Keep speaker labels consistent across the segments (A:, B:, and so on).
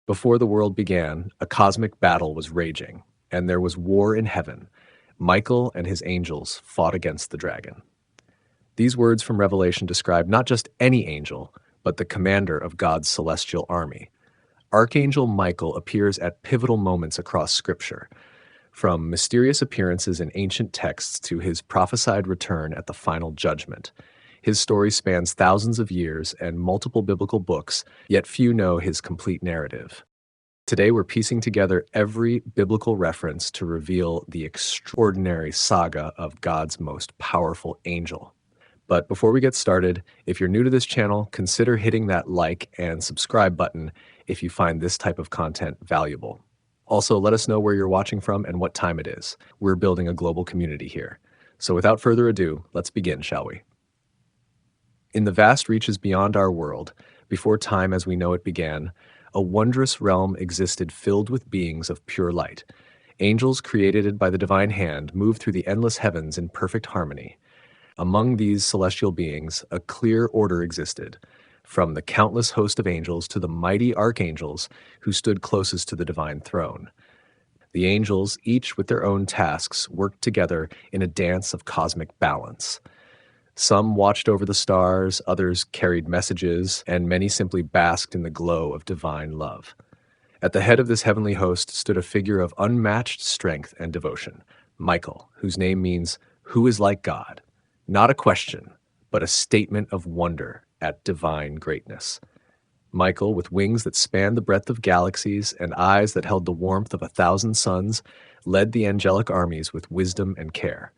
A: Before the world began, a cosmic battle was raging, and there was war in heaven. Michael and his angels fought against the dragon. These words from Revelation describe not just any angel, but the commander of God's celestial army. Archangel Michael appears at pivotal moments across Scripture, from mysterious appearances in ancient texts to his prophesied return at the final judgment. His story spans thousands of years and multiple biblical books, yet few know his complete narrative. Today, we're piecing together every biblical reference to reveal the extraordinary saga of God's most powerful angel. But before we get started, if you're new to this channel, consider hitting that like and subscribe button if you find this type of content valuable. Also, let us know where you're watching from and what time it is. We're building a global community here. So without further ado, let's begin, shall we? In the vast reaches beyond our world, before time as we know it began, a wondrous realm existed filled with beings of pure light. Angels created by the divine hand moved through the endless heavens in perfect harmony. Among these celestial beings, a clear order existed, from the countless host of angels to the mighty archangels who stood closest to the divine throne. The angels, each with their own tasks, worked together in a dance of cosmic balance. Some watched over the stars, others carried messages, and many simply basked in the glow of divine love. At the head of this heavenly host stood a figure of unmatched strength and devotion, Michael, whose name means, "Who is like God?" Not a question, but a statement of wonder at divine greatness. Michael, with wings that spanned the breadth of galaxies and eyes that held the warmth of 1,000 suns, led the angelic armies with wisdom and care.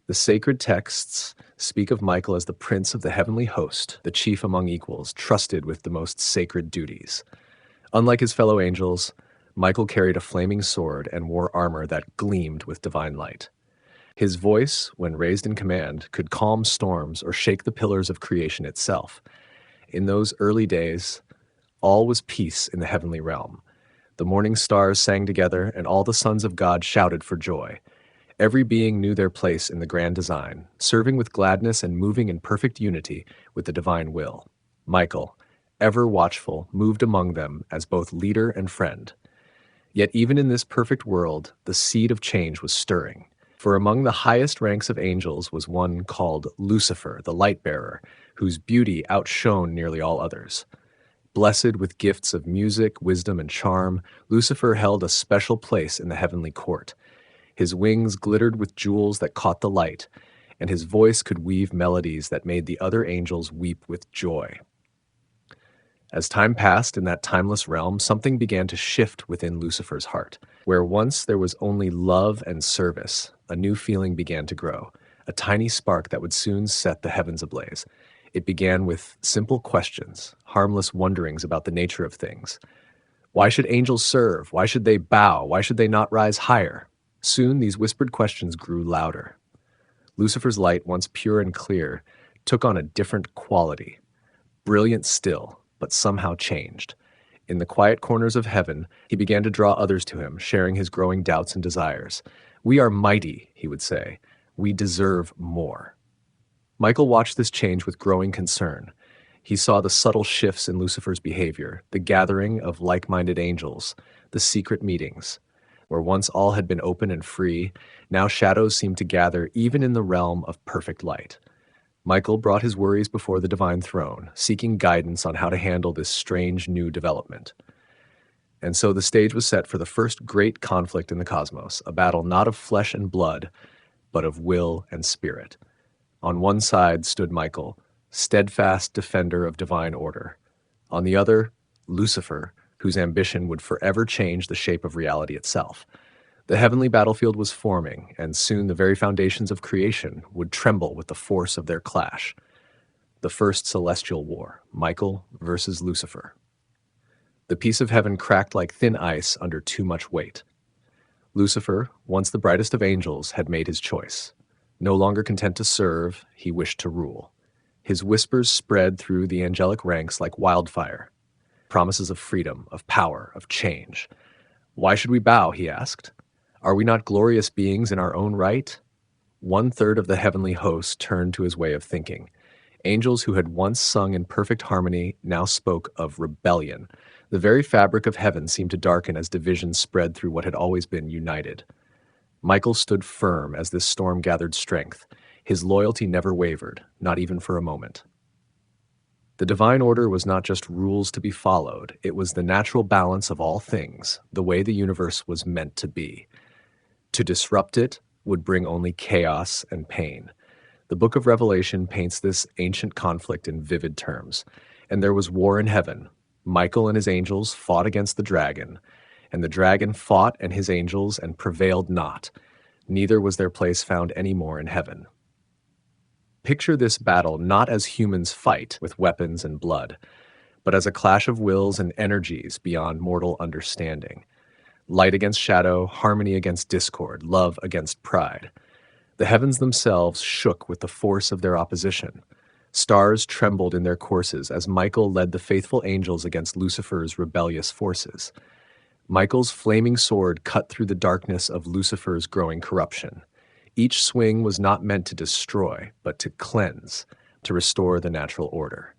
A: The sacred texts speak of Michael as the prince of the heavenly host, the chief among equals, trusted with the most sacred duties. Unlike his fellow angels, Michael carried a flaming sword and wore armor that gleamed with divine light. His voice, when raised in command, could calm storms or shake the pillars of creation itself. In those early days, all was peace in the heavenly realm. The morning stars sang together, and all the sons of God shouted for joy. Every being knew their place in the grand design, serving with gladness and moving in perfect unity with the divine will. Michael, ever watchful, moved among them as both leader and friend. Yet even in this perfect world, the seed of change was stirring. For among the highest ranks of angels was one called Lucifer, the light-bearer, whose beauty outshone nearly all others. Blessed with gifts of music, wisdom, and charm, Lucifer held a special place in the heavenly court. His wings glittered with jewels that caught the light, and his voice could weave melodies that made the other angels weep with joy. As time passed in that timeless realm, something began to shift within Lucifer's heart. Where once there was only love and service, a new feeling began to grow, a tiny spark that would soon set the heavens ablaze. It began with simple questions, harmless wonderings about the nature of things. Why should angels serve? Why should they bow? Why should they not rise higher? Soon these whispered questions grew louder. Lucifer's light, once pure and clear, took on a different quality, brilliant still, but somehow changed. In the quiet corners of heaven, he began to draw others to him, sharing his growing doubts and desires. "We are mighty," he would say. "We deserve more." Michael watched this change with growing concern. He saw the subtle shifts in Lucifer's behavior, the gathering of like-minded angels, the secret meetings. Where once all had been open and free, now shadows seemed to gather even in the realm of perfect light. Michael brought his worries before the divine throne, seeking guidance on how to handle this strange new development. And so the stage was set for the first great conflict in the cosmos, a battle not of flesh and blood, but of will and spirit. On one side stood Michael, steadfast defender of divine order. On the other, Lucifer, whose ambition would forever change the shape of reality itself. The heavenly battlefield was forming, and soon the very foundations of creation would tremble with the force of their clash. The first celestial war, Michael versus Lucifer. The peace of heaven cracked like thin ice under too much weight. Lucifer, once the brightest of angels, had made his choice. No longer content to serve, he wished to rule. His whispers spread through the angelic ranks like wildfire. Promises of freedom, of power, of change. "Why should we bow?" he asked. "Are we not glorious beings in our own right?" 1/3 of the heavenly host turned to his way of thinking. Angels who had once sung in perfect harmony now spoke of rebellion. The very fabric of heaven seemed to darken as divisions spread through what had always been united. Michael stood firm as this storm gathered strength. His loyalty never wavered, not even for a moment. The divine order was not just rules to be followed, it was the natural balance of all things, the way the universe was meant to be. To disrupt it would bring only chaos and pain. The book of Revelation paints this ancient conflict in vivid terms. And there was war in heaven. Michael and his angels fought against the dragon, and the dragon fought and his angels and prevailed not. Neither was their place found any more in heaven. Picture this battle not as humans fight with weapons and blood, but as a clash of wills and energies beyond mortal understanding. Light against shadow, harmony against discord, love against pride. The heavens themselves shook with the force of their opposition. Stars trembled in their courses as Michael led the faithful angels against Lucifer's rebellious forces. Michael's flaming sword cut through the darkness of Lucifer's growing corruption. Each swing was not meant to destroy, but to cleanse, to restore the natural order.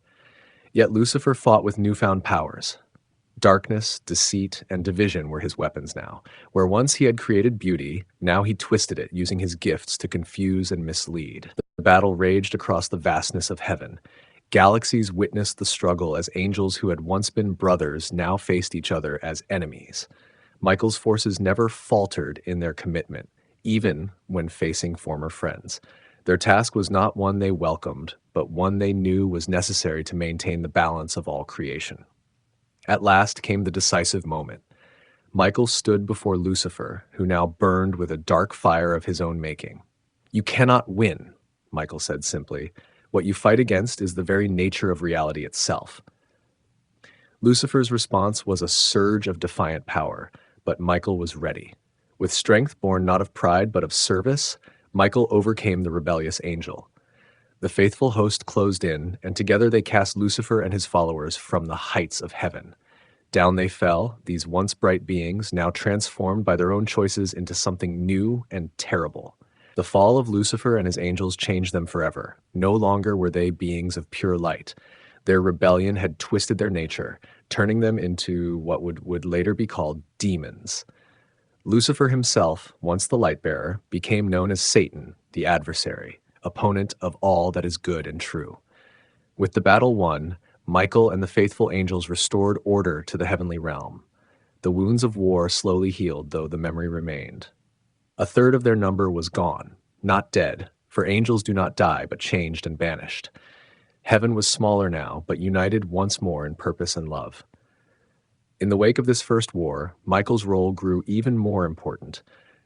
A: Yet Lucifer fought with newfound powers. Darkness, deceit, and division were his weapons now. Where once he had created beauty, now he twisted it, using his gifts to confuse and mislead. The battle raged across the vastness of heaven. Galaxies witnessed the struggle as angels who had once been brothers now faced each other as enemies. Michael's forces never faltered in their commitment, even when facing former friends. Their task was not one they welcomed, but one they knew was necessary to maintain the balance of all creation. At last came the decisive moment. Michael stood before Lucifer, who now burned with a dark fire of his own making. "You cannot win," Michael said simply. "What you fight against is the very nature of reality itself." Lucifer's response was a surge of defiant power, but Michael was ready. With strength born not of pride but of service, Michael overcame the rebellious angel. The faithful host closed in, and together they cast Lucifer and his followers from the heights of heaven. Down they fell, these once bright beings, now transformed by their own choices into something new and terrible. The fall of Lucifer and his angels changed them forever. No longer were they beings of pure light. Their rebellion had twisted their nature, turning them into what would later be called demons. Lucifer himself, once the light-bearer, became known as Satan, the adversary, opponent of all that is good and true. With the battle won, Michael and the faithful angels restored order to the heavenly realm. The wounds of war slowly healed, though the memory remained. A third of their number was gone, not dead, for angels do not die, but changed and banished. Heaven was smaller now, but united once more in purpose and love. In the wake of this first war, Michael's role grew even more important.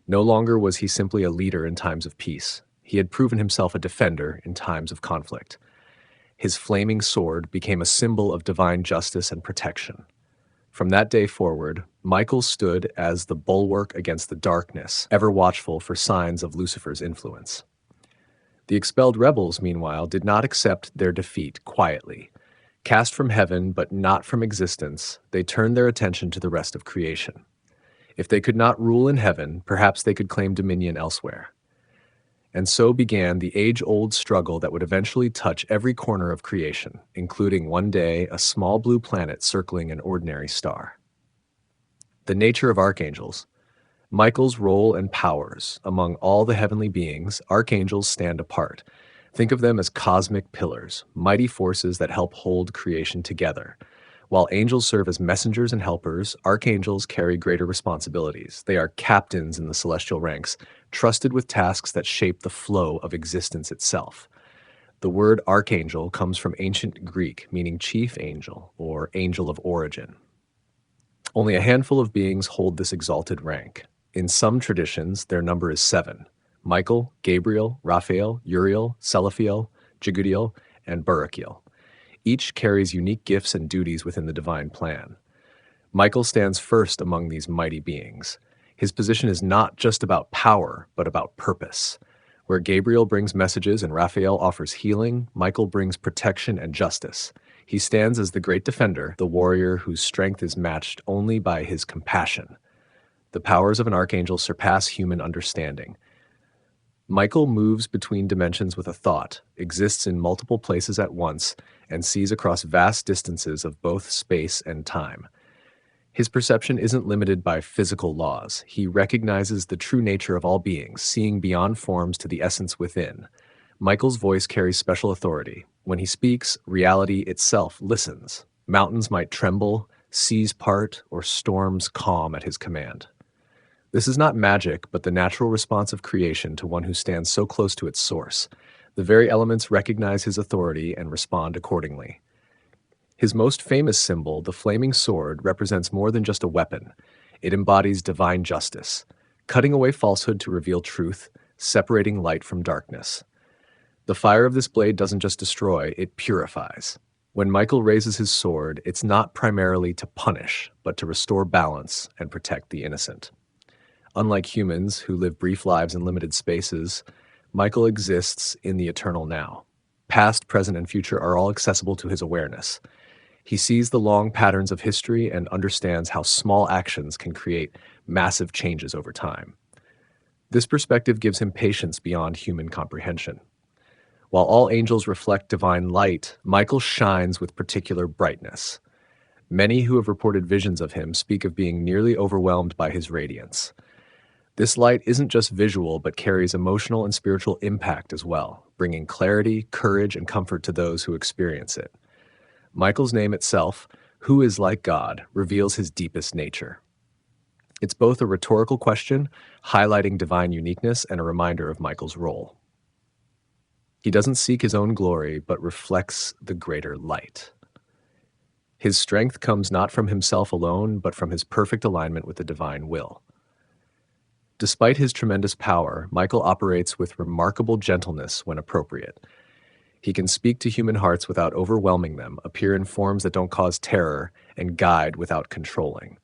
A: No longer was he simply a leader in times of peace. He had proven himself a defender in times of conflict. His flaming sword became a symbol of divine justice and protection. From that day forward, Michael stood as the bulwark against the darkness, ever watchful for signs of Lucifer's influence. The expelled rebels, meanwhile, did not accept their defeat quietly. Cast from heaven, but not from existence, they turned their attention to the rest of creation. If they could not rule in heaven, perhaps they could claim dominion elsewhere. And so began the age-old struggle that would eventually touch every corner of creation, including one day a small blue planet circling an ordinary star. The nature of archangels. Michael's role and powers. Among all the heavenly beings, archangels stand apart. Think of them as cosmic pillars, mighty forces that help hold creation together. While angels serve as messengers and helpers, archangels carry greater responsibilities. They are captains in the celestial ranks, trusted with tasks that shape the flow of existence itself. The word archangel comes from ancient Greek, meaning chief angel or angel of origin. Only a handful of beings hold this exalted rank. In some traditions, their number is 7. Michael, Gabriel, Raphael, Uriel, Selephiel, Jagudiel, and Barachiel. Each carries unique gifts and duties within the divine plan. Michael stands first among these mighty beings. His position is not just about power, but about purpose. Where Gabriel brings messages and Raphael offers healing, Michael brings protection and justice. He stands as the great defender, the warrior whose strength is matched only by his compassion. The powers of an archangel surpass human understanding. Michael moves between dimensions with a thought, exists in multiple places at once, and sees across vast distances of both space and time. His perception isn't limited by physical laws. He recognizes the true nature of all beings, seeing beyond forms to the essence within. Michael's voice carries special authority. When he speaks, reality itself listens. Mountains might tremble, seas part, or storms calm at his command. This is not magic, but the natural response of creation to one who stands so close to its source. The very elements recognize his authority and respond accordingly. His most famous symbol, the flaming sword, represents more than just a weapon. It embodies divine justice, cutting away falsehood to reveal truth, separating light from darkness. The fire of this blade doesn't just destroy, it purifies. When Michael raises his sword, it's not primarily to punish, but to restore balance and protect the innocent. Unlike humans who live brief lives in limited spaces, Michael exists in the eternal now. Past, present, and future are all accessible to his awareness. He sees the long patterns of history and understands how small actions can create massive changes over time. This perspective gives him patience beyond human comprehension. While all angels reflect divine light, Michael shines with particular brightness. Many who have reported visions of him speak of being nearly overwhelmed by his radiance. This light isn't just visual, but carries emotional and spiritual impact as well, bringing clarity, courage, and comfort to those who experience it. Michael's name itself, who is like God, reveals his deepest nature. It's both a rhetorical question, highlighting divine uniqueness, and a reminder of Michael's role. He doesn't seek his own glory, but reflects the greater light. His strength comes not from himself alone, but from his perfect alignment with the divine will. Despite his tremendous power, Michael operates with remarkable gentleness when appropriate. He can speak to human hearts without overwhelming them, appear in forms that don't cause terror, and guide without controlling.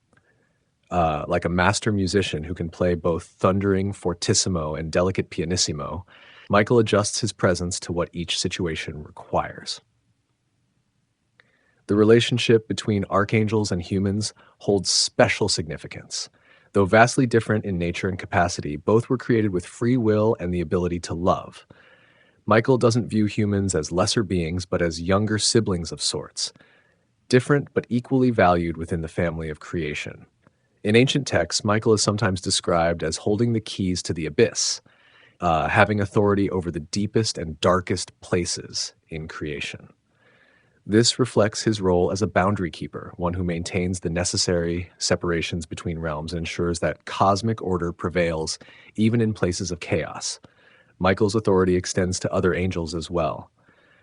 A: Like a master musician who can play both thundering fortissimo and delicate pianissimo, Michael adjusts his presence to what each situation requires. The relationship between archangels and humans holds special significance. Though vastly different in nature and capacity, both were created with free will and the ability to love. Michael doesn't view humans as lesser beings, but as younger siblings of sorts, different but equally valued within the family of creation. In ancient texts, Michael is sometimes described as holding the keys to the abyss, having authority over the deepest and darkest places in creation. This reflects his role as a boundary keeper, one who maintains the necessary separations between realms and ensures that cosmic order prevails even in places of chaos. Michael's authority extends to other angels as well.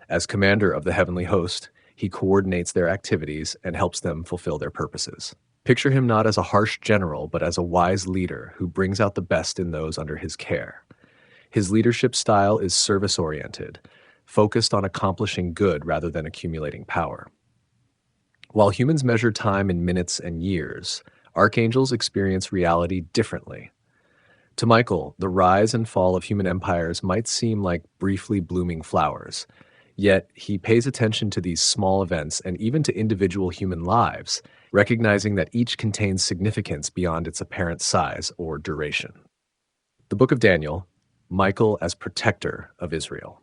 A: As commander of the heavenly host, he coordinates their activities and helps them fulfill their purposes. Picture him not as a harsh general, but as a wise leader who brings out the best in those under his care. His leadership style is service-oriented, focused on accomplishing good rather than accumulating power. While humans measure time in minutes and years, archangels experience reality differently. To Michael, the rise and fall of human empires might seem like briefly blooming flowers, yet he pays attention to these small events and even to individual human lives, recognizing that each contains significance beyond its apparent size or duration. The Book of Daniel, Michael as protector of Israel.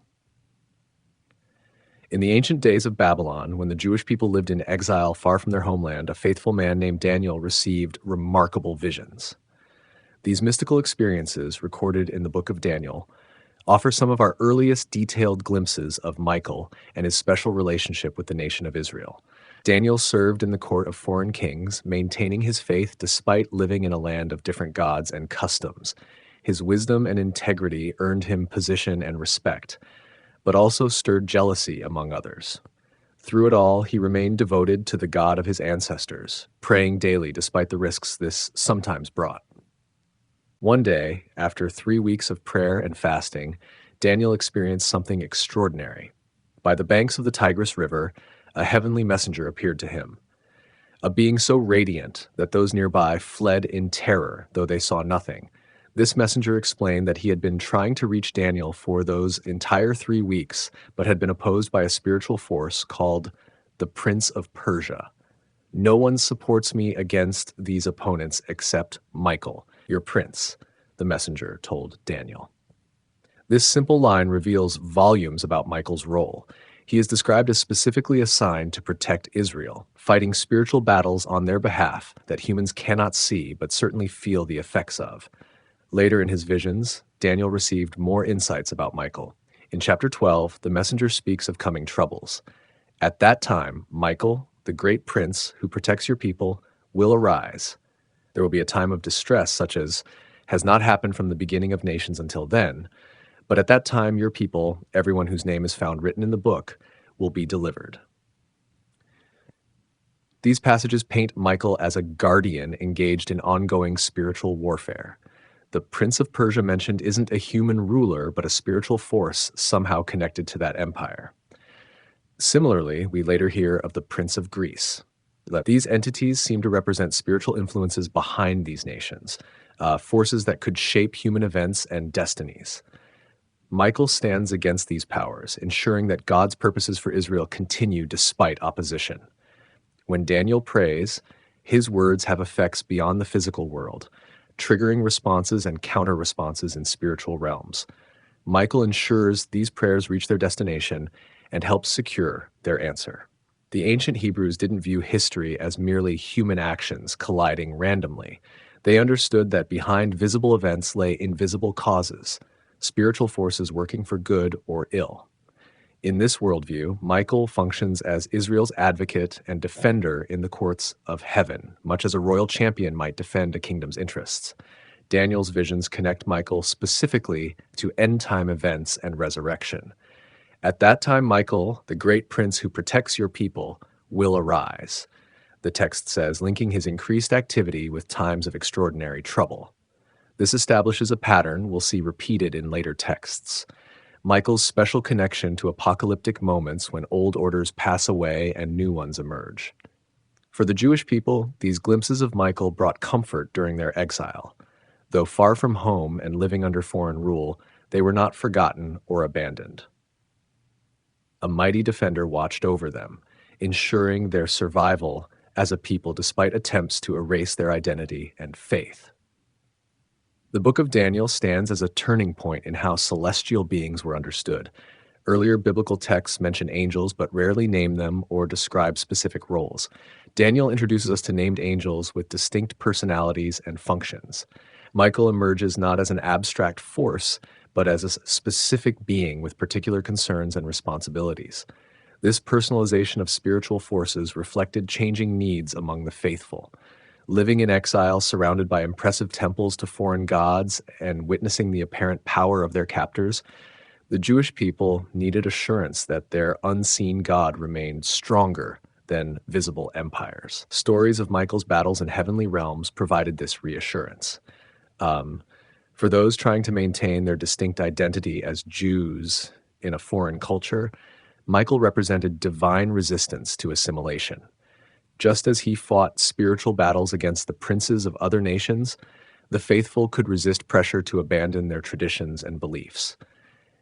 A: In the ancient days of Babylon, when the Jewish people lived in exile far from their homeland, a faithful man named Daniel received remarkable visions. These mystical experiences, recorded in the Book of Daniel, offer some of our earliest detailed glimpses of Michael and his special relationship with the nation of Israel. Daniel served in the court of foreign kings, maintaining his faith despite living in a land of different gods and customs. His wisdom and integrity earned him position and respect, but also stirred jealousy among others. Through it all, he remained devoted to the God of his ancestors, praying daily despite the risks this sometimes brought. One day, after 3 weeks of prayer and fasting, Daniel experienced something extraordinary. By the banks of the Tigris River, a heavenly messenger appeared to him, a being so radiant that those nearby fled in terror, though they saw nothing. This messenger explained that he had been trying to reach Daniel for those entire 3 weeks, but had been opposed by a spiritual force called the Prince of Persia. "No one supports me against these opponents except Michael, your prince," the messenger told Daniel. This simple line reveals volumes about Michael's role. He is described as specifically assigned to protect Israel, fighting spiritual battles on their behalf that humans cannot see but certainly feel the effects of. Later in his visions, Daniel received more insights about Michael. In chapter 12, the messenger speaks of coming troubles. At that time, Michael, the great prince who protects your people, will arise. There will be a time of distress such as has not happened from the beginning of nations until then, but at that time your people, everyone whose name is found written in the book, will be delivered. These passages paint Michael as a guardian engaged in ongoing spiritual warfare. The Prince of Persia mentioned isn't a human ruler, but a spiritual force somehow connected to that empire. Similarly, we later hear of the Prince of Greece. These entities seem to represent spiritual influences behind these nations, forces that could shape human events and destinies. Michael stands against these powers, ensuring that God's purposes for Israel continue despite opposition. When Daniel prays, his words have effects beyond the physical world, triggering responses and counter-responses in spiritual realms. Michael ensures these prayers reach their destination and helps secure their answer. The ancient Hebrews didn't view history as merely human actions colliding randomly. They understood that behind visible events lay invisible causes, spiritual forces working for good or ill. In this worldview, Michael functions as Israel's advocate and defender in the courts of heaven, much as a royal champion might defend a kingdom's interests. Daniel's visions connect Michael specifically to end-time events and resurrection. At that time, Michael, the great prince who protects your people, will arise, the text says, linking his increased activity with times of extraordinary trouble. This establishes a pattern we'll see repeated in later texts. Michael's special connection to apocalyptic moments when old orders pass away and new ones emerge. For the Jewish people, these glimpses of Michael brought comfort during their exile. Though far from home and living under foreign rule, they were not forgotten or abandoned. A mighty defender watched over them, ensuring their survival as a people despite attempts to erase their identity and faith. The book of Daniel stands as a turning point in how celestial beings were understood. Earlier biblical texts mention angels but rarely name them or describe specific roles. Daniel introduces us to named angels with distinct personalities and functions. Michael emerges not as an abstract force, but as a specific being with particular concerns and responsibilities. This personalization of spiritual forces reflected changing needs among the faithful. Living in exile, surrounded by impressive temples to foreign gods and witnessing the apparent power of their captors, the Jewish people needed assurance that their unseen God remained stronger than visible empires. Stories of Michael's battles in heavenly realms provided this reassurance. For those trying to maintain their distinct identity as Jews in a foreign culture, Michael represented divine resistance to assimilation. Just as he fought spiritual battles against the princes of other nations, the faithful could resist pressure to abandon their traditions and beliefs.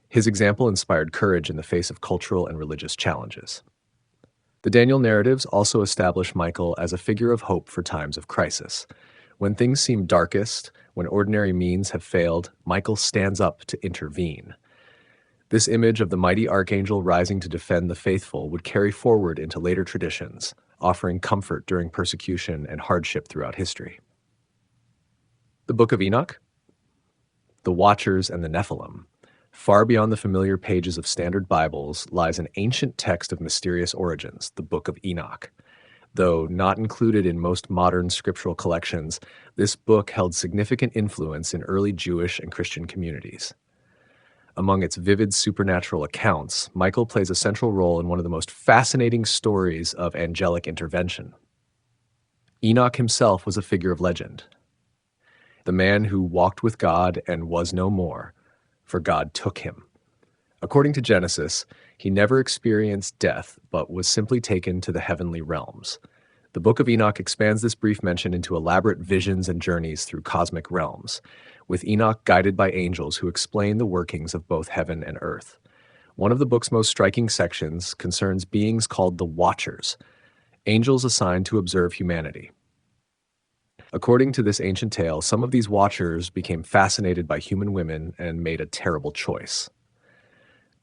A: His example inspired courage in the face of cultural and religious challenges. The Daniel narratives also establish Michael as a figure of hope for times of crisis. When things seem darkest, when ordinary means have failed, Michael stands up to intervene. This image of the mighty Archangel rising to defend the faithful would carry forward into later traditions, offering comfort during persecution and hardship throughout history. The Book of Enoch, the Watchers and the Nephilim. Far beyond the familiar pages of standard Bibles lies an ancient text of mysterious origins, the Book of Enoch. Though not included in most modern scriptural collections, this book held significant influence in early Jewish and Christian communities. Among its vivid supernatural accounts, Michael plays a central role in one of the most fascinating stories of angelic intervention. Enoch himself was a figure of legend, the man who walked with God and was no more, for God took him. According to Genesis, he never experienced death, but was simply taken to the heavenly realms. The Book of Enoch expands this brief mention into elaborate visions and journeys through cosmic realms, with Enoch guided by angels who explain the workings of both heaven and earth. One of the book's most striking sections concerns beings called the Watchers, angels assigned to observe humanity. According to this ancient tale, some of these Watchers became fascinated by human women and made a terrible choice.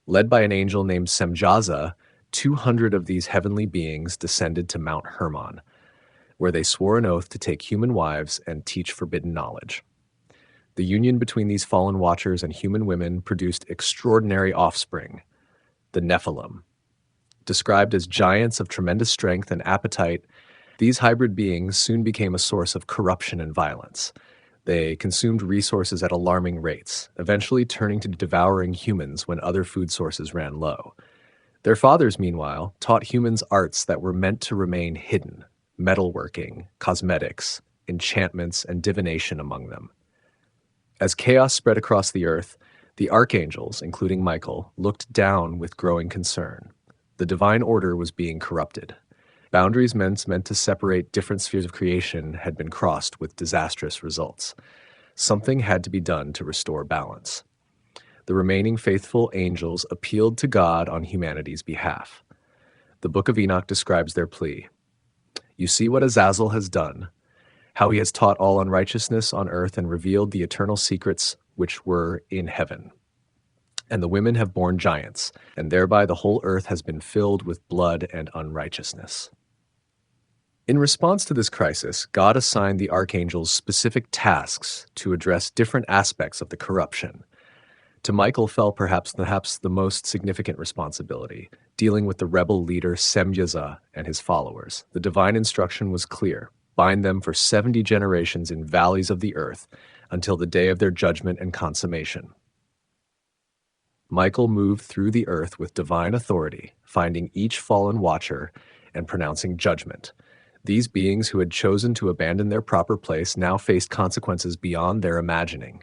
A: Led by an angel named Semjaza, 200 of these heavenly beings descended to Mount Hermon, where they swore an oath to take human wives and teach forbidden knowledge. The union between these fallen watchers and human women produced extraordinary offspring, the Nephilim. Described as giants of tremendous strength and appetite, these hybrid beings soon became a source of corruption and violence. They consumed resources at alarming rates, eventually turning to devouring humans when other food sources ran low. Their fathers, meanwhile, taught humans arts that were meant to remain hidden: metalworking, cosmetics, enchantments, and divination among them. As chaos spread across the earth, the archangels, including Michael, looked down with growing concern. The divine order was being corrupted. Boundaries meant to separate different spheres of creation had been crossed with disastrous results. Something had to be done to restore balance. The remaining faithful angels appealed to God on humanity's behalf. The Book of Enoch describes their plea. You see what Azazel has done, how he has taught all unrighteousness on earth and revealed the eternal secrets which were in heaven. And the women have borne giants, and thereby the whole earth has been filled with blood and unrighteousness. In response to this crisis, God assigned the archangels specific tasks to address different aspects of the corruption. To Michael fell perhaps the most significant responsibility, dealing with the rebel leader Semyaza and his followers. The divine instruction was clear: bind them for 70 generations in valleys of the earth until the day of their judgment and consummation. Michael moved through the earth with divine authority, finding each fallen watcher and pronouncing judgment. These beings who had chosen to abandon their proper place now faced consequences beyond their imagining.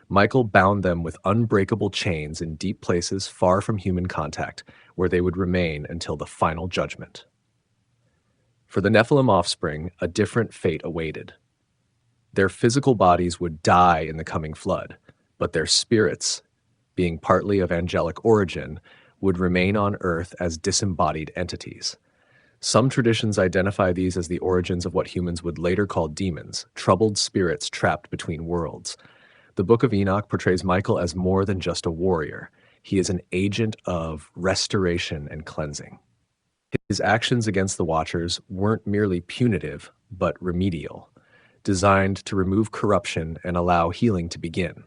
A: Michael bound them with unbreakable chains in deep places far from human contact, where they would remain until the final judgment. For the Nephilim offspring, a different fate awaited. Their physical bodies would die in the coming flood, but their spirits, being partly of angelic origin, would remain on earth as disembodied entities. Some traditions identify these as the origins of what humans would later call demons, troubled spirits trapped between worlds. The Book of Enoch portrays Michael as more than just a warrior. He is an agent of restoration and cleansing. His actions against the Watchers weren't merely punitive, but remedial, designed to remove corruption and allow healing to begin.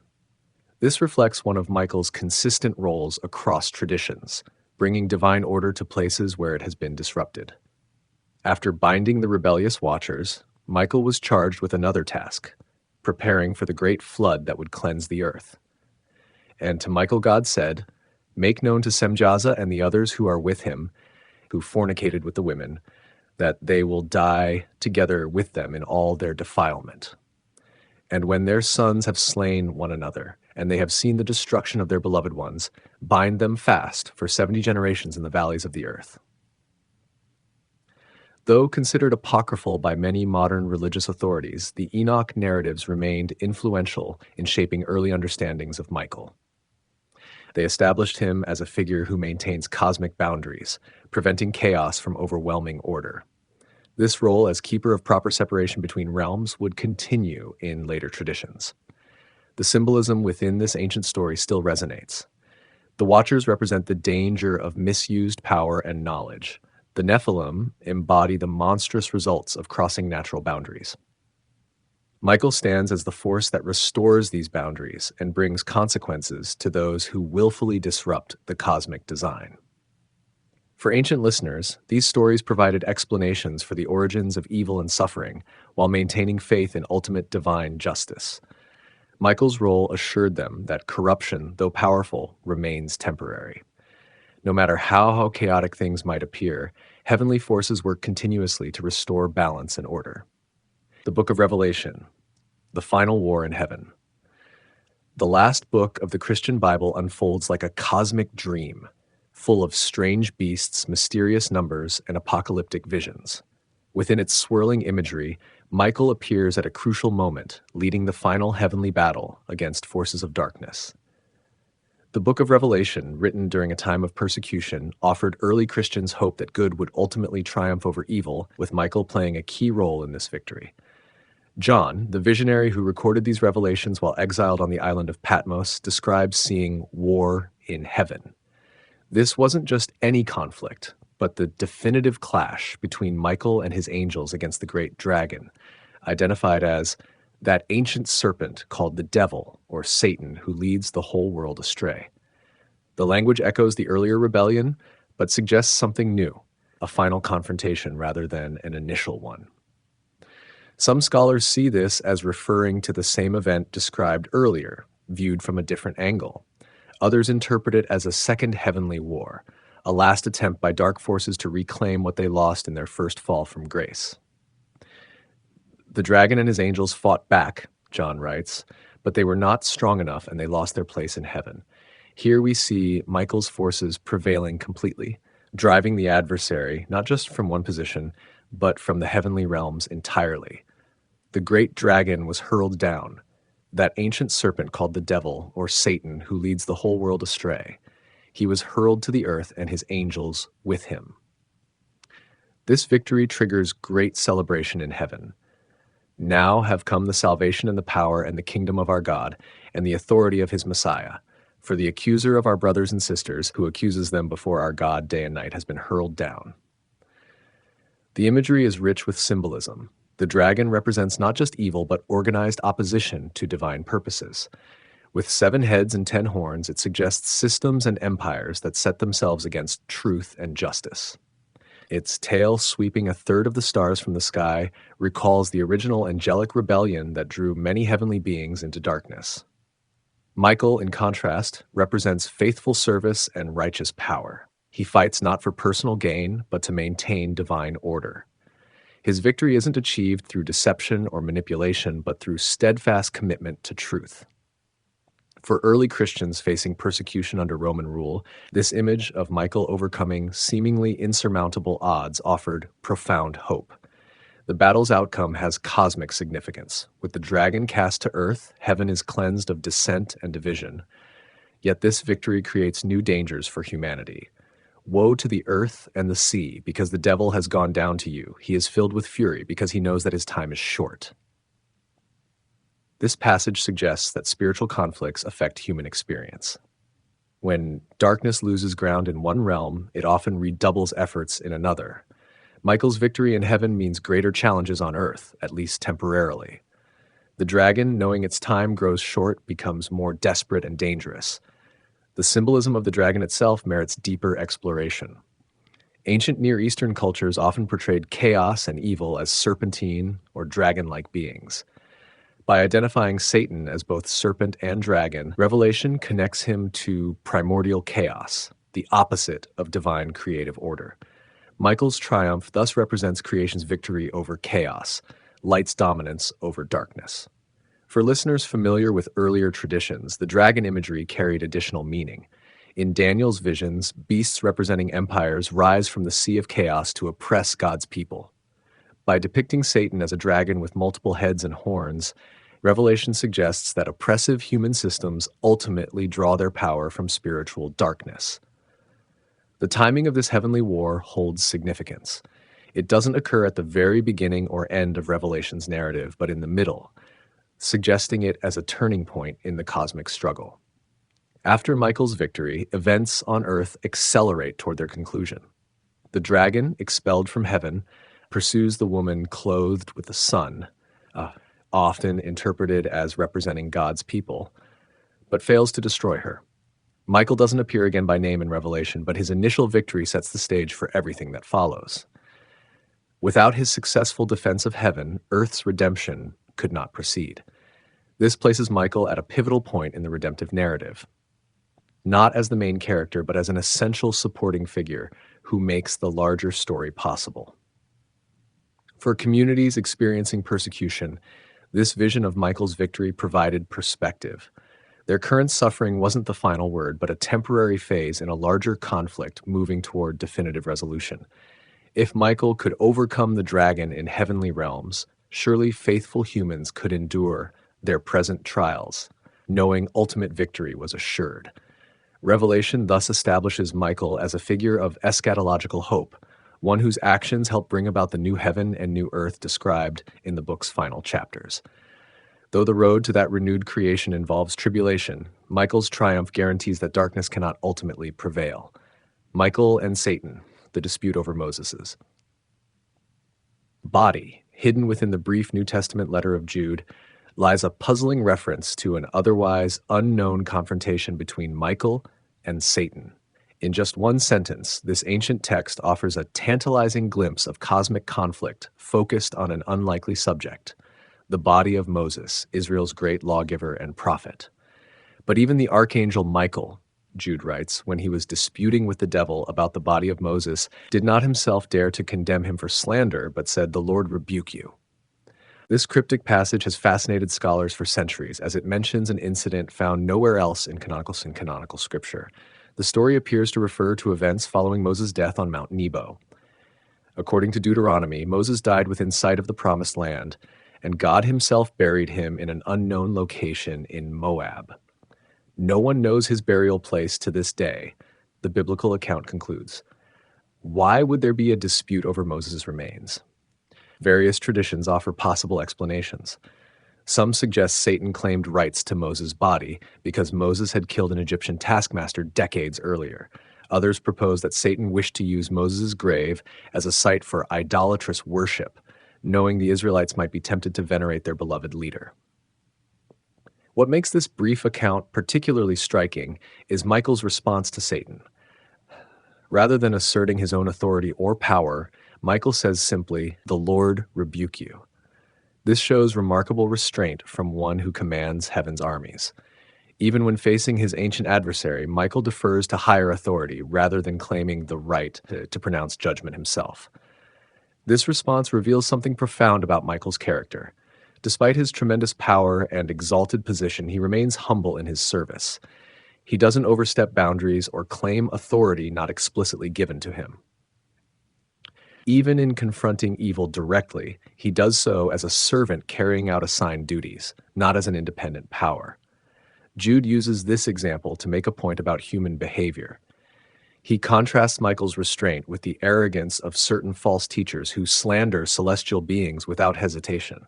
A: This reflects one of Michael's consistent roles across traditions, bringing divine order to places where it has been disrupted. After binding the rebellious Watchers, Michael was charged with another task: preparing for the great flood that would cleanse the earth. And to Michael God said, "Make known to Semjaza and the others who are with him, who fornicated with the women, that they will die together with them in all their defilement. And when their sons have slain one another, and they have seen the destruction of their beloved ones, bind them fast for 70 generations in the valleys of the earth." Though considered apocryphal by many modern religious authorities, the Enoch narratives remained influential in shaping early understandings of Michael. They established him as a figure who maintains cosmic boundaries, preventing chaos from overwhelming order. This role as keeper of proper separation between realms would continue in later traditions. The symbolism within this ancient story still resonates. The Watchers represent the danger of misused power and knowledge. The Nephilim embody the monstrous results of crossing natural boundaries. Michael stands as the force that restores these boundaries and brings consequences to those who willfully disrupt the cosmic design. For ancient listeners, these stories provided explanations for the origins of evil and suffering while maintaining faith in ultimate divine justice. Michael's role assured them that corruption, though powerful, remains temporary. No matter how chaotic things might appear, heavenly forces work continuously to restore balance and order. The Book of Revelation, the final war in heaven. The last book of the Christian Bible unfolds like a cosmic dream, full of strange beasts, mysterious numbers, and apocalyptic visions. Within its swirling imagery, Michael appears at a crucial moment, leading the final heavenly battle against forces of darkness. The Book of Revelation, written during a time of persecution, offered early Christians hope that good would ultimately triumph over evil, with Michael playing a key role in this victory. John, the visionary who recorded these revelations while exiled on the island of Patmos, describes seeing war in heaven. This wasn't just any conflict, but the definitive clash between Michael and his angels against the great dragon, identified as that ancient serpent called the devil or Satan who leads the whole world astray. The language echoes the earlier rebellion, but suggests something new, a final confrontation rather than an initial one. Some scholars see this as referring to the same event described earlier, viewed from a different angle. Others interpret it as a second heavenly war, a last attempt by dark forces to reclaim what they lost in their first fall from grace. The dragon and his angels fought back, John writes, but they were not strong enough and they lost their place in heaven. Here we see Michael's forces prevailing completely, driving the adversary not just from one position, but from the heavenly realms entirely. The great dragon was hurled down, that ancient serpent called the devil, or Satan, who leads the whole world astray. He was hurled to the earth and his angels with him. This victory triggers great celebration in heaven. Now have come the salvation and the power and the kingdom of our God and the authority of his Messiah. For the accuser of our brothers and sisters, who accuses them before our God day and night, has been hurled down. The imagery is rich with symbolism. The dragon represents not just evil, but organized opposition to divine purposes. With 7 heads and 10 horns, it suggests systems and empires that set themselves against truth and justice. Its tail sweeping 1/3 of the stars from the sky recalls the original angelic rebellion that drew many heavenly beings into darkness. Michael, in contrast, represents faithful service and righteous power. He fights not for personal gain, but to maintain divine order. His victory isn't achieved through deception or manipulation, but through steadfast commitment to truth. For early Christians facing persecution under Roman rule, this image of Michael overcoming seemingly insurmountable odds offered profound hope. The battle's outcome has cosmic significance. With the dragon cast to earth, heaven is cleansed of dissent and division. Yet this victory creates new dangers for humanity. Woe to the earth and the sea, because the devil has gone down to you. He is filled with fury, because he knows that his time is short. This passage suggests that spiritual conflicts affect human experience. When darkness loses ground in one realm, it often redoubles efforts in another. Michael's victory in heaven means greater challenges on earth, at least temporarily. The dragon, knowing its time grows short, becomes more desperate and dangerous. The symbolism of the dragon itself merits deeper exploration. Ancient Near Eastern cultures often portrayed chaos and evil as serpentine or dragon-like beings. By identifying Satan as both serpent and dragon, Revelation connects him to primordial chaos, the opposite of divine creative order. Michael's triumph thus represents creation's victory over chaos, light's dominance over darkness. For listeners familiar with earlier traditions, the dragon imagery carried additional meaning. In Daniel's visions, beasts representing empires rise from the sea of chaos to oppress God's people. By depicting Satan as a dragon with multiple heads and horns, Revelation suggests that oppressive human systems ultimately draw their power from spiritual darkness. The timing of this heavenly war holds significance. It doesn't occur at the very beginning or end of Revelation's narrative, but in the middle, suggesting it as a turning point in the cosmic struggle. After Michael's victory, events on Earth accelerate toward their conclusion. The dragon, expelled from heaven, pursues the woman clothed with the sun, often interpreted as representing God's people, but fails to destroy her. Michael doesn't appear again by name in Revelation, but his initial victory sets the stage for everything that follows. Without his successful defense of heaven, Earth's redemption could not proceed. This places Michael at a pivotal point in the redemptive narrative, not as the main character, but as an essential supporting figure who makes the larger story possible. For communities experiencing persecution, this vision of Michael's victory provided perspective. Their current suffering wasn't the final word, but a temporary phase in a larger conflict moving toward definitive resolution. If Michael could overcome the dragon in heavenly realms, surely faithful humans could endure their present trials, knowing ultimate victory was assured. Revelation thus establishes Michael as a figure of eschatological hope, one whose actions help bring about the new heaven and new earth described in the book's final chapters. Though the road to that renewed creation involves tribulation, Michael's triumph guarantees that darkness cannot ultimately prevail. Michael and Satan, the dispute over Moses' body. Hidden within the brief New Testament letter of Jude lies a puzzling reference to an otherwise unknown confrontation between Michael and Satan. In just one sentence, this ancient text offers a tantalizing glimpse of cosmic conflict focused on an unlikely subject: the body of Moses, Israel's great lawgiver and prophet. But even the Archangel Michael, Jude writes, when he was disputing with the devil about the body of Moses, did not himself dare to condemn him for slander, but said, "The Lord rebuke you." This cryptic passage has fascinated scholars for centuries, as it mentions an incident found nowhere else in canonical scripture. The story appears to refer to events following Moses' death on Mount Nebo. According to Deuteronomy, Moses died within sight of the Promised Land, and God himself buried him in an unknown location in Moab. No one knows his burial place to this day, the biblical account concludes. Why would there be a dispute over Moses' remains? Various traditions offer possible explanations. Some suggest Satan claimed rights to Moses' body because Moses had killed an Egyptian taskmaster decades earlier. Others propose that Satan wished to use Moses' grave as a site for idolatrous worship, knowing the Israelites might be tempted to venerate their beloved leader. What makes this brief account particularly striking is Michael's response to Satan. Rather than asserting his own authority or power, Michael says simply, "The Lord rebuke you." This shows remarkable restraint from one who commands heaven's armies. Even when facing his ancient adversary, Michael defers to higher authority rather than claiming the right to pronounce judgment himself. This response reveals something profound about Michael's character. Despite his tremendous power and exalted position, he remains humble in his service. He doesn't overstep boundaries or claim authority not explicitly given to him. Even in confronting evil directly, he does so as a servant carrying out assigned duties, not as an independent power. Jude uses this example to make a point about human behavior. He contrasts Michael's restraint with the arrogance of certain false teachers who slander celestial beings without hesitation.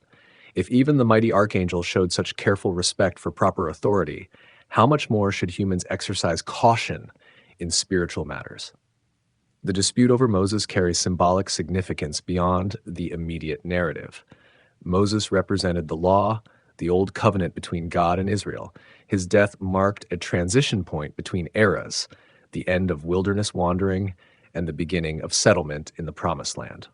A: If even the mighty Archangel showed such careful respect for proper authority, how much more should humans exercise caution in spiritual matters? The dispute over Moses carries symbolic significance beyond the immediate narrative. Moses represented the law, the old covenant between God and Israel. His death marked a transition point between eras, the end of wilderness wandering and the beginning of settlement in the Promised Land.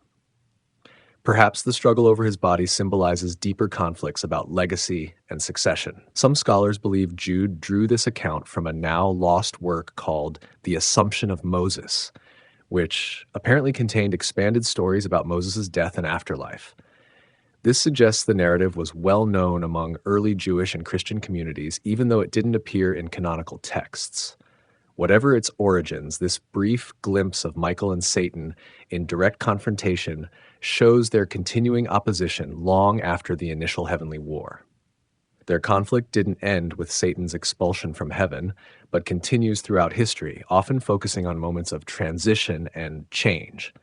A: Perhaps the struggle over his body symbolizes deeper conflicts about legacy and succession. Some scholars believe Jude drew this account from a now lost work called The Assumption of Moses, which apparently contained expanded stories about Moses' death and afterlife. This suggests the narrative was well known among early Jewish and Christian communities, even though it didn't appear in canonical texts. Whatever its origins, this brief glimpse of Michael and Satan in direct confrontation shows their continuing opposition long after the initial heavenly war. Their conflict didn't end with Satan's expulsion from heaven, but continues throughout history, often focusing on moments of transition and change.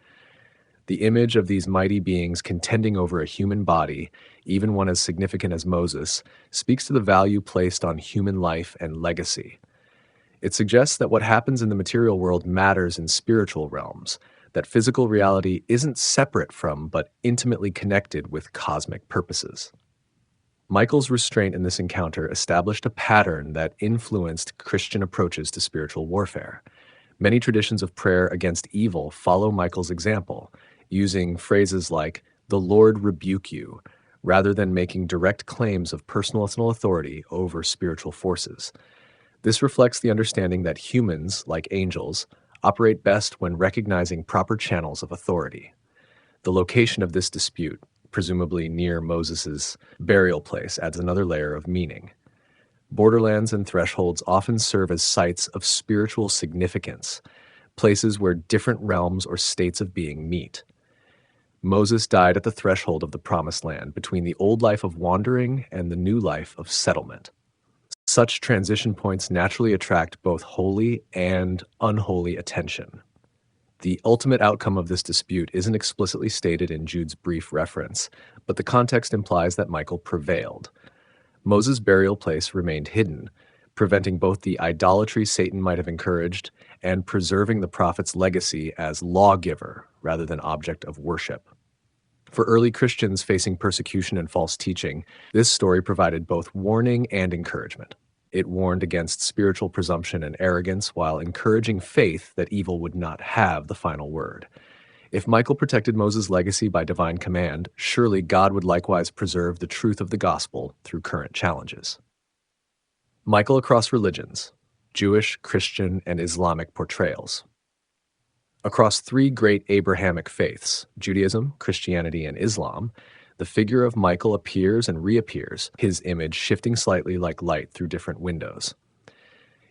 A: The image of these mighty beings contending over a human body, even one as significant as Moses, speaks to the value placed on human life and legacy. It suggests that what happens in the material world matters in spiritual realms, that physical reality isn't separate from but intimately connected with cosmic purposes. Michael's restraint in this encounter established a pattern that influenced Christian approaches to spiritual warfare. Many traditions of prayer against evil follow Michael's example, using phrases like, "The Lord rebuke you," rather than making direct claims of personal authority over spiritual forces. This reflects the understanding that humans, like angels, operate best when recognizing proper channels of authority. The location of this dispute, presumably near Moses' burial place, adds another layer of meaning. Borderlands and thresholds often serve as sites of spiritual significance, places where different realms or states of being meet. Moses died at the threshold of the Promised Land, between the old life of wandering and the new life of settlement. Such transition points naturally attract both holy and unholy attention. The ultimate outcome of this dispute isn't explicitly stated in Jude's brief reference, but the context implies that Michael prevailed. Moses' burial place remained hidden, preventing both the idolatry Satan might have encouraged and preserving the prophet's legacy as lawgiver rather than object of worship. For early Christians facing persecution and false teaching, this story provided both warning and encouragement. It warned against spiritual presumption and arrogance while encouraging faith that evil would not have the final word. If Michael protected Moses' legacy by divine command, surely God would likewise preserve the truth of the gospel through current challenges. Michael across religions: Jewish, Christian, and Islamic portrayals. Across three great Abrahamic faiths, Judaism, Christianity, and Islam, the figure of Michael appears and reappears, his image shifting slightly like light through different windows.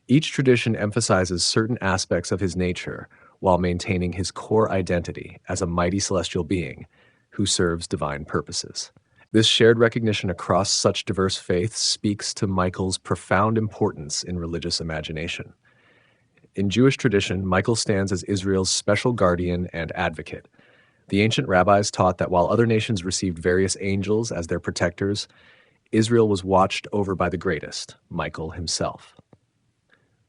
A: Each tradition emphasizes certain aspects of his nature while maintaining his core identity as a mighty celestial being who serves divine purposes. This shared recognition across such diverse faiths speaks to Michael's profound importance in religious imagination. In Jewish tradition, Michael stands as Israel's special guardian and advocate. The ancient rabbis taught that while other nations received various angels as their protectors, Israel was watched over by the greatest, Michael himself.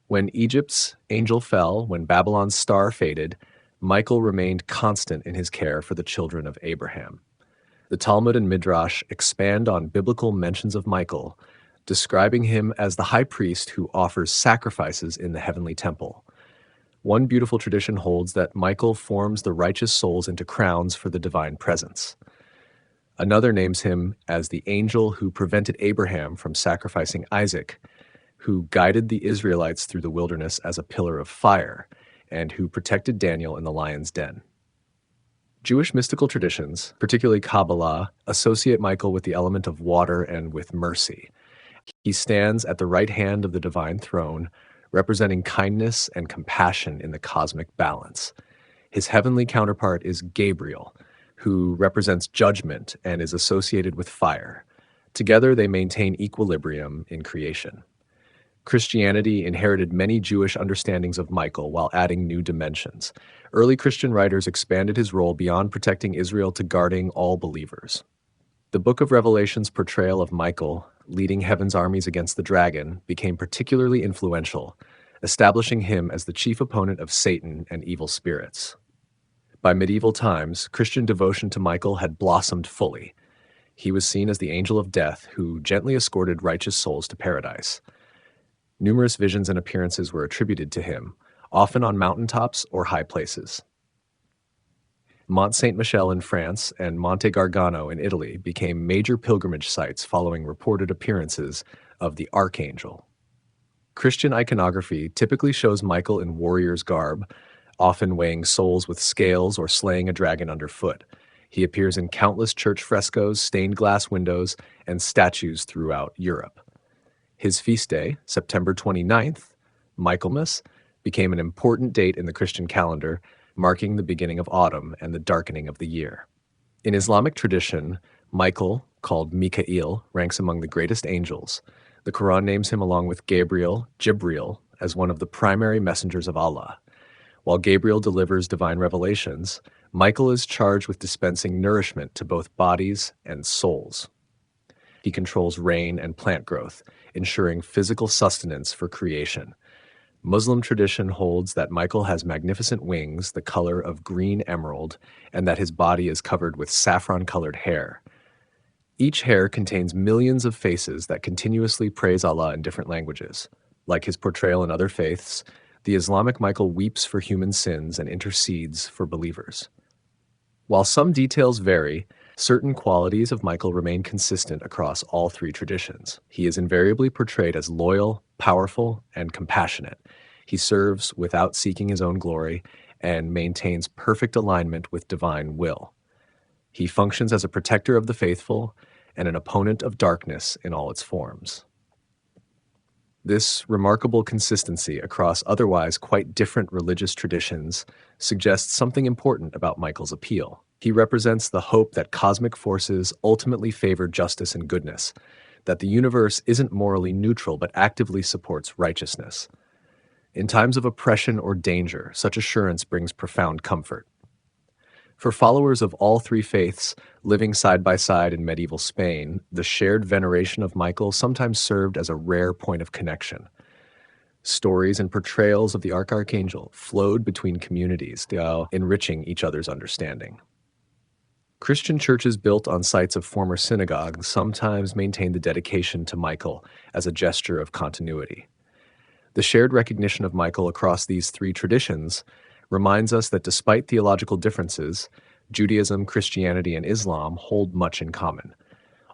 A: When Egypt's angel fell, when Babylon's star faded, Michael remained constant in his care for the children of Abraham. The Talmud and Midrash expand on biblical mentions of Michael, describing him as the high priest who offers sacrifices in the heavenly temple. One beautiful tradition holds that Michael forms the righteous souls into crowns for the divine presence. Another names him as the angel who prevented Abraham from sacrificing Isaac, who guided the Israelites through the wilderness as a pillar of fire, and who protected Daniel in the lion's den. Jewish mystical traditions, particularly Kabbalah, associate Michael with the element of water and with mercy. He stands at the right hand of the divine throne, representing kindness and compassion in the cosmic balance. His heavenly counterpart is Gabriel, who represents judgment and is associated with fire. Together, they maintain equilibrium in creation. Christianity inherited many Jewish understandings of Michael while adding new dimensions. Early Christian writers expanded his role beyond protecting Israel to guarding all believers. The Book of Revelation's portrayal of Michael, leading heaven's armies against the dragon, became particularly influential, establishing him as the chief opponent of Satan and evil spirits. By medieval times, Christian devotion to Michael had blossomed fully. He was seen as the angel of death who gently escorted righteous souls to paradise. Numerous visions and appearances were attributed to him, often on mountaintops or high places. Mont Saint-Michel in France and Monte Gargano in Italy became major pilgrimage sites following reported appearances of the Archangel. Christian iconography typically shows Michael in warrior's garb, often weighing souls with scales or slaying a dragon underfoot. He appears in countless church frescoes, stained glass windows, and statues throughout Europe. His feast day, September 29th, Michaelmas, became an important date in the Christian calendar, marking the beginning of autumn and the darkening of the year. In Islamic tradition, Michael, called Mikael, ranks among the greatest angels. The Quran names him along with Gabriel, Jibril, as one of the primary messengers of Allah. While Gabriel delivers divine revelations, Michael is charged with dispensing nourishment to both bodies and souls. He controls rain and plant growth, ensuring physical sustenance for creation. Muslim tradition holds that Michael has magnificent wings the color of green emerald and that his body is covered with saffron-colored hair. Each hair contains millions of faces that continuously praise Allah in different languages. Like his portrayal in other faiths, the Islamic Michael weeps for human sins and intercedes for believers. While some details vary, certain qualities of Michael remain consistent across all three traditions. He is invariably portrayed as loyal, powerful, and compassionate. He serves without seeking his own glory and maintains perfect alignment with divine will. He functions as a protector of the faithful and an opponent of darkness in all its forms. This remarkable consistency across otherwise quite different religious traditions suggests something important about Michael's appeal. He represents the hope that cosmic forces ultimately favor justice and goodness, that the universe isn't morally neutral but actively supports righteousness. In times of oppression or danger, such assurance brings profound comfort. For followers of all three faiths living side by side in medieval Spain, the shared veneration of Michael sometimes served as a rare point of connection. Stories and portrayals of the Archangel flowed between communities while enriching each other's understanding. Christian churches built on sites of former synagogues sometimes maintained the dedication to Michael as a gesture of continuity. The shared recognition of Michael across these three traditions reminds us that despite theological differences, Judaism, Christianity, and Islam hold much in common.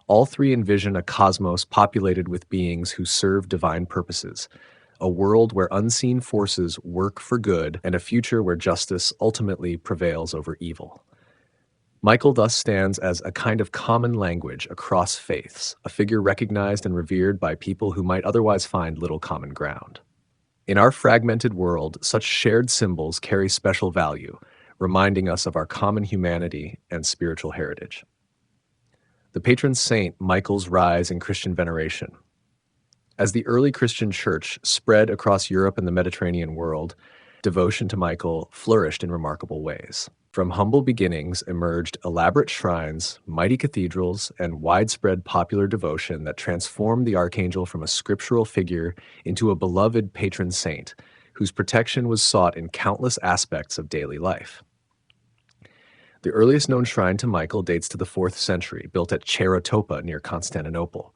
A: All three envision a cosmos populated with beings who serve divine purposes, a world where unseen forces work for good, and a future where justice ultimately prevails over evil. Michael thus stands as a kind of common language across faiths, a figure recognized and revered by people who might otherwise find little common ground. In our fragmented world, such shared symbols carry special value, reminding us of our common humanity and spiritual heritage. The patron saint Michael's rise in Christian veneration. As the early Christian church spread across Europe and the Mediterranean world, devotion to Michael flourished in remarkable ways. From humble beginnings emerged elaborate shrines, mighty cathedrals, and widespread popular devotion that transformed the Archangel from a scriptural figure into a beloved patron saint, whose protection was sought in countless aspects of daily life. The earliest known shrine to Michael dates to the 4th century, built at Cheratopa near Constantinople.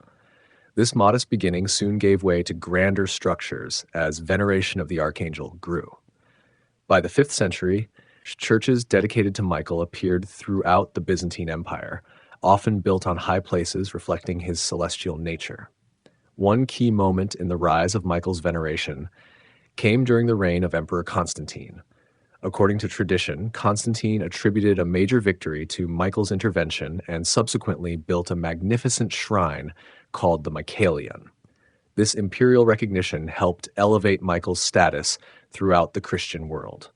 A: This modest beginning soon gave way to grander structures as veneration of the Archangel grew. By the 5th century, churches dedicated to Michael appeared throughout the Byzantine Empire, often built on high places reflecting his celestial nature. One key moment in the rise of Michael's veneration came during the reign of Emperor Constantine. According to tradition, Constantine attributed a major victory to Michael's intervention and subsequently built a magnificent shrine called the Michaelion. This imperial recognition helped elevate Michael's status throughout the Christian world.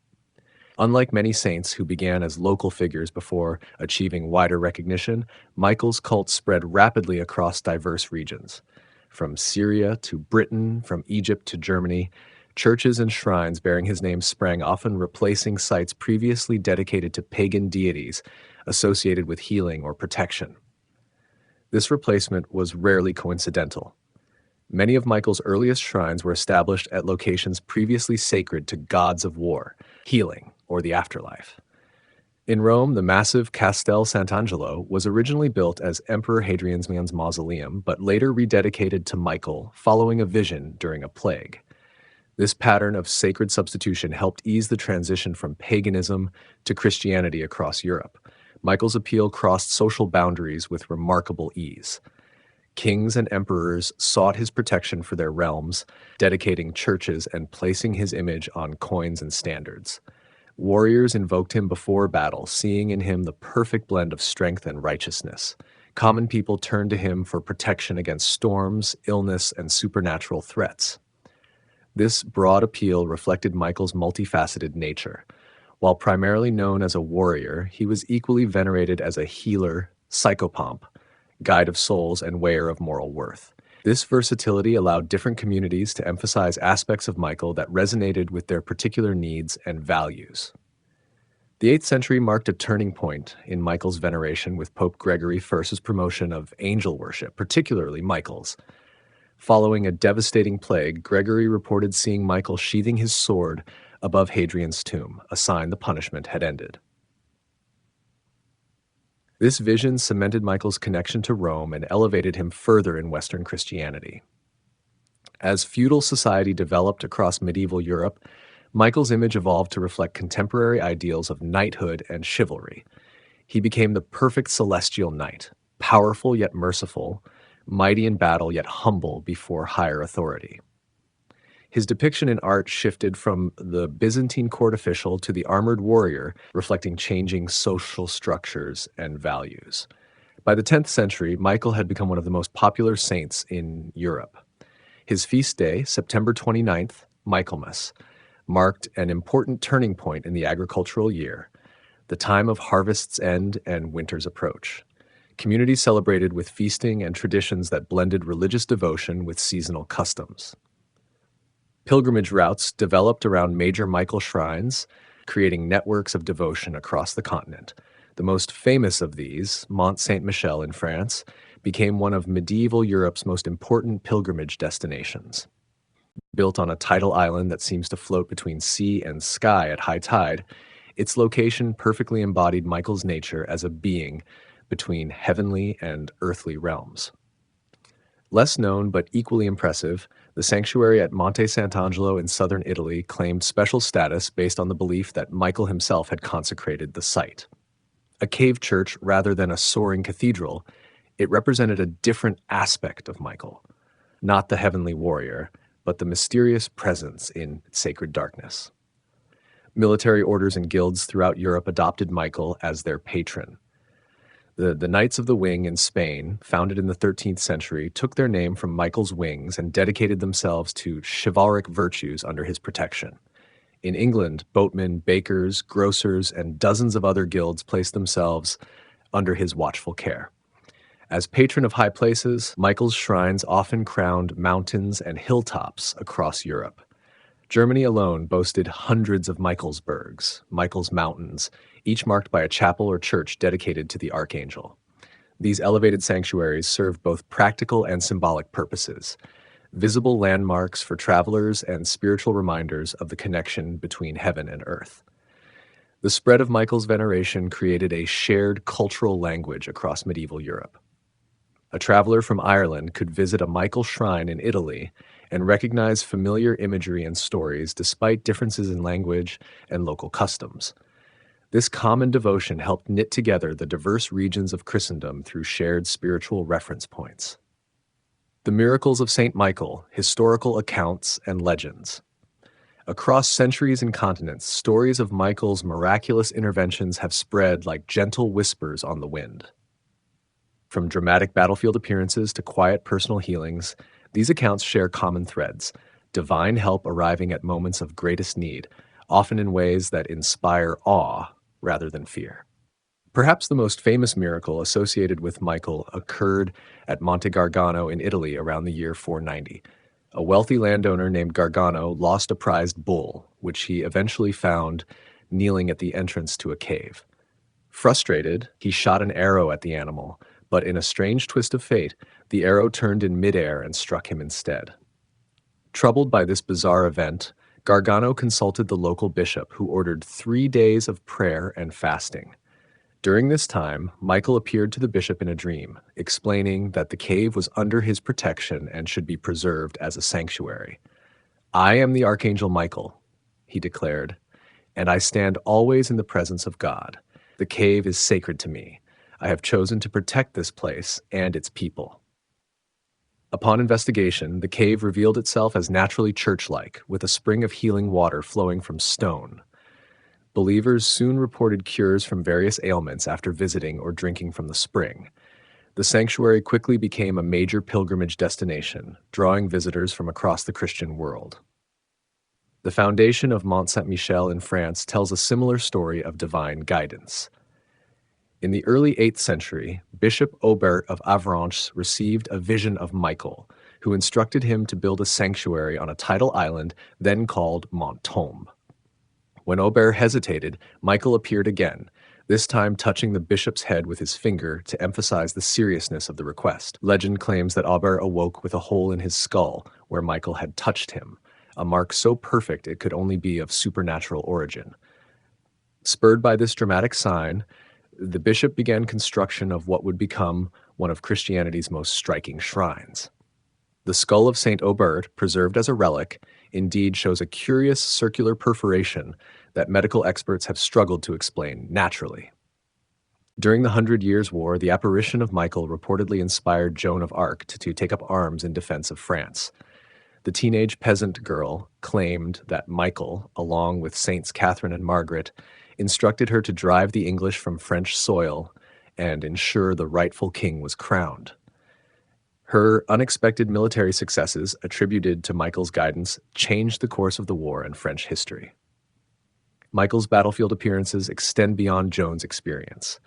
A: Unlike many saints who began as local figures before achieving wider recognition, Michael's cult spread rapidly across diverse regions. From Syria to Britain, from Egypt to Germany, churches and shrines bearing his name sprang, often replacing sites previously dedicated to pagan deities associated with healing or protection. This replacement was rarely coincidental. Many of Michael's earliest shrines were established at locations previously sacred to gods of war, healing, or the afterlife. In Rome, the massive Castel Sant'Angelo was originally built as Emperor Hadrian's mausoleum, but later rededicated to Michael following a vision during a plague. This pattern of sacred substitution helped ease the transition from paganism to Christianity across Europe. Michael's appeal crossed social boundaries with remarkable ease. Kings and emperors sought his protection for their realms, dedicating churches and placing his image on coins and standards. Warriors invoked him before battle, seeing in him the perfect blend of strength and righteousness. Common people turned to him for protection against storms, illness, and supernatural threats. This broad appeal reflected Michael's multifaceted nature. While primarily known as a warrior, he was equally venerated as a healer, psychopomp, guide of souls, and weigher of moral worth. This versatility allowed different communities to emphasize aspects of Michael that resonated with their particular needs and values. The 8th century marked a turning point in Michael's veneration, with Pope Gregory I's promotion of angel worship, particularly Michael's. Following a devastating plague, Gregory reported seeing Michael sheathing his sword above Hadrian's tomb, a sign the punishment had ended. This vision cemented Michael's connection to Rome and elevated him further in Western Christianity. As feudal society developed across medieval Europe, Michael's image evolved to reflect contemporary ideals of knighthood and chivalry. He became the perfect celestial knight, powerful yet merciful, mighty in battle yet humble before higher authority. His depiction in art shifted from the Byzantine court official to the armored warrior, reflecting changing social structures and values. By the 10th century, Michael had become one of the most popular saints in Europe. His feast day, September 29th, Michaelmas, marked an important turning point in the agricultural year, the time of harvest's end and winter's approach. Communities celebrated with feasting and traditions that blended religious devotion with seasonal customs. Pilgrimage routes developed around major Michael shrines, creating networks of devotion across the continent. The most famous of these, Mont Saint-Michel in France, became one of medieval Europe's most important pilgrimage destinations. Built on a tidal island that seems to float between sea and sky at high tide, its location perfectly embodied Michael's nature as a being between heavenly and earthly realms. Less known but equally impressive, the sanctuary at Monte Sant'Angelo in southern Italy claimed special status based on the belief that Michael himself had consecrated the site. A cave church rather than a soaring cathedral, it represented a different aspect of Michael, not the heavenly warrior, but the mysterious presence in sacred darkness. Military orders and guilds throughout Europe adopted Michael as their patron. The Knights of the Wing in Spain, founded in the 13th century, took their name from Michael's wings and dedicated themselves to chivalric virtues under his protection. In England, boatmen, bakers, grocers, and dozens of other guilds placed themselves under his watchful care. As patron of high places, Michael's shrines often crowned mountains and hilltops across Europe. Germany alone boasted hundreds of Michaelsburgs, Michael's mountains, each marked by a chapel or church dedicated to the Archangel. These elevated sanctuaries served both practical and symbolic purposes, visible landmarks for travelers and spiritual reminders of the connection between heaven and earth. The spread of Michael's veneration created a shared cultural language across medieval Europe. A traveler from Ireland could visit a Michael shrine in Italy and recognize familiar imagery and stories despite differences in language and local customs. This common devotion helped knit together the diverse regions of Christendom through shared spiritual reference points. The miracles of Saint Michael, historical accounts and legends. Across centuries and continents, stories of Michael's miraculous interventions have spread like gentle whispers on the wind. From dramatic battlefield appearances to quiet personal healings, these accounts share common threads, divine help arriving at moments of greatest need, often in ways that inspire awe rather than fear. Perhaps the most famous miracle associated with Michael occurred at Monte Gargano in Italy around the year 490. A wealthy landowner named Gargano lost a prized bull, which he eventually found kneeling at the entrance to a cave. Frustrated, he shot an arrow at the animal, but in a strange twist of fate, the arrow turned in midair and struck him instead. Troubled by this bizarre event, Gargano consulted the local bishop, who ordered 3 days of prayer and fasting. During this time, Michael appeared to the bishop in a dream, explaining that the cave was under his protection and should be preserved as a sanctuary. "I am the Archangel Michael," he declared, "and I stand always in the presence of God. The cave is sacred to me. I have chosen to protect this place and its people." Upon investigation, the cave revealed itself as naturally church-like, with a spring of healing water flowing from stone. Believers soon reported cures from various ailments after visiting or drinking from the spring. The sanctuary quickly became a major pilgrimage destination, drawing visitors from across the Christian world. The foundation of Mont Saint-Michel in France tells a similar story of divine guidance. In the early 8th century, Bishop Aubert of Avranches received a vision of Michael, who instructed him to build a sanctuary on a tidal island then called Montombe. When Aubert hesitated, Michael appeared again, this time touching the bishop's head with his finger to emphasize the seriousness of the request. Legend claims that Aubert awoke with a hole in his skull where Michael had touched him, a mark so perfect it could only be of supernatural origin. Spurred by this dramatic sign, the bishop began construction of what would become one of Christianity's most striking shrines. The skull of Saint Aubert, preserved as a relic, indeed shows a curious circular perforation that medical experts have struggled to explain naturally. During the 100 Years' War, the apparition of Michael reportedly inspired Joan of Arc to take up arms in defense of France. The teenage peasant girl claimed that Michael, along with Saints Catherine and Margaret, instructed her to drive the English from French soil and ensure the rightful king was crowned. Her unexpected military successes, attributed to Michael's guidance, changed the course of the war and French history. Michael's battlefield appearances extend beyond Joan's experience.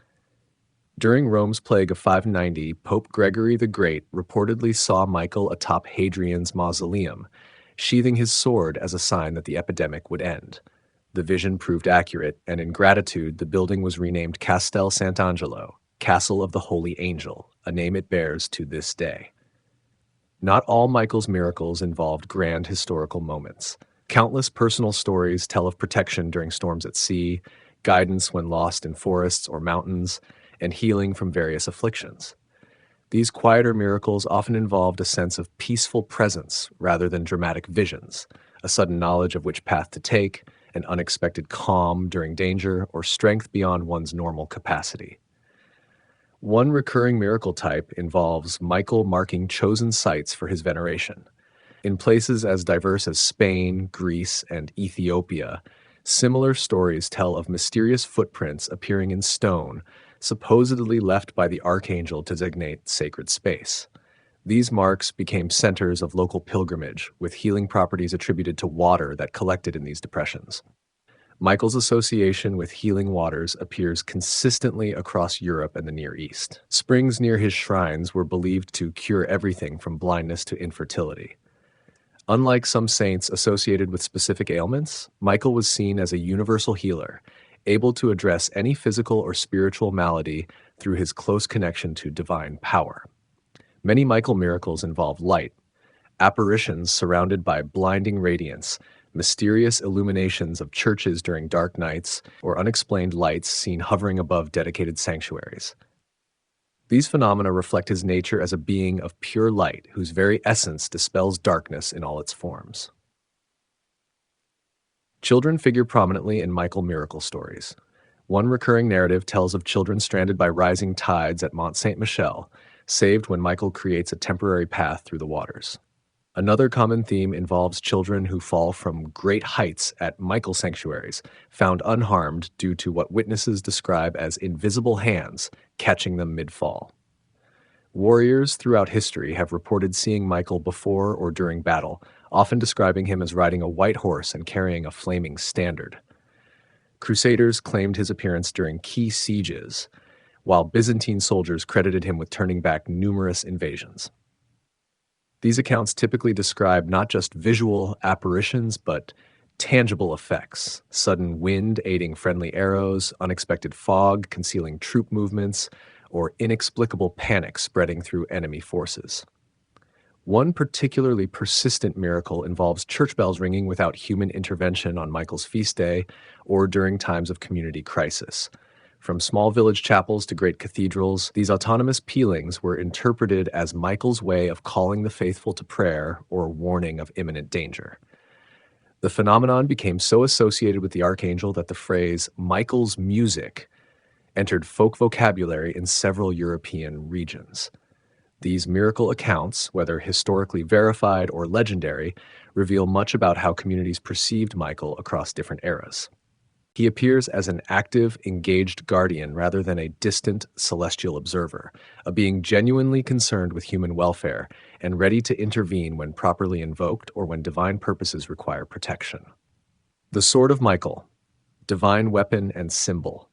A: During Rome's plague of 590, Pope Gregory the Great reportedly saw Michael atop Hadrian's mausoleum, sheathing his sword as a sign that the epidemic would end. The vision proved accurate, and in gratitude, the building was renamed Castel Sant'Angelo, Castle of the Holy Angel, a name it bears to this day. Not all Michael's miracles involved grand historical moments. Countless personal stories tell of protection during storms at sea, guidance when lost in forests or mountains, and healing from various afflictions. These quieter miracles often involved a sense of peaceful presence rather than dramatic visions, a sudden knowledge of which path to take, an unexpected calm during danger, or strength beyond one's normal capacity. One recurring miracle type involves Michael marking chosen sites for his veneration. In places as diverse as Spain, Greece, and Ethiopia, similar stories tell of mysterious footprints appearing in stone, supposedly left by the Archangel to designate sacred space. These marks became centers of local pilgrimage, with healing properties attributed to water that collected in these depressions. Michael's association with healing waters appears consistently across Europe and the Near East. Springs near his shrines were believed to cure everything from blindness to infertility. Unlike some saints associated with specific ailments, Michael was seen as a universal healer, able to address any physical or spiritual malady through his close connection to divine power. Many Michael miracles involve light, apparitions surrounded by blinding radiance, mysterious illuminations of churches during dark nights, or unexplained lights seen hovering above dedicated sanctuaries. These phenomena reflect his nature as a being of pure light whose very essence dispels darkness in all its forms. Children figure prominently in Michael miracle stories. One recurring narrative tells of children stranded by rising tides at Mont Saint-Michel, saved when Michael creates a temporary path through the waters. Another common theme involves children who fall from great heights at Michael sanctuaries, found unharmed due to what witnesses describe as invisible hands catching them mid-fall. Warriors throughout history have reported seeing Michael before or during battle, often describing him as riding a white horse and carrying a flaming standard. Crusaders claimed his appearance during key sieges, while Byzantine soldiers credited him with turning back numerous invasions. These accounts typically describe not just visual apparitions, but tangible effects: sudden wind aiding friendly arrows, unexpected fog concealing troop movements, or inexplicable panic spreading through enemy forces. One particularly persistent miracle involves church bells ringing without human intervention on Michael's feast day or during times of community crisis. From small village chapels to great cathedrals, these autonomous pealings were interpreted as Michael's way of calling the faithful to prayer or warning of imminent danger. The phenomenon became so associated with the Archangel that the phrase "Michael's music" entered folk vocabulary in several European regions. These miracle accounts, whether historically verified or legendary, reveal much about how communities perceived Michael across different eras. He appears as an active, engaged guardian rather than a distant, celestial observer, a being genuinely concerned with human welfare and ready to intervene when properly invoked or when divine purposes require protection. The Sword of Michael, divine weapon and symbol.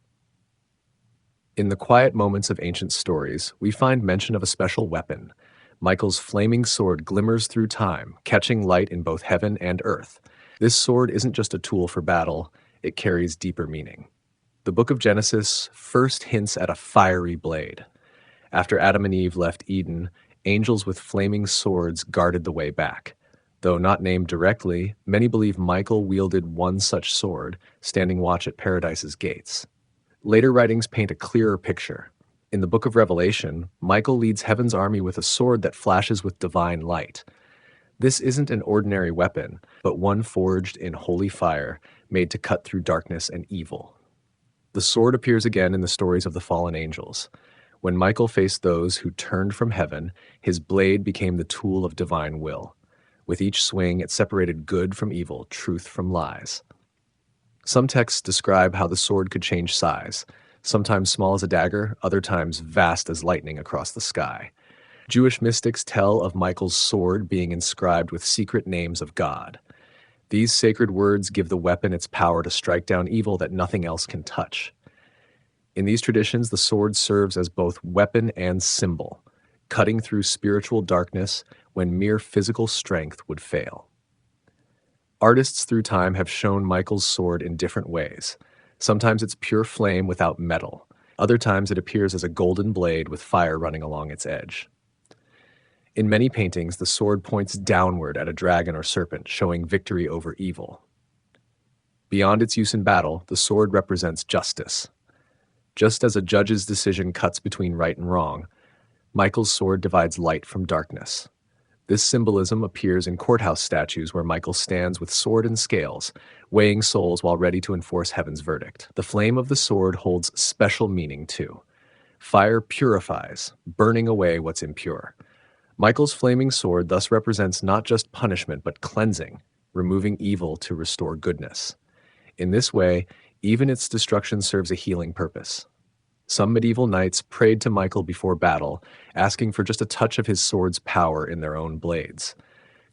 A: In the quiet moments of ancient stories, we find mention of a special weapon. Michael's flaming sword glimmers through time, catching light in both heaven and earth. This sword isn't just a tool for battle, it carries deeper meaning. The book of Genesis first hints at a fiery blade. After Adam and Eve left Eden, angels with flaming swords guarded the way back. Though not named directly, many believe Michael wielded one such sword, standing watch at Paradise's gates. Later writings paint a clearer picture. In the book of Revelation, Michael leads heaven's army with a sword that flashes with divine light. This isn't an ordinary weapon, but one forged in holy fire, made to cut through darkness and evil. The sword appears again in the stories of the fallen angels. When Michael faced those who turned from heaven, his blade became the tool of divine will. With each swing, it separated good from evil, truth from lies. Some texts describe how the sword could change size, sometimes small as a dagger, other times vast as lightning across the sky. Jewish mystics tell of Michael's sword being inscribed with secret names of God. These sacred words give the weapon its power to strike down evil that nothing else can touch. In these traditions, the sword serves as both weapon and symbol, cutting through spiritual darkness when mere physical strength would fail. Artists through time have shown Michael's sword in different ways. Sometimes it's pure flame without metal. Other times it appears as a golden blade with fire running along its edge. In many paintings, the sword points downward at a dragon or serpent, showing victory over evil. Beyond its use in battle, the sword represents justice. Just as a judge's decision cuts between right and wrong, Michael's sword divides light from darkness. This symbolism appears in courthouse statues where Michael stands with sword and scales, weighing souls while ready to enforce heaven's verdict. The flame of the sword holds special meaning too. Fire purifies, burning away what's impure. Michael's flaming sword thus represents not just punishment but cleansing, removing evil to restore goodness. In this way, even its destruction serves a healing purpose. Some medieval knights prayed to Michael before battle, asking for just a touch of his sword's power in their own blades.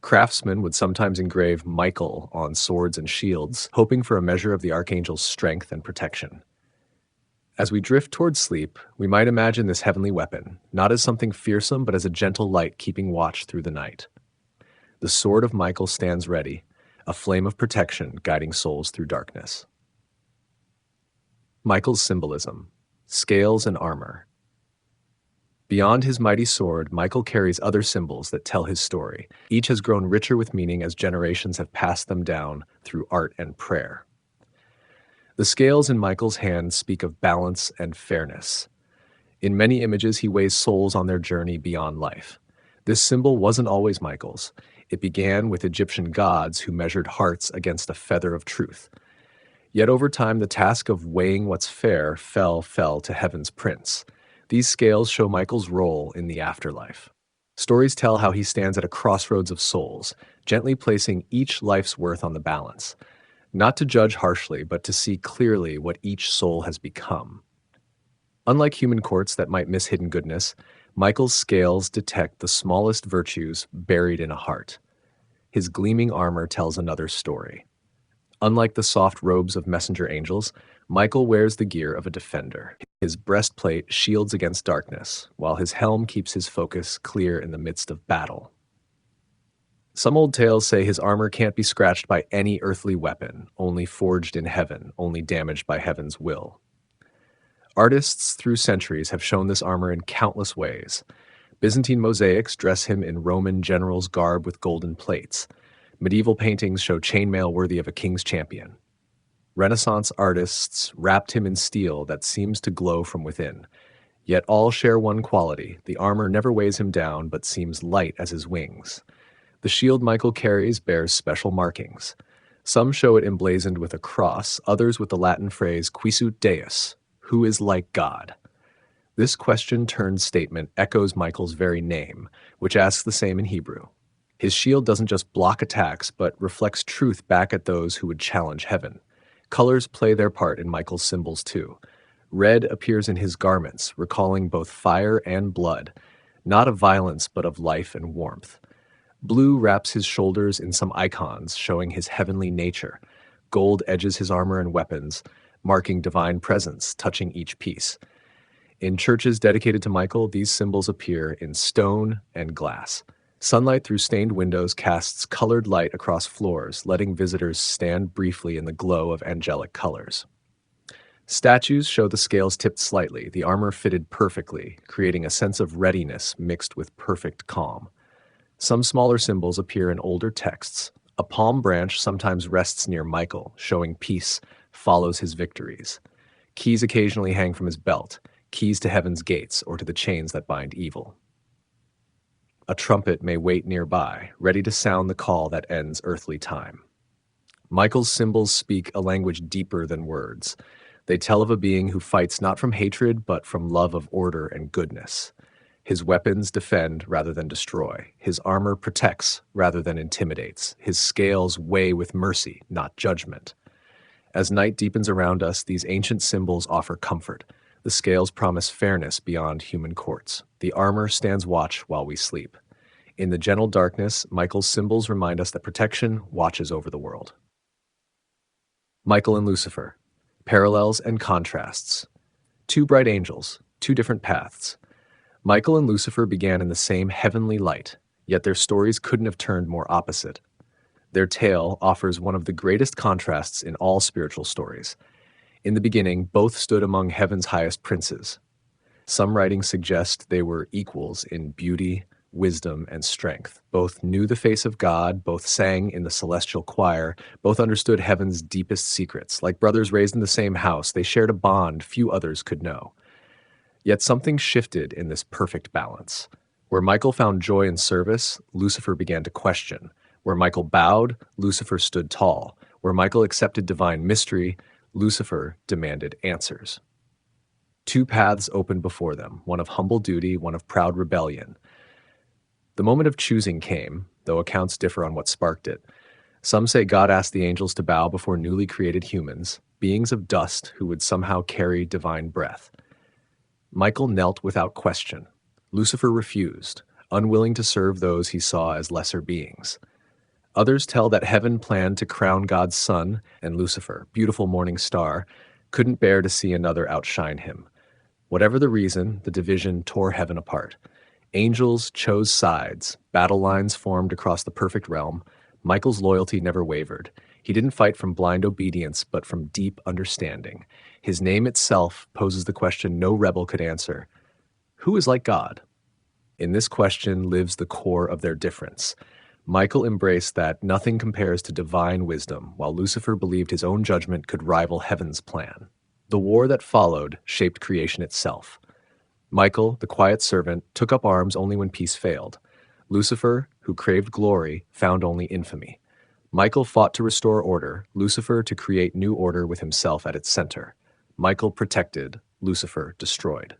A: Craftsmen would sometimes engrave Michael on swords and shields, hoping for a measure of the Archangel's strength and protection. As we drift towards sleep, we might imagine this heavenly weapon, not as something fearsome, but as a gentle light keeping watch through the night. The sword of Michael stands ready, a flame of protection guiding souls through darkness. Michael's symbolism: scales and armor. Beyond his mighty sword, Michael carries other symbols that tell his story. Each has grown richer with meaning as generations have passed them down through art and prayer. The scales in Michael's hand speak of balance and fairness. In many images, he weighs souls on their journey beyond life. This symbol wasn't always Michael's. It began with Egyptian gods who measured hearts against a feather of truth. Yet over time, the task of weighing what's fair fell to heaven's prince. These scales show Michael's role in the afterlife. Stories tell how he stands at a crossroads of souls, gently placing each life's worth on the balance, not to judge harshly, but to see clearly what each soul has become. Unlike human courts that might miss hidden goodness, Michael's scales detect the smallest virtues buried in a heart. His gleaming armor tells another story. Unlike the soft robes of messenger angels, Michael wears the gear of a defender. His breastplate shields against darkness, while his helm keeps his focus clear in the midst of battle. Some old tales say his armor can't be scratched by any earthly weapon, only forged in heaven, only damaged by heaven's will. Artists through centuries have shown this armor in countless ways. Byzantine mosaics dress him in Roman general's garb with golden plates. Medieval paintings show chainmail worthy of a king's champion. Renaissance artists wrapped him in steel that seems to glow from within. Yet all share one quality: the armor never weighs him down but seems light as his wings. The shield Michael carries bears special markings. Some show it emblazoned with a cross, others with the Latin phrase "Quisut Deus," who is like God. This question-turned statement echoes Michael's very name, which asks the same in Hebrew. His shield doesn't just block attacks, but reflects truth back at those who would challenge heaven. Colors play their part in Michael's symbols too. Red appears in his garments, recalling both fire and blood, not of violence but of life and warmth. Blue wraps his shoulders in some icons, showing his heavenly nature. Gold edges his armor and weapons, marking divine presence, touching each piece. In churches dedicated to Michael, these symbols appear in stone and glass. Sunlight through stained windows casts colored light across floors, letting visitors stand briefly in the glow of angelic colors. Statues show the scales tipped slightly, the armor fitted perfectly, creating a sense of readiness mixed with perfect calm. Some smaller symbols appear in older texts. A palm branch sometimes rests near Michael, showing peace follows his victories. Keys occasionally hang from his belt, keys to heaven's gates or to the chains that bind evil. A trumpet may wait nearby, ready to sound the call that ends earthly time. Michael's symbols speak a language deeper than words. They tell of a being who fights not from hatred, but from love of order and goodness. His weapons defend rather than destroy. His armor protects rather than intimidates. His scales weigh with mercy, not judgment. As night deepens around us, these ancient symbols offer comfort. The scales promise fairness beyond human courts. The armor stands watch while we sleep. In the gentle darkness, Michael's symbols remind us that protection watches over the world. Michael and Lucifer. Parallels and contrasts. Two bright angels, two different paths. Michael and Lucifer began in the same heavenly light, yet their stories couldn't have turned more opposite. Their tale offers one of the greatest contrasts in all spiritual stories. In the beginning, both stood among heaven's highest princes. Some writings suggest they were equals in beauty, wisdom, and strength. Both knew the face of God, both sang in the celestial choir, both understood heaven's deepest secrets. Like brothers raised in the same house, they shared a bond few others could know. Yet something shifted in this perfect balance. Where Michael found joy in service, Lucifer began to question. Where Michael bowed, Lucifer stood tall. Where Michael accepted divine mystery, Lucifer demanded answers. Two paths opened before them, one of humble duty, one of proud rebellion. The moment of choosing came, though accounts differ on what sparked it. Some say God asked the angels to bow before newly created humans, beings of dust who would somehow carry divine breath. Michael knelt without question. Lucifer refused, unwilling to serve those he saw as lesser beings. Others tell that heaven planned to crown God's son, and Lucifer, beautiful morning star, couldn't bear to see another outshine him. Whatever the reason, the division tore heaven apart. Angels chose sides, battle lines formed across the perfect realm. Michael's loyalty never wavered. He didn't fight from blind obedience, but from deep understanding. His name itself poses the question no rebel could answer. Who is like God? In this question lives the core of their difference. Michael embraced that nothing compares to divine wisdom, while Lucifer believed his own judgment could rival heaven's plan. The war that followed shaped creation itself. Michael, the quiet servant, took up arms only when peace failed. Lucifer, who craved glory, found only infamy. Michael fought to restore order, Lucifer to create new order with himself at its center. Michael protected, Lucifer destroyed.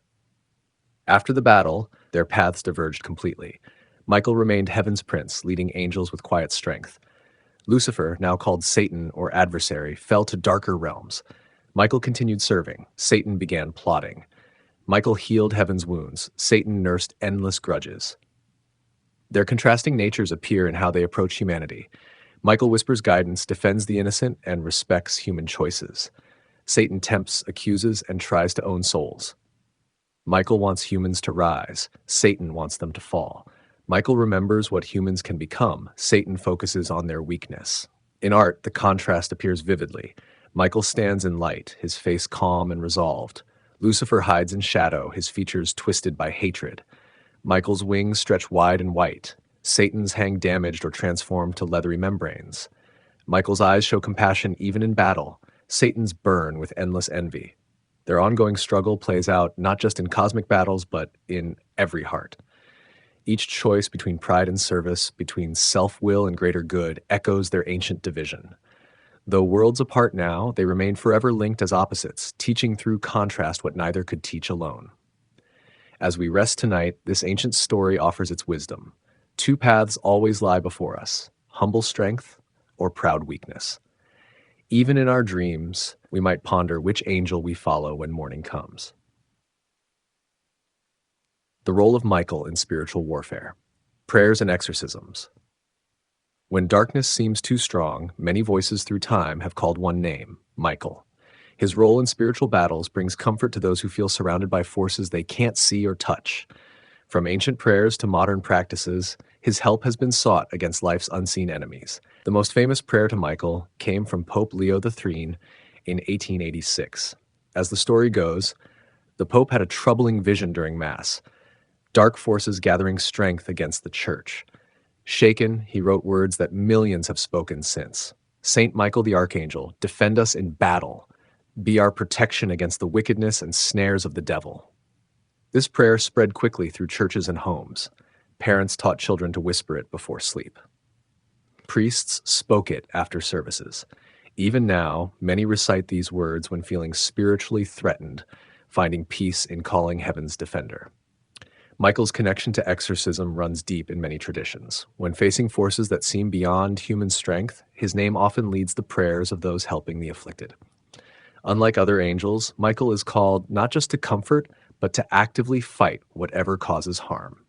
A: After the battle, their paths diverged completely. Michael remained heaven's prince, leading angels with quiet strength. Lucifer, now called Satan or adversary, fell to darker realms. Michael continued serving. Satan began plotting. Michael healed heaven's wounds. Satan nursed endless grudges. Their contrasting natures appear in how they approach humanity. Michael whispers guidance, defends the innocent, and respects human choices. Satan tempts, accuses, and tries to own souls. Michael wants humans to rise. Satan wants them to fall. Michael remembers what humans can become. Satan focuses on their weakness. In art, the contrast appears vividly. Michael stands in light, his face calm and resolved. Lucifer hides in shadow, his features twisted by hatred. Michael's wings stretch wide and white. Satan's hang damaged or transformed to leathery membranes. Michael's eyes show compassion even in battle. Satan's burn with endless envy. Their ongoing struggle plays out not just in cosmic battles, but in every heart. Each choice between pride and service, between self-will and greater good, echoes their ancient division. Though worlds apart now, they remain forever linked as opposites, teaching through contrast what neither could teach alone. As we rest tonight, this ancient story offers its wisdom. Two paths always lie before us, humble strength or proud weakness. Even in our dreams, we might ponder which angel we follow when morning comes. The role of Michael in spiritual warfare. Prayers and exorcisms. When darkness seems too strong, many voices through time have called one name, Michael. His role in spiritual battles brings comfort to those who feel surrounded by forces they can't see or touch. From ancient prayers to modern practices, his help has been sought against life's unseen enemies. The most famous prayer to Michael came from Pope Leo XIII in 1886. As the story goes, the Pope had a troubling vision during Mass, dark forces gathering strength against the Church. Shaken, he wrote words that millions have spoken since. Saint Michael the Archangel, defend us in battle. Be our protection against the wickedness and snares of the devil. This prayer spread quickly through churches and homes. Parents taught children to whisper it before sleep. Priests spoke it after services. Even now, many recite these words when feeling spiritually threatened, finding peace in calling heaven's defender. Michael's connection to exorcism runs deep in many traditions. When facing forces that seem beyond human strength, his name often leads the prayers of those helping the afflicted. Unlike other angels, Michael is called not just to comfort, but to actively fight whatever causes harm.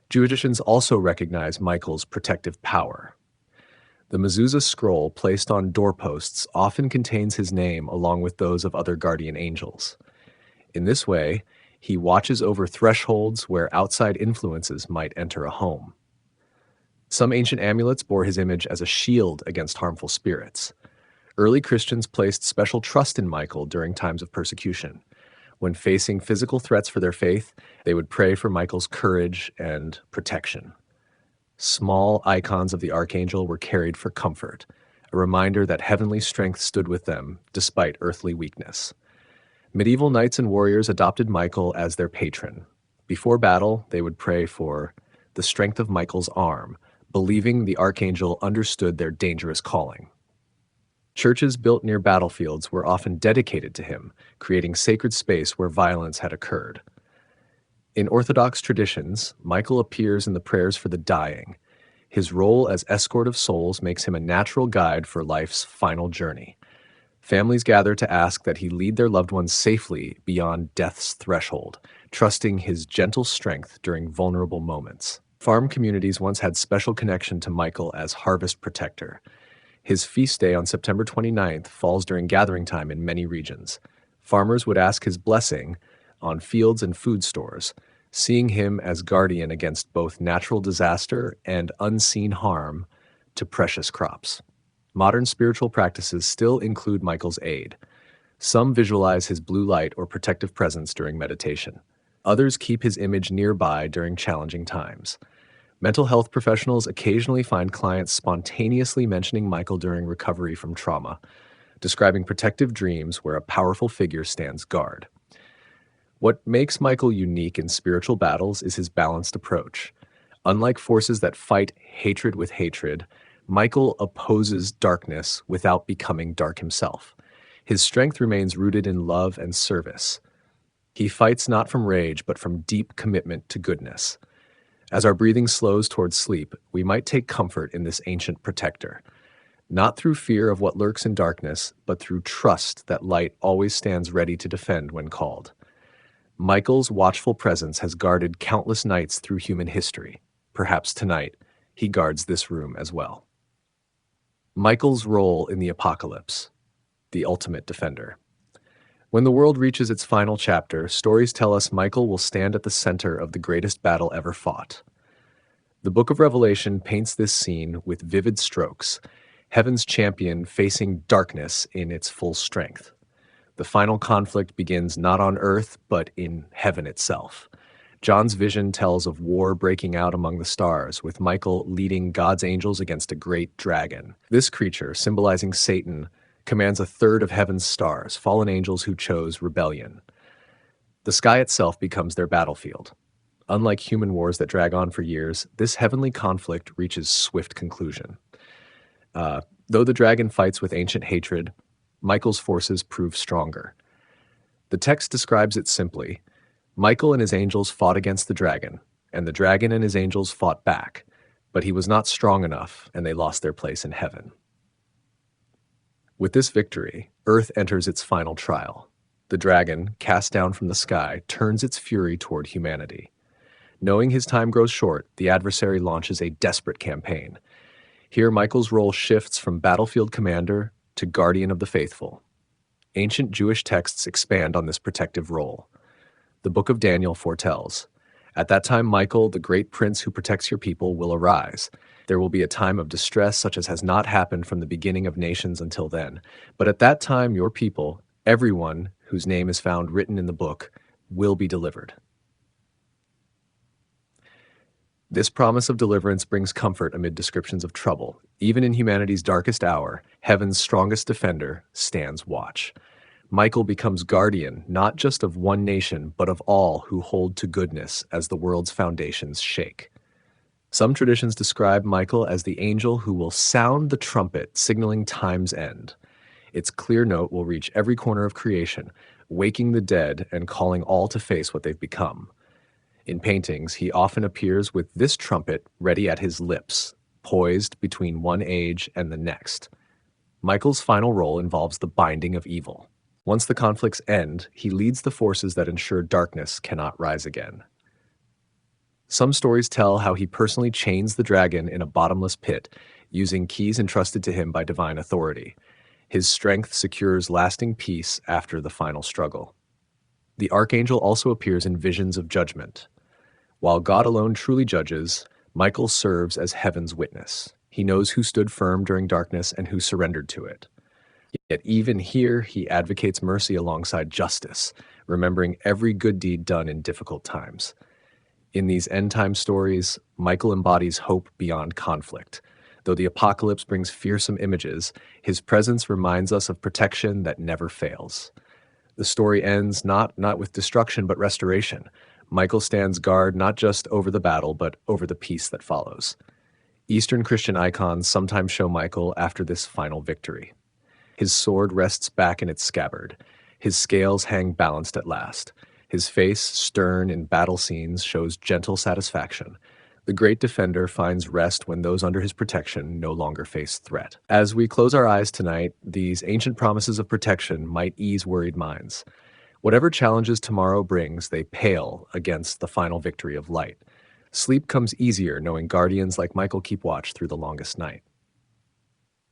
A: Jewish traditions also recognize Michael's protective power. The mezuzah scroll placed on doorposts often contains his name along with those of other guardian angels. In this way, he watches over thresholds where outside influences might enter a home. Some ancient amulets bore his image as a shield against harmful spirits. Early Christians placed special trust in Michael during times of persecution. When facing physical threats for their faith, they would pray for Michael's courage and protection. Small icons of the Archangel were carried for comfort, a reminder that heavenly strength stood with them despite earthly weakness. Medieval knights and warriors adopted Michael as their patron. Before battle, they would pray for the strength of Michael's arm, believing the Archangel understood their dangerous calling. Churches built near battlefields were often dedicated to him, creating sacred space where violence had occurred. In Orthodox traditions, Michael appears in the prayers for the dying. His role as escort of souls makes him a natural guide for life's final journey. Families gather to ask that he lead their loved ones safely beyond death's threshold, trusting his gentle strength during vulnerable moments. Farm communities once had special connection to Michael as harvest protector. His feast day on September 29th falls during gathering time in many regions. Farmers would ask his blessing on fields and food stores, seeing him as guardian against both natural disaster and unseen harm to precious crops. Modern spiritual practices still include Michael's aid. Some visualize his blue light or protective presence during meditation. Others keep his image nearby during challenging times. Mental health professionals occasionally find clients spontaneously mentioning Michael during recovery from trauma, describing protective dreams where a powerful figure stands guard. What makes Michael unique in spiritual battles is his balanced approach. Unlike forces that fight hatred with hatred, Michael opposes darkness without becoming dark himself. His strength remains rooted in love and service. He fights not from rage, but from deep commitment to goodness. As our breathing slows towards sleep, we might take comfort in this ancient protector, not through fear of what lurks in darkness, but through trust that light always stands ready to defend when called. Michael's watchful presence has guarded countless nights through human history. Perhaps tonight, he guards this room as well. Michael's role in the apocalypse, the ultimate defender. When the world reaches its final chapter, stories tell us Michael will stand at the center of the greatest battle ever fought. The book of Revelation paints this scene with vivid strokes, heaven's champion facing darkness in its full strength. The final conflict begins not on earth, but in heaven itself. John's vision tells of war breaking out among the stars, with Michael leading God's angels against a great dragon. This creature, symbolizing Satan, commands a third of heaven's stars, fallen angels who chose rebellion. The sky itself becomes their battlefield. Unlike human wars that drag on for years, this heavenly conflict reaches swift conclusion. Though the dragon fights with ancient hatred, Michael's forces prove stronger. The text describes it simply. Michael and his angels fought against the dragon, and the dragon and his angels fought back, but he was not strong enough, and they lost their place in heaven. With this victory, Earth enters its final trial. The dragon, cast down from the sky, turns its fury toward humanity. Knowing his time grows short, the adversary launches a desperate campaign. Here, Michael's role shifts from battlefield commander to guardian of the faithful. Ancient Jewish texts expand on this protective role. The book of Daniel foretells, "At that time Michael, the great prince who protects your people, will arise. There will be a time of distress such as has not happened from the beginning of nations until then. But at that time your people, everyone whose name is found written in the book, will be delivered." This promise of deliverance brings comfort amid descriptions of trouble. Even in humanity's darkest hour, heaven's strongest defender stands watch. Michael becomes guardian not just of one nation, but of all who hold to goodness as the world's foundations shake. Some traditions describe Michael as the angel who will sound the trumpet, signaling time's end. Its clear note will reach every corner of creation, waking the dead and calling all to face what they've become. In paintings, he often appears with this trumpet ready at his lips, poised between one age and the next. Michael's final role involves the binding of evil. Once the conflicts end, he leads the forces that ensure darkness cannot rise again. Some stories tell how he personally chains the dragon in a bottomless pit, using keys entrusted to him by divine authority. His strength secures lasting peace after the final struggle. The Archangel also appears in visions of judgment. While God alone truly judges, Michael serves as heaven's witness. He knows who stood firm during darkness and who surrendered to it. Yet even here, he advocates mercy alongside justice, remembering every good deed done in difficult times. In these end-time stories, Michael embodies hope beyond conflict. Though the apocalypse brings fearsome images, his presence reminds us of protection that never fails. The story ends not with destruction, but restoration. Michael stands guard not just over the battle, but over the peace that follows. Eastern Christian icons sometimes show Michael after this final victory. His sword rests back in its scabbard. His scales hang balanced at last. His face, stern in battle scenes, shows gentle satisfaction. The great defender finds rest when those under his protection no longer face threat. As we close our eyes tonight, these ancient promises of protection might ease worried minds. Whatever challenges tomorrow brings, they pale against the final victory of light. Sleep comes easier knowing guardians like Michael keep watch through the longest night.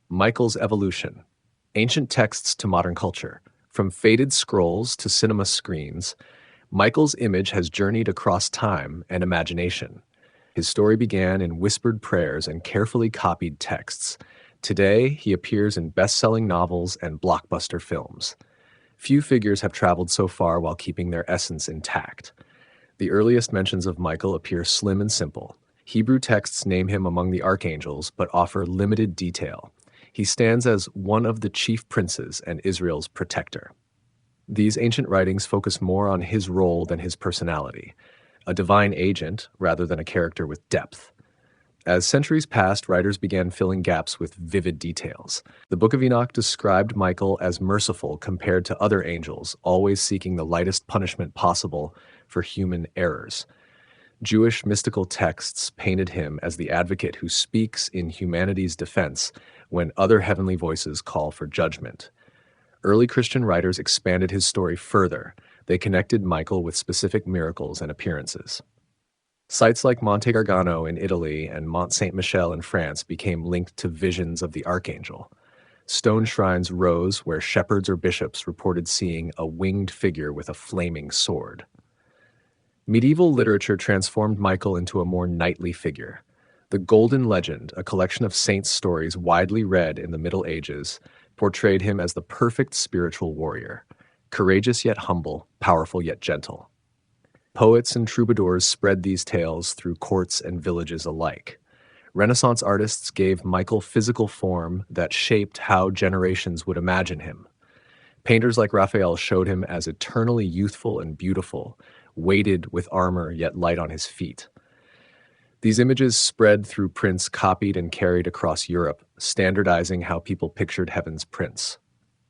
A: Michael's evolution. Ancient texts to modern culture. From faded scrolls to cinema screens, Michael's image has journeyed across time and imagination. His story began in whispered prayers and carefully copied texts. Today, he appears in best-selling novels and blockbuster films. Few figures have traveled so far while keeping their essence intact. The earliest mentions of Michael appear slim and simple. Hebrew texts name him among the archangels, but offer limited detail. He stands as one of the chief princes and Israel's protector. These ancient writings focus more on his role than his personality, a divine agent rather than a character with depth. As centuries passed, writers began filling gaps with vivid details. The Book of Enoch described Michael as merciful compared to other angels, always seeking the lightest punishment possible for human errors. Jewish mystical texts painted him as the advocate who speaks in humanity's defense when other heavenly voices call for judgment. Early Christian writers expanded his story further. They connected Michael with specific miracles and appearances. Sites like Monte Gargano in Italy and Mont Saint-Michel in France became linked to visions of the Archangel. Stone shrines rose where shepherds or bishops reported seeing a winged figure with a flaming sword. Medieval literature transformed Michael into a more knightly figure. The Golden Legend, a collection of saints' stories widely read in the Middle Ages, portrayed him as the perfect spiritual warrior, courageous yet humble, powerful yet gentle. Poets and troubadours spread these tales through courts and villages alike. Renaissance artists gave Michael physical form that shaped how generations would imagine him. Painters like Raphael showed him as eternally youthful and beautiful, weighted with armor yet light on his feet. These images spread through prints copied and carried across Europe, standardizing how people pictured heaven's prince.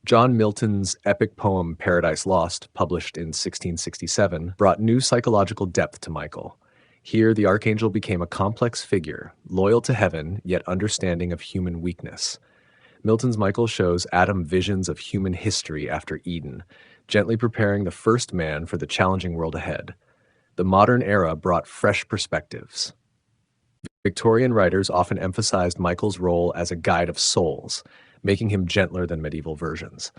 A: John Milton's epic poem Paradise Lost, published in 1667, brought new psychological depth to Michael. Here, the archangel became a complex figure, loyal to heaven, yet understanding of human weakness. Milton's Michael shows Adam visions of human history after Eden, gently preparing the first man for the challenging world ahead. The modern era brought fresh perspectives. Victorian writers often emphasized Michael's role as a guide of souls, making him gentler than medieval versions.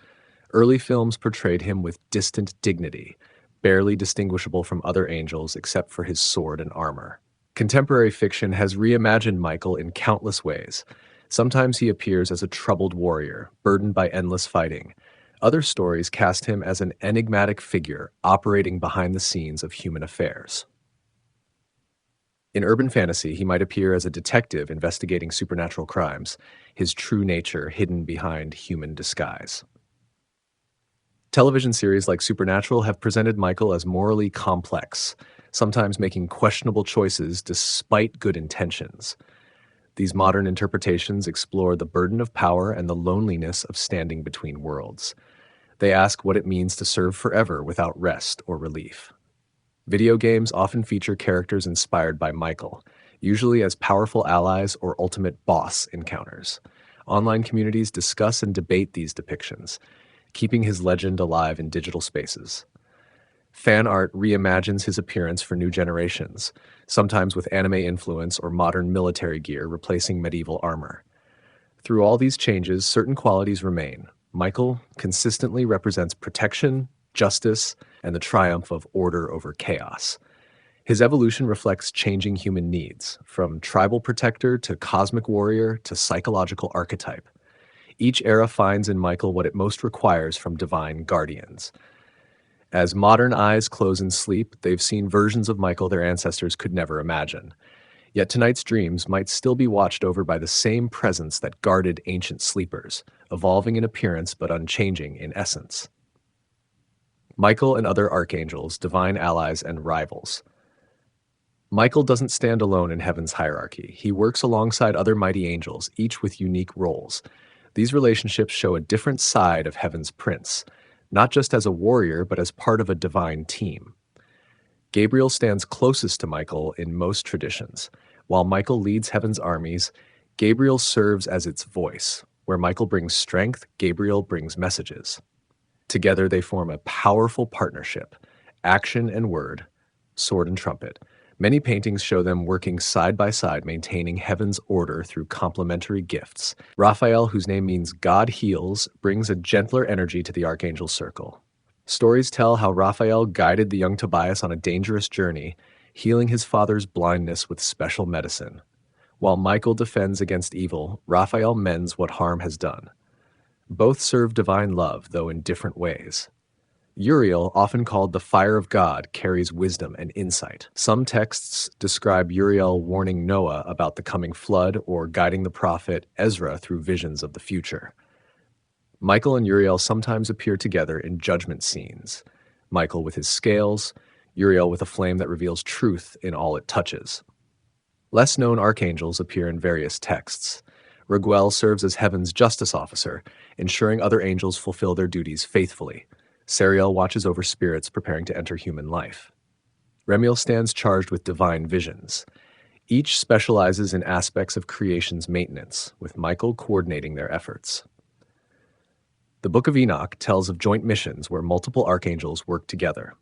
A: Early films portrayed him with distant dignity, barely distinguishable from other angels except for his sword and armor. Contemporary fiction has reimagined Michael in countless ways. Sometimes he appears as a troubled warrior, burdened by endless fighting. Other stories cast him as an enigmatic figure operating behind the scenes of human affairs. In urban fantasy, he might appear as a detective investigating supernatural crimes, his true nature hidden behind human disguise. Television series like Supernatural have presented Michael as morally complex, sometimes making questionable choices despite good intentions. These modern interpretations explore the burden of power and the loneliness of standing between worlds. They ask what it means to serve forever without rest or relief. Video games often feature characters inspired by Michael, usually as powerful allies or ultimate boss encounters. Online communities discuss and debate these depictions, keeping his legend alive in digital spaces. Fan art reimagines his appearance for new generations, sometimes with anime influence or modern military gear replacing medieval armor. Through all these changes, certain qualities remain. Michael consistently represents protection, justice, and the triumph of order over chaos. His evolution reflects changing human needs, from tribal protector to cosmic warrior to psychological archetype. Each era finds in Michael what it most requires from divine guardians. As modern eyes close in sleep, they've seen versions of Michael their ancestors could never imagine. Yet tonight's dreams might still be watched over by the same presence that guarded ancient sleepers, evolving in appearance but unchanging in essence. Michael and other archangels, divine allies and rivals. Michael doesn't stand alone in heaven's hierarchy. He works alongside other mighty angels, each with unique roles. These relationships show a different side of heaven's prince, not just as a warrior, but as part of a divine team. Gabriel stands closest to Michael in most traditions. While Michael leads heaven's armies, Gabriel serves as its voice. Where Michael brings strength, Gabriel brings messages. Together they form a powerful partnership, action and word, sword and trumpet. Many paintings show them working side by side, maintaining heaven's order through complementary gifts. Raphael, whose name means God heals, brings a gentler energy to the Archangel circle. Stories tell how Raphael guided the young Tobias on a dangerous journey, healing his father's blindness with special medicine. While Michael defends against evil, Raphael mends what harm has done. Both serve divine love, though in different ways. Uriel, often called the fire of God, carries wisdom and insight. Some texts describe Uriel warning Noah about the coming flood or guiding the prophet Ezra through visions of the future. Michael and Uriel sometimes appear together in judgment scenes. Michael with his scales, Uriel with a flame that reveals truth in all it touches. Less known archangels appear in various texts. Raguel serves as heaven's justice officer, ensuring other angels fulfill their duties faithfully. Sariel watches over spirits preparing to enter human life. Remiel stands charged with divine visions. Each specializes in aspects of creation's maintenance, with Michael coordinating their efforts. The Book of Enoch tells of joint missions where multiple archangels work together.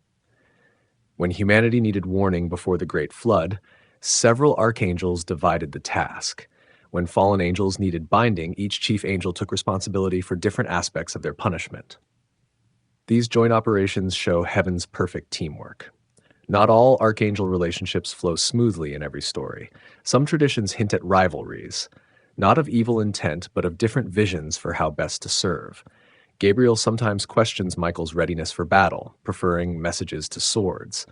A: When humanity needed warning before the Great Flood, several archangels divided the task. When fallen angels needed binding, each chief angel took responsibility for different aspects of their punishment. These joint operations show heaven's perfect teamwork. Not all archangel relationships flow smoothly in every story. Some traditions hint at rivalries, not of evil intent, but of different visions for how best to serve. Gabriel sometimes questions Michael's readiness for battle, preferring messages to swords.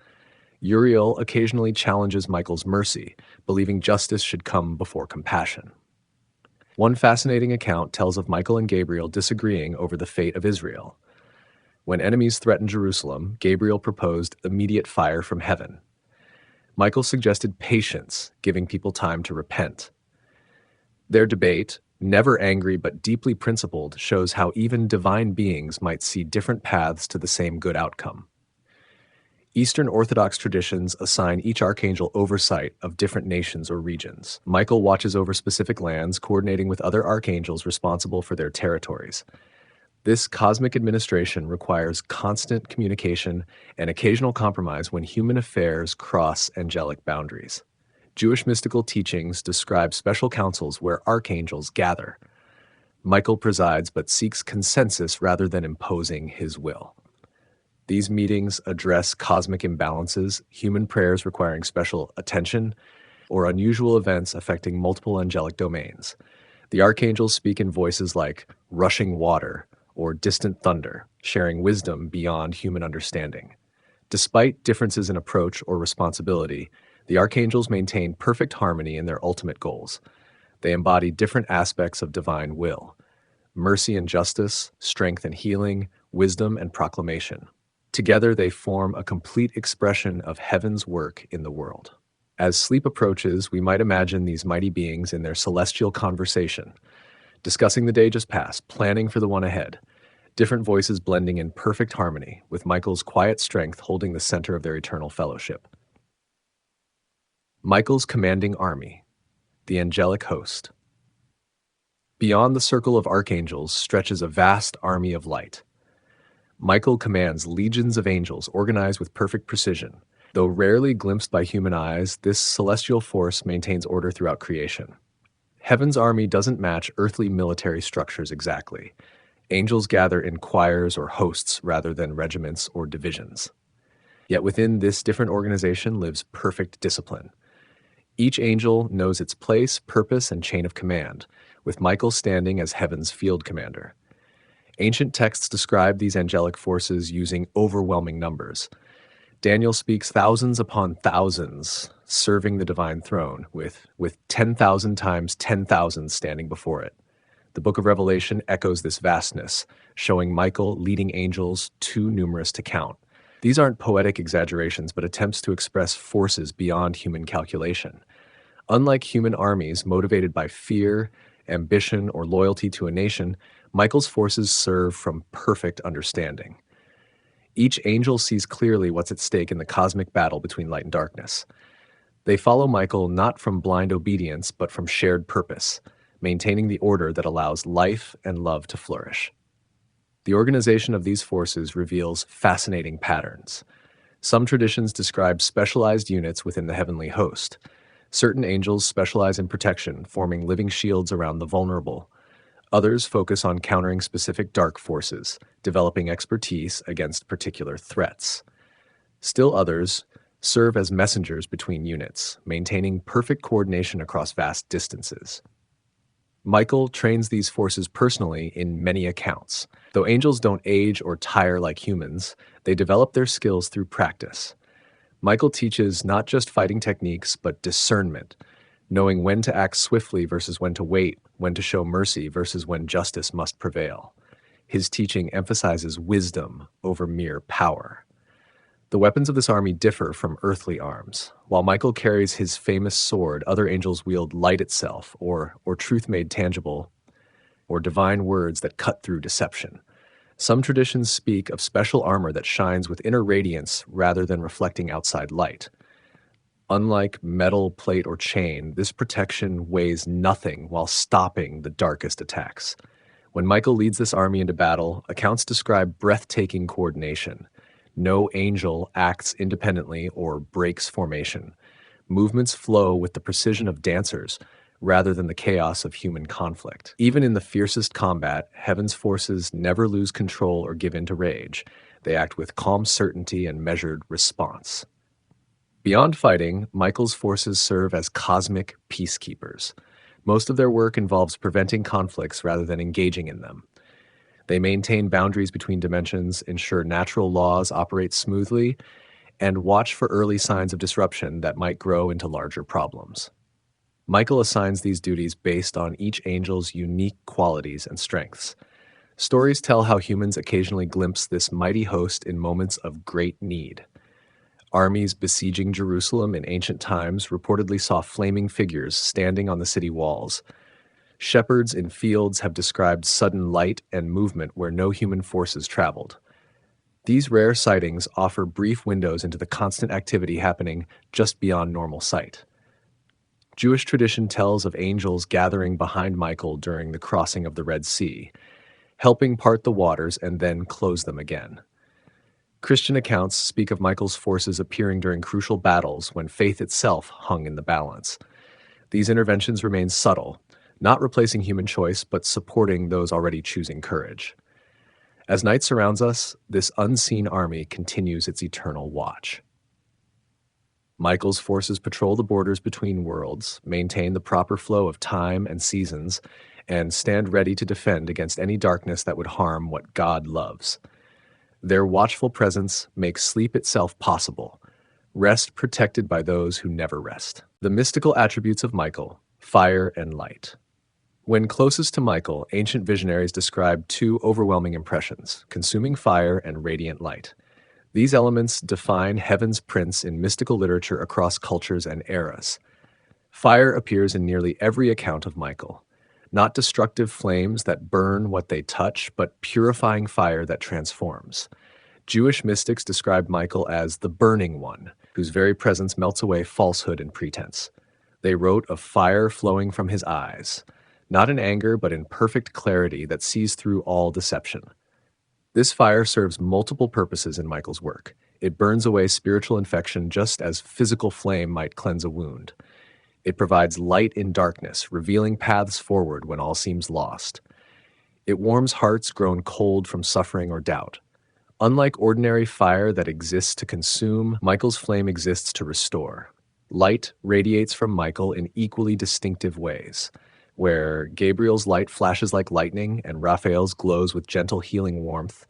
A: Uriel occasionally challenges Michael's mercy, believing justice should come before compassion. One fascinating account tells of Michael and Gabriel disagreeing over the fate of Israel. When enemies threatened Jerusalem, Gabriel proposed immediate fire from heaven. Michael suggested patience, giving people time to repent. Their debate, never angry but deeply principled, shows how even divine beings might see different paths to the same good outcome. Eastern Orthodox traditions assign each archangel oversight of different nations or regions. Michael watches over specific lands, coordinating with other archangels responsible for their territories. This cosmic administration requires constant communication and occasional compromise when human affairs cross angelic boundaries. Jewish mystical teachings describe special councils where archangels gather. Michael presides but seeks consensus rather than imposing his will. These meetings address cosmic imbalances, human prayers requiring special attention, or unusual events affecting multiple angelic domains. The archangels speak in voices like rushing water or distant thunder, sharing wisdom beyond human understanding. Despite differences in approach or responsibility, the archangels maintain perfect harmony in their ultimate goals. They embody different aspects of divine will: mercy and justice, strength and healing, wisdom and proclamation. Together they form a complete expression of heaven's work in the world. As sleep approaches, we might imagine these mighty beings in their celestial conversation, discussing the day just past, planning for the one ahead. Different voices blending in perfect harmony, with Michael's quiet strength holding the center of their eternal fellowship. Michael's commanding army, the angelic host. Beyond the circle of archangels stretches a vast army of light. Michael commands legions of angels organized with perfect precision. Though rarely glimpsed by human eyes, this celestial force maintains order throughout creation. Heaven's army doesn't match earthly military structures exactly. Angels gather in choirs or hosts rather than regiments or divisions. Yet within this different organization lives perfect discipline. Each angel knows its place, purpose, and chain of command, with Michael standing as heaven's field commander. Ancient texts describe these angelic forces using overwhelming numbers. Daniel speaks thousands upon thousands serving the divine throne, with 10,000 times 10,000 standing before it. The book of Revelation echoes this vastness, showing Michael leading angels too numerous to count. These aren't poetic exaggerations, but attempts to express forces beyond human calculation. Unlike human armies motivated by fear, ambition, or loyalty to a nation, Michael's forces serve from perfect understanding. Each angel sees clearly what's at stake in the cosmic battle between light and darkness. They follow Michael not from blind obedience, but from shared purpose, maintaining the order that allows life and love to flourish. The organization of these forces reveals fascinating patterns. Some traditions describe specialized units within the heavenly host. Certain angels specialize in protection, forming living shields around the vulnerable. Others focus on countering specific dark forces, developing expertise against particular threats. Still others serve as messengers between units, maintaining perfect coordination across vast distances. Michael trains these forces personally in many accounts. Though angels don't age or tire like humans, they develop their skills through practice. Michael teaches not just fighting techniques, but discernment, knowing when to act swiftly versus when to wait, when to show mercy versus when justice must prevail. His teaching emphasizes wisdom over mere power. The weapons of this army differ from earthly arms. While Michael carries his famous sword, other angels wield light itself, or truth made tangible, or divine words that cut through deception. Some traditions speak of special armor that shines with inner radiance rather than reflecting outside light. Unlike metal, plate, or chain, this protection weighs nothing while stopping the darkest attacks. When Michael leads this army into battle, accounts describe breathtaking coordination. No angel acts independently or breaks formation. Movements flow with the precision of dancers rather than the chaos of human conflict. Even in the fiercest combat, heaven's forces never lose control or give in to rage. They act with calm certainty and measured response. Beyond fighting, Michael's forces serve as cosmic peacekeepers. Most of their work involves preventing conflicts rather than engaging in them. They maintain boundaries between dimensions, ensure natural laws operate smoothly, and watch for early signs of disruption that might grow into larger problems. Michael assigns these duties based on each angel's unique qualities and strengths. Stories tell how humans occasionally glimpse this mighty host in moments of great need. Armies besieging Jerusalem in ancient times reportedly saw flaming figures standing on the city walls. Shepherds in fields have described sudden light and movement where no human forces traveled. These rare sightings offer brief windows into the constant activity happening just beyond normal sight. Jewish tradition tells of angels gathering behind Michael during the crossing of the Red Sea, helping part the waters and then close them again. Christian accounts speak of Michael's forces appearing during crucial battles when faith itself hung in the balance. These interventions remain subtle, not replacing human choice, but supporting those already choosing courage. As night surrounds us, this unseen army continues its eternal watch. Michael's forces patrol the borders between worlds, maintain the proper flow of time and seasons, and stand ready to defend against any darkness that would harm what God loves. Their watchful presence makes sleep itself possible, rest protected by those who never rest. The mystical attributes of Michael: fire and light. When closest to Michael, ancient visionaries describe two overwhelming impressions: consuming fire and radiant light. These elements define heaven's prince in mystical literature across cultures and eras. Fire appears in nearly every account of Michael. Not destructive flames that burn what they touch, but purifying fire that transforms. Jewish mystics described Michael as the burning one, whose very presence melts away falsehood and pretense. They wrote of fire flowing from his eyes, not in anger, but in perfect clarity that sees through all deception. This fire serves multiple purposes in Michael's work. It burns away spiritual infection just as physical flame might cleanse a wound. It provides light in darkness, revealing paths forward when all seems lost. It warms hearts grown cold from suffering or doubt. Unlike ordinary fire that exists to consume, Michael's flame exists to restore. Light radiates from Michael in equally distinctive ways, where Gabriel's light flashes like lightning and Raphael's glows with gentle healing warmth.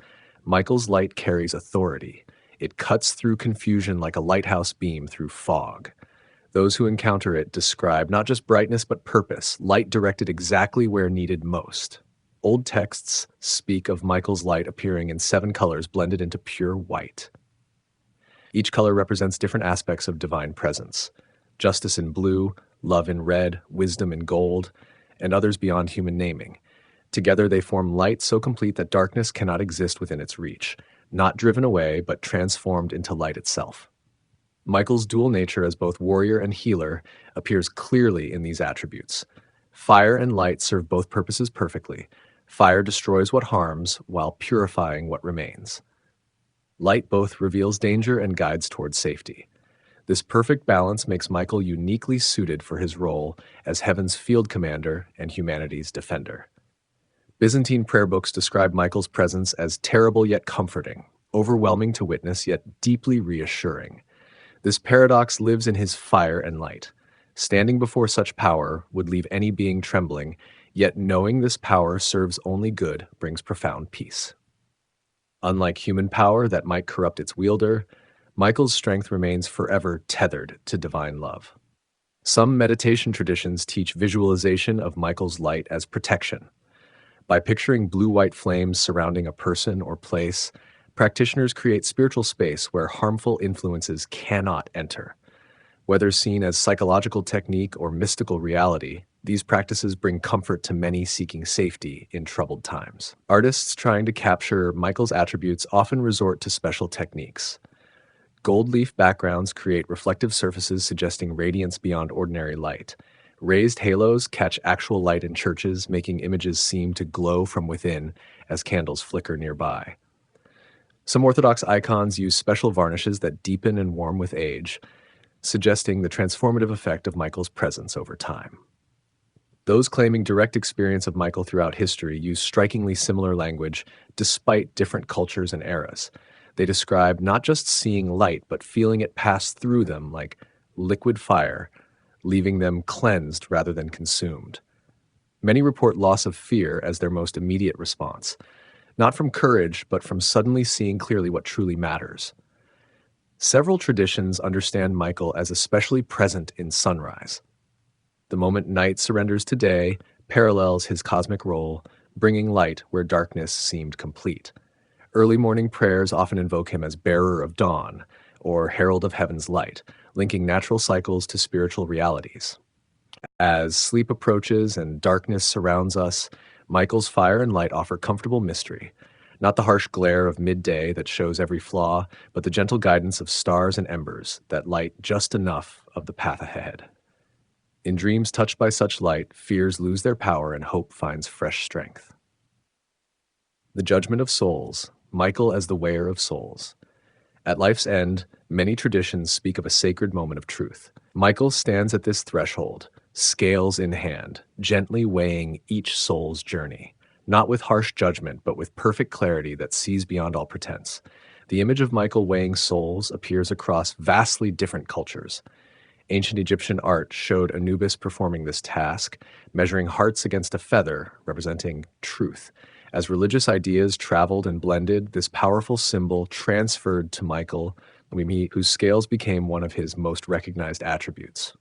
A: Michael's light carries authority. It cuts through confusion like a lighthouse beam through fog. Those who encounter it describe not just brightness but purpose, light directed exactly where needed most. Old texts speak of Michael's light appearing in 7 colors blended into pure white. Each color represents different aspects of divine presence: justice in blue, love in red, wisdom in gold, and others beyond human naming. Together they form light so complete that darkness cannot exist within its reach, not driven away but transformed into light itself. Michael's dual nature as both warrior and healer appears clearly in these attributes. Fire and light serve both purposes perfectly. Fire destroys what harms while purifying what remains. Light both reveals danger and guides towards safety. This perfect balance makes Michael uniquely suited for his role as heaven's field commander and humanity's defender. Byzantine prayer books describe Michael's presence as terrible yet comforting, overwhelming to witness yet deeply reassuring. This paradox lives in his fire and light. Standing before such power would leave any being trembling, yet knowing this power serves only good brings profound peace. Unlike human power that might corrupt its wielder, Michael's strength remains forever tethered to divine love. Some meditation traditions teach visualization of Michael's light as protection. By picturing blue-white flames surrounding a person or place, practitioners create spiritual space where harmful influences cannot enter. Whether seen as psychological technique or mystical reality, these practices bring comfort to many seeking safety in troubled times. Artists trying to capture Michael's attributes often resort to special techniques. Gold leaf backgrounds create reflective surfaces suggesting radiance beyond ordinary light. Raised halos catch actual light in churches, making images seem to glow from within as candles flicker nearby. Some Orthodox icons use special varnishes that deepen and warm with age, suggesting the transformative effect of Michael's presence over time. Those claiming direct experience of Michael throughout history use strikingly similar language despite different cultures and eras. They describe not just seeing light, but feeling it pass through them like liquid fire, leaving them cleansed rather than consumed. Many report loss of fear as their most immediate response, not from courage, but from suddenly seeing clearly what truly matters. Several traditions understand Michael as especially present in sunrise. The moment night surrenders to day parallels his cosmic role, bringing light where darkness seemed complete. Early morning prayers often invoke him as bearer of dawn or herald of heaven's light, linking natural cycles to spiritual realities. As sleep approaches and darkness surrounds us, Michael's fire and light offer comfortable mystery, not the harsh glare of midday that shows every flaw, but the gentle guidance of stars and embers that light just enough of the path ahead. In dreams touched by such light, fears lose their power and hope finds fresh strength. The judgment of souls, Michael as the weigher of souls. At life's end, many traditions speak of a sacred moment of truth. Michael stands at this threshold, scales in hand, gently weighing each soul's journey, not with harsh judgment, but with perfect clarity that sees beyond all pretense. The image of Michael weighing souls appears across vastly different cultures. Ancient Egyptian art showed Anubis performing this task, measuring hearts against a feather, representing truth. As religious ideas traveled and blended, this powerful symbol transferred to Michael, whose scales became one of his most recognized attributes.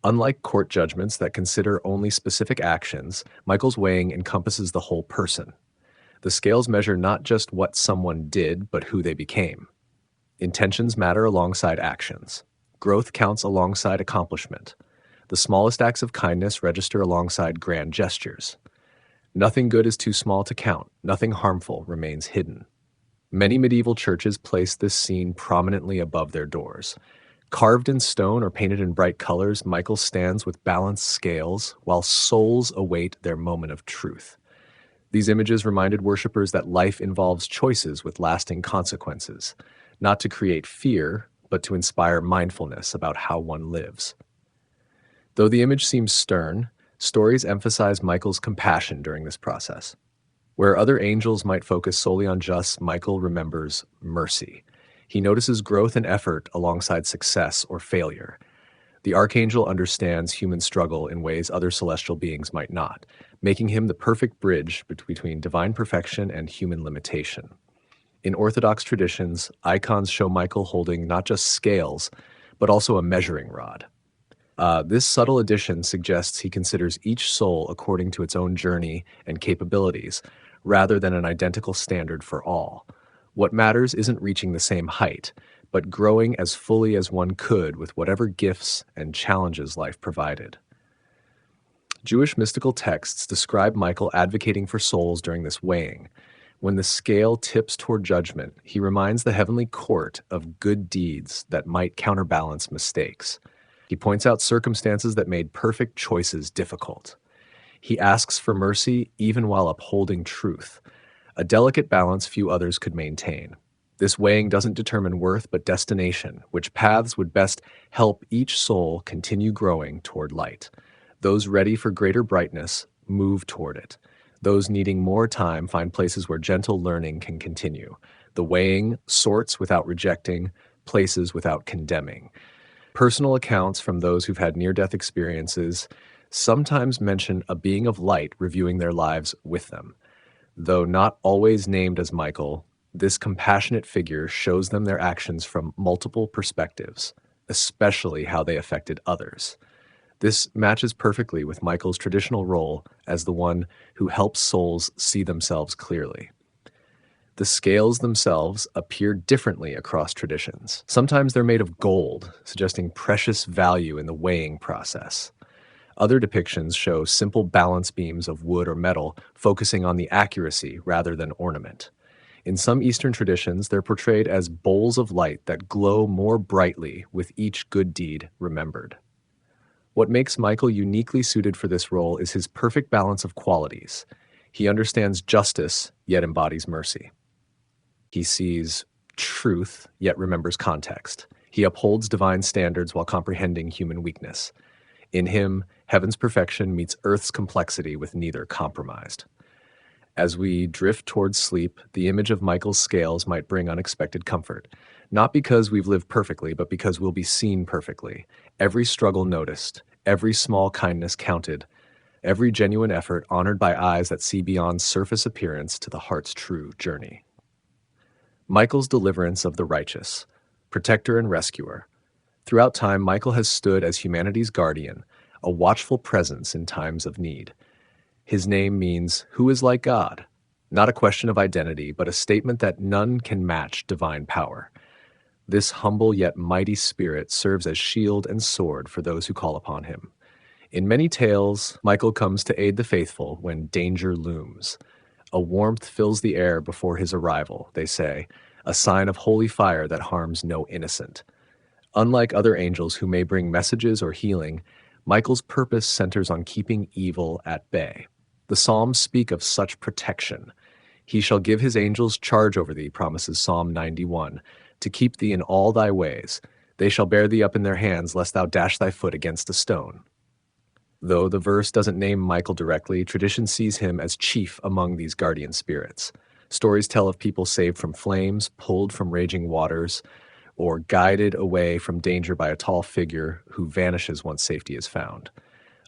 A: Unlike court judgments that consider only specific actions, Michael's weighing encompasses the whole person. The scales measure not just what someone did, but who they became. Intentions matter alongside actions. Growth counts alongside accomplishment. The smallest acts of kindness register alongside grand gestures. Nothing good is too small to count. Nothing harmful remains hidden. Many medieval churches place this scene prominently above their doors. Carved in stone or painted in bright colors, Michael stands with balanced scales while souls await their moment of truth. These images reminded worshippers that life involves choices with lasting consequences, not to create fear, but to inspire mindfulness about how one lives. Though the image seems stern, stories emphasize Michael's compassion during this process. Where other angels might focus solely on justice, Michael remembers mercy. He notices growth and effort alongside success or failure. The Archangel understands human struggle in ways other celestial beings might not, making him the perfect bridge between divine perfection and human limitation. In Orthodox traditions, icons show Michael holding not just scales, but also a measuring rod. This subtle addition suggests he considers each soul according to its own journey and capabilities, rather than an identical standard for all. What matters isn't reaching the same height, but growing as fully as one could with whatever gifts and challenges life provided. Jewish mystical texts describe Michael advocating for souls during this weighing. When the scale tips toward judgment, he reminds the heavenly court of good deeds that might counterbalance mistakes. He points out circumstances that made perfect choices difficult. He asks for mercy even while upholding truth, a delicate balance few others could maintain. This weighing doesn't determine worth but destination, which paths would best help each soul continue growing toward light. Those ready for greater brightness move toward it. Those needing more time find places where gentle learning can continue. The weighing sorts without rejecting, places without condemning. Personal accounts from those who've had near-death experiences sometimes mention a being of light reviewing their lives with them. Though not always named as Michael, this compassionate figure shows them their actions from multiple perspectives, especially how they affected others. This matches perfectly with Michael's traditional role as the one who helps souls see themselves clearly. The scales themselves appear differently across traditions. Sometimes they're made of gold, suggesting precious value in the weighing process. Other depictions show simple balance beams of wood or metal, focusing on the accuracy rather than ornament. In some Eastern traditions, they're portrayed as bowls of light that glow more brightly with each good deed remembered. What makes Michael uniquely suited for this role is his perfect balance of qualities. He understands justice, yet embodies mercy. He sees truth, yet remembers context. He upholds divine standards while comprehending human weakness. In him, heaven's perfection meets earth's complexity with neither compromised. As we drift towards sleep, the image of Michael's scales might bring unexpected comfort, not because we've lived perfectly, but because we'll be seen perfectly. Every struggle noticed, every small kindness counted, every genuine effort honored by eyes that see beyond surface appearance to the heart's true journey. Michael's deliverance of the righteous, protector and rescuer. Throughout time, Michael has stood as humanity's guardian, a watchful presence in times of need. His name means, "Who is like God?" Not a question of identity, but a statement that none can match divine power. This humble yet mighty spirit serves as shield and sword for those who call upon him. In many tales, Michael comes to aid the faithful when danger looms. A warmth fills the air before his arrival, they say, a sign of holy fire that harms no innocent. Unlike other angels who may bring messages or healing, Michael's purpose centers on keeping evil at bay. The Psalms speak of such protection. "He shall give his angels charge over thee," promises Psalm 91, "to keep thee in all thy ways. They shall bear thee up in their hands, lest thou dash thy foot against a stone." Though the verse doesn't name Michael directly, tradition sees him as chief among these guardian spirits. Stories tell of people saved from flames, pulled from raging waters, or guided away from danger by a tall figure who vanishes once safety is found.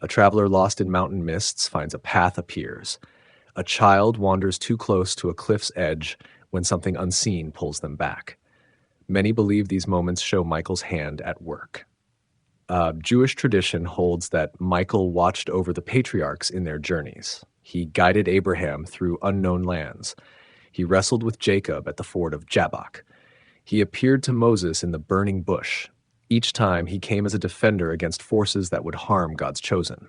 A: A traveler lost in mountain mists finds a path appears. A child wanders too close to a cliff's edge when something unseen pulls them back. Many believe these moments show Michael's hand at work. Jewish tradition holds that Michael watched over the patriarchs in their journeys. He guided Abraham through unknown lands. He wrestled with Jacob at the ford of Jabbok. He appeared to Moses in the burning bush. Each time he came as a defender against forces that would harm God's chosen.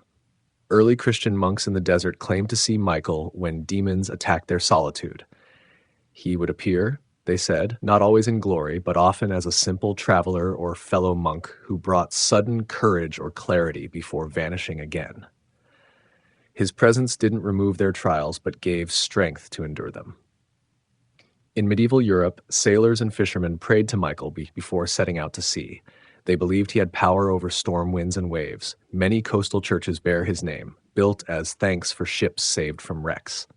A: Early Christian monks in the desert claimed to see Michael when demons attacked their solitude. He would appear, they said, not always in glory, but often as a simple traveler or fellow monk who brought sudden courage or clarity before vanishing again. His presence didn't remove their trials, but gave strength to endure them. In medieval Europe, sailors and fishermen prayed to Michael before setting out to sea. They believed he had power over storm winds and waves. Many coastal churches bear his name, built as thanks for ships saved from wrecks.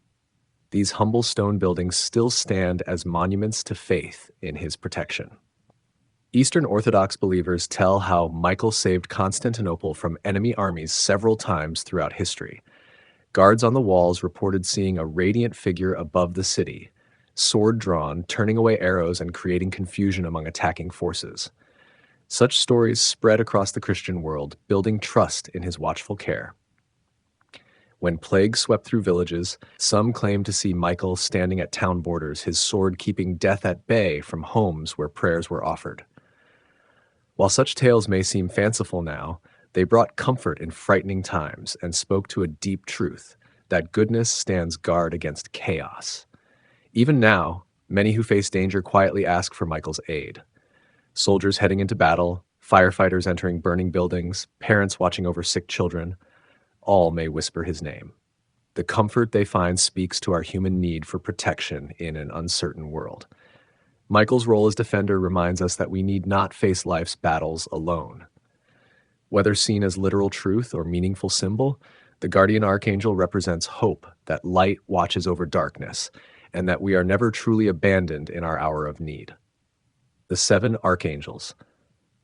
A: These humble stone buildings still stand as monuments to faith in his protection. Eastern Orthodox believers tell how Michael saved Constantinople from enemy armies several times throughout history. Guards on the walls reported seeing a radiant figure above the city, sword drawn, turning away arrows and creating confusion among attacking forces. Such stories spread across the Christian world, building trust in his watchful care. When plague swept through villages, some claimed to see Michael standing at town borders, his sword keeping death at bay from homes where prayers were offered. While such tales may seem fanciful now, they brought comfort in frightening times and spoke to a deep truth, that goodness stands guard against chaos. Even now, many who face danger quietly ask for Michael's aid. Soldiers heading into battle, firefighters entering burning buildings, parents watching over sick children, all may whisper his name. The comfort they find speaks to our human need for protection in an uncertain world. Michael's role as defender reminds us that we need not face life's battles alone. Whether seen as literal truth or meaningful symbol, the guardian archangel represents hope that light watches over darkness, and that we are never truly abandoned in our hour of need. The 7 archangels.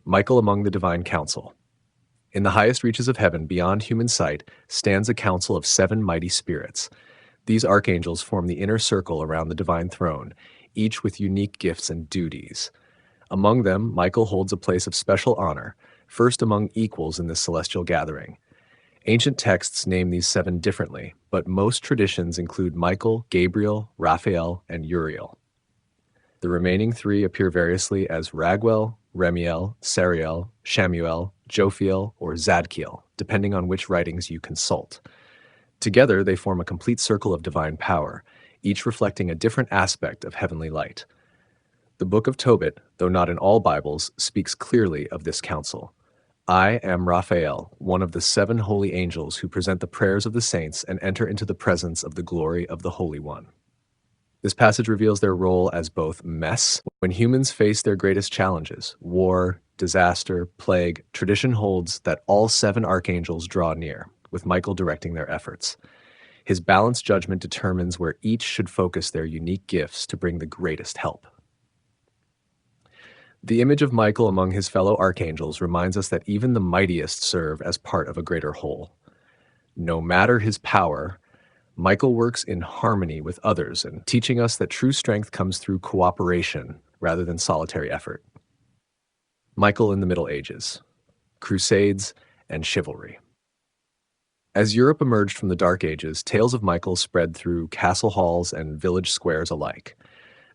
A: Michael among the divine council. In the highest reaches of heaven, beyond human sight, stands a council of 7 mighty spirits. These archangels form the inner circle around the divine throne, each with unique gifts and duties. Among them, Michael holds a place of special honor, first among equals in this celestial gathering. Ancient texts name these 7 differently, but most traditions include Michael, Gabriel, Raphael, and Uriel. The remaining 3 appear variously as Raguel, Remiel, Sariel, Shamuel, Jophiel, or Zadkiel, depending on which writings you consult. Together, they form a complete circle of divine power, each reflecting a different aspect of heavenly light. The Book of Tobit, though not in all Bibles, speaks clearly of this council. I am Raphael, one of the 7 holy angels who present the prayers of the saints and enter into the presence of the glory of the Holy One. This passage reveals their role as both mess. When humans face their greatest challenges, war, disaster, plague, tradition holds that all 7 archangels draw near, with Michael directing their efforts. His balanced judgment determines where each should focus their unique gifts to bring the greatest help. The image of Michael among his fellow archangels reminds us that even the mightiest serve as part of a greater whole. No matter his power, Michael works in harmony with others and teaching us that true strength comes through cooperation rather than solitary effort. Michael in the Middle Ages, Crusades, and Chivalry. As Europe emerged from the Dark Ages, tales of Michael spread through castle halls and village squares alike.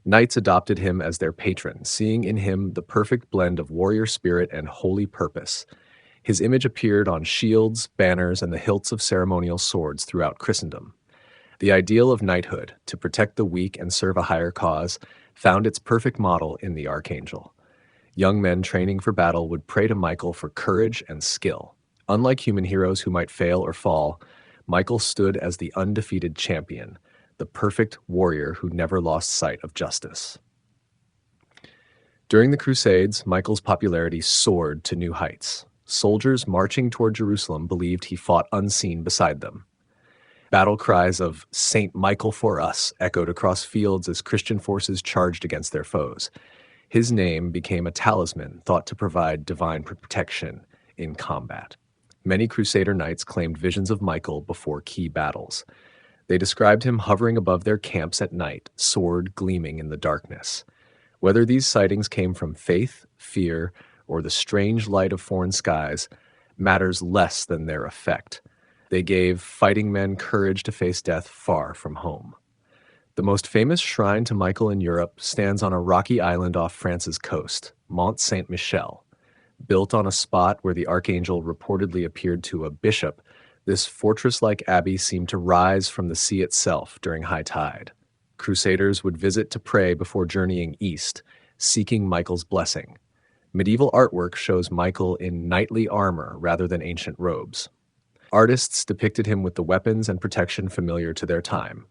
A: Knights adopted him as their patron, seeing in him the perfect blend of warrior spirit and holy purpose. His image appeared on shields, banners, and the hilts of ceremonial swords throughout Christendom. The ideal of knighthood, to protect the weak and serve a higher cause, found its perfect model in the archangel. Young men training for battle would pray to Michael for courage and skill. Unlike human heroes who might fail or fall, Michael stood as the undefeated champion, the perfect warrior who never lost sight of justice. During the Crusades, Michael's popularity soared to new heights. Soldiers marching toward Jerusalem believed he fought unseen beside them. Battle cries of "Saint Michael for us" echoed across fields as Christian forces charged against their foes. His name became a talisman thought to provide divine protection in combat. Many Crusader knights claimed visions of Michael before key battles. They described him hovering above their camps at night, sword gleaming in the darkness. Whether these sightings came from faith, fear, or the strange light of foreign skies matters less than their effect. They gave fighting men courage to face death far from home. The most famous shrine to Michael in Europe stands on a rocky island off France's coast, Mont Saint-Michel. Built on a spot where the archangel reportedly appeared to a bishop, this fortress-like abbey seemed to rise from the sea itself during high tide. Crusaders would visit to pray before journeying east, seeking Michael's blessing. Medieval artwork shows Michael in knightly armor rather than ancient robes. Artists depicted him with the weapons and protection familiar to their time: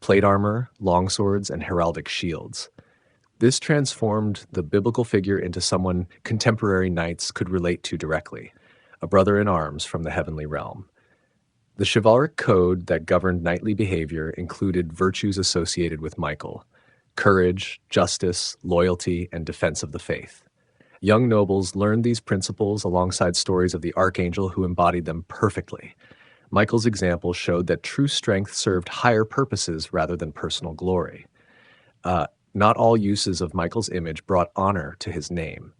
A: plate armor, longswords, and heraldic shields. This transformed the biblical figure into someone contemporary knights could relate to directly, a brother in arms from the heavenly realm. The chivalric code that governed knightly behavior included virtues associated with Michael: courage, justice, loyalty, and defense of the faith. Young nobles learned these principles alongside stories of the Archangel who embodied them perfectly. Michael's example showed that true strength served higher purposes rather than personal glory. Not all uses of Michael's image brought honor to his name.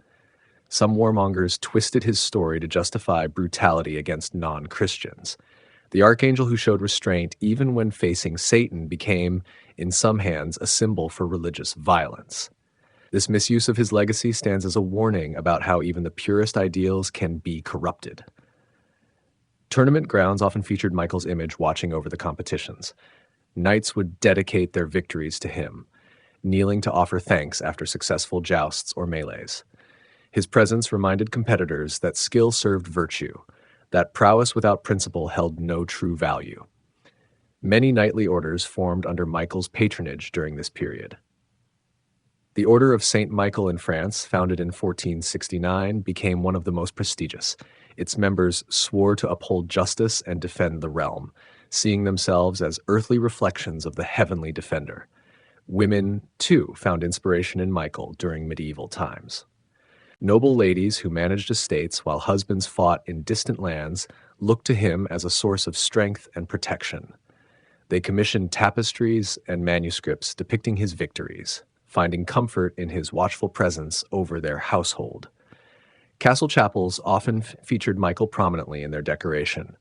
A: Some warmongers twisted his story to justify brutality against non-Christians. The archangel who showed restraint even when facing Satan became, in some hands, a symbol for religious violence. This misuse of his legacy stands as a warning about how even the purest ideals can be corrupted. Tournament grounds often featured Michael's image watching over the competitions. Knights would dedicate their victories to him, kneeling to offer thanks after successful jousts or melees. His presence reminded competitors that skill served virtue, that prowess without principle held no true value. Many knightly orders formed under Michael's patronage during this period. The Order of Saint Michael in France, founded in 1469, became one of the most prestigious. Its members swore to uphold justice and defend the realm, seeing themselves as earthly reflections of the heavenly defender. Women, too, found inspiration in Michael during medieval times. Noble ladies who managed estates while husbands fought in distant lands looked to him as a source of strength and protection. They commissioned tapestries and manuscripts depicting his victories, finding comfort in his watchful presence over their household. Castle chapels often featured Michael prominently in their decoration.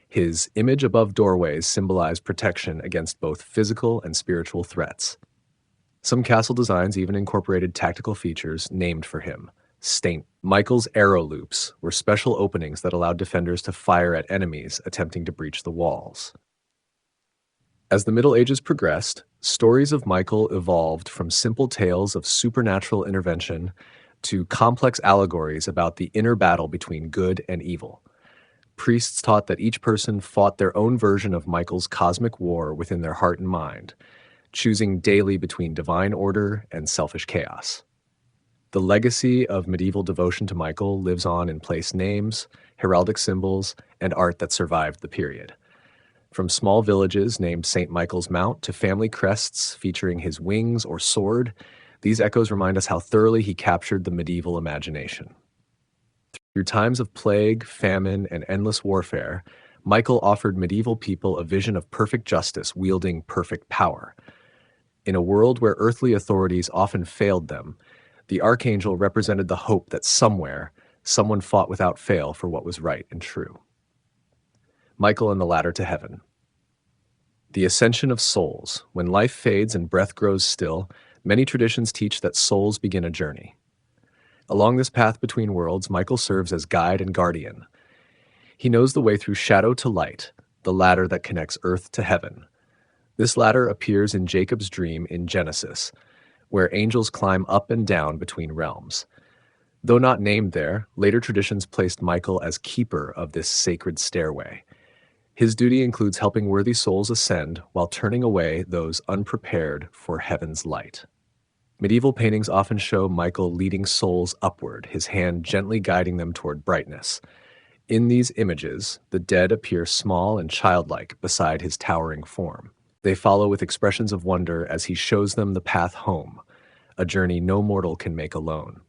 A: His image above doorways symbolized protection against both physical and spiritual threats. Some castle designs even incorporated tactical features named for him. Saint Michael's arrow loops were special openings that allowed defenders to fire at enemies attempting to breach the walls. As the Middle Ages progressed, stories of Michael evolved from simple tales of supernatural intervention to complex allegories about the inner battle between good and evil. Priests taught that each person fought their own version of Michael's cosmic war within their heart and mind, choosing daily between divine order and selfish chaos. The legacy of medieval devotion to Michael lives on in place names, heraldic symbols, and art that survived the period. From small villages named St. Michael's Mount to family crests featuring his wings or sword, these echoes remind us how thoroughly he captured the medieval imagination. Through times of plague, famine, and endless warfare, Michael offered medieval people a vision of perfect justice wielding perfect power. In a world where earthly authorities often failed them, the Archangel represented the hope that somewhere, someone fought without fail for what was right and true. Michael and the Ladder to Heaven. The ascension of souls. When life fades and breath grows still, many traditions teach that souls begin a journey. Along this path between worlds, Michael serves as guide and guardian. He knows the way through shadow to light, the ladder that connects earth to heaven. This ladder appears in Jacob's dream in Genesis, where angels climb up and down between realms. Though not named there, later traditions placed Michael as keeper of this sacred stairway. His duty includes helping worthy souls ascend while turning away those unprepared for heaven's light. Medieval paintings often show Michael leading souls upward, his hand gently guiding them toward brightness. In these images, the dead appear small and childlike beside his towering form. They follow with expressions of wonder as he shows them the path home, a journey no mortal can make alone.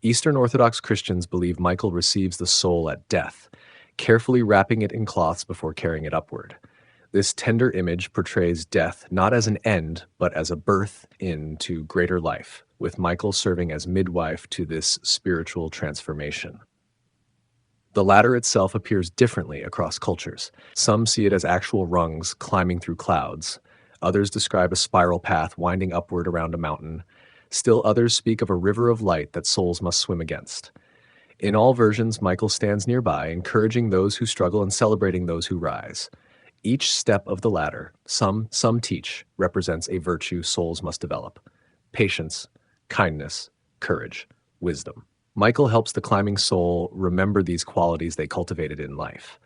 A: Eastern Orthodox Christians believe Michael receives the soul at death, carefully wrapping it in cloths before carrying it upward. This tender image portrays death not as an end, but as a birth into greater life, with Michael serving as midwife to this spiritual transformation. The ladder itself appears differently across cultures. Some see it as actual rungs climbing through clouds. Others describe a spiral path winding upward around a mountain. Still others speak of a river of light that souls must swim against. In all versions, Michael stands nearby, encouraging those who struggle and celebrating those who rise. Each step of the ladder, some teach, represents a virtue souls must develop: patience, kindness, courage, wisdom. Michael helps the climbing soul remember these qualities they cultivated in life.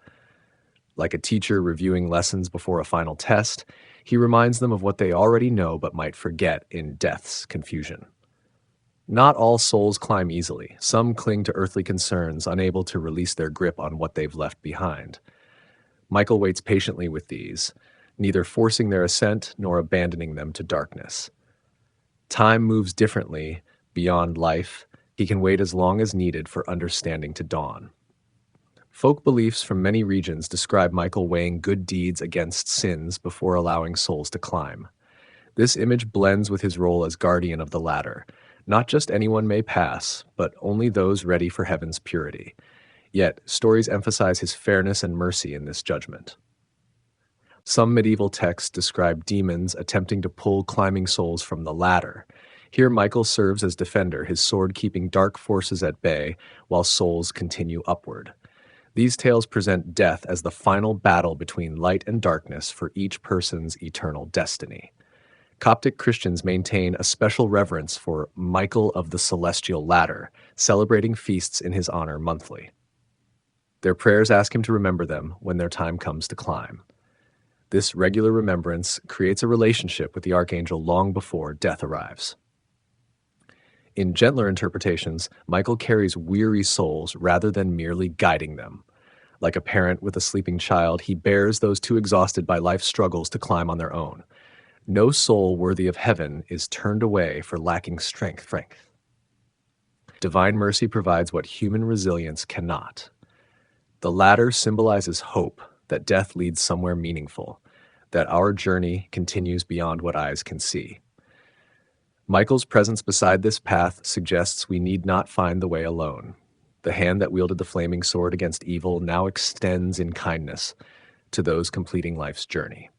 A: Like a teacher reviewing lessons before a final test, he reminds them of what they already know but might forget in death's confusion. Not all souls climb easily. Some cling to earthly concerns, unable to release their grip on what they've left behind. Michael waits patiently with these, neither forcing their ascent nor abandoning them to darkness. Time moves differently beyond life, He can wait as long as needed for understanding to dawn. Folk beliefs from many regions describe Michael weighing good deeds against sins before allowing souls to climb. This image blends with his role as guardian of the ladder. Not just anyone may pass, but only those ready for heaven's purity. Yet, stories emphasize his fairness and mercy in this judgment. Some medieval texts describe demons attempting to pull climbing souls from the ladder. Here, Michael serves as defender, his sword keeping dark forces at bay while souls continue upward. These tales present death as the final battle between light and darkness for each person's eternal destiny. Coptic Christians maintain a special reverence for Michael of the Celestial Ladder, celebrating feasts in his honor monthly. Their prayers ask him to remember them when their time comes to climb. This regular remembrance creates a relationship with the Archangel long before death arrives. In gentler interpretations, Michael carries weary souls rather than merely guiding them. Like a parent with a sleeping child, he bears those too exhausted by life's struggles to climb on their own. No soul worthy of heaven is turned away for lacking strength. Divine mercy provides what human resilience cannot. The ladder symbolizes hope that death leads somewhere meaningful, that our journey continues beyond what eyes can see. Michael's presence beside this path suggests we need not find the way alone. The hand that wielded the flaming sword against evil now extends in kindness to those completing life's journey.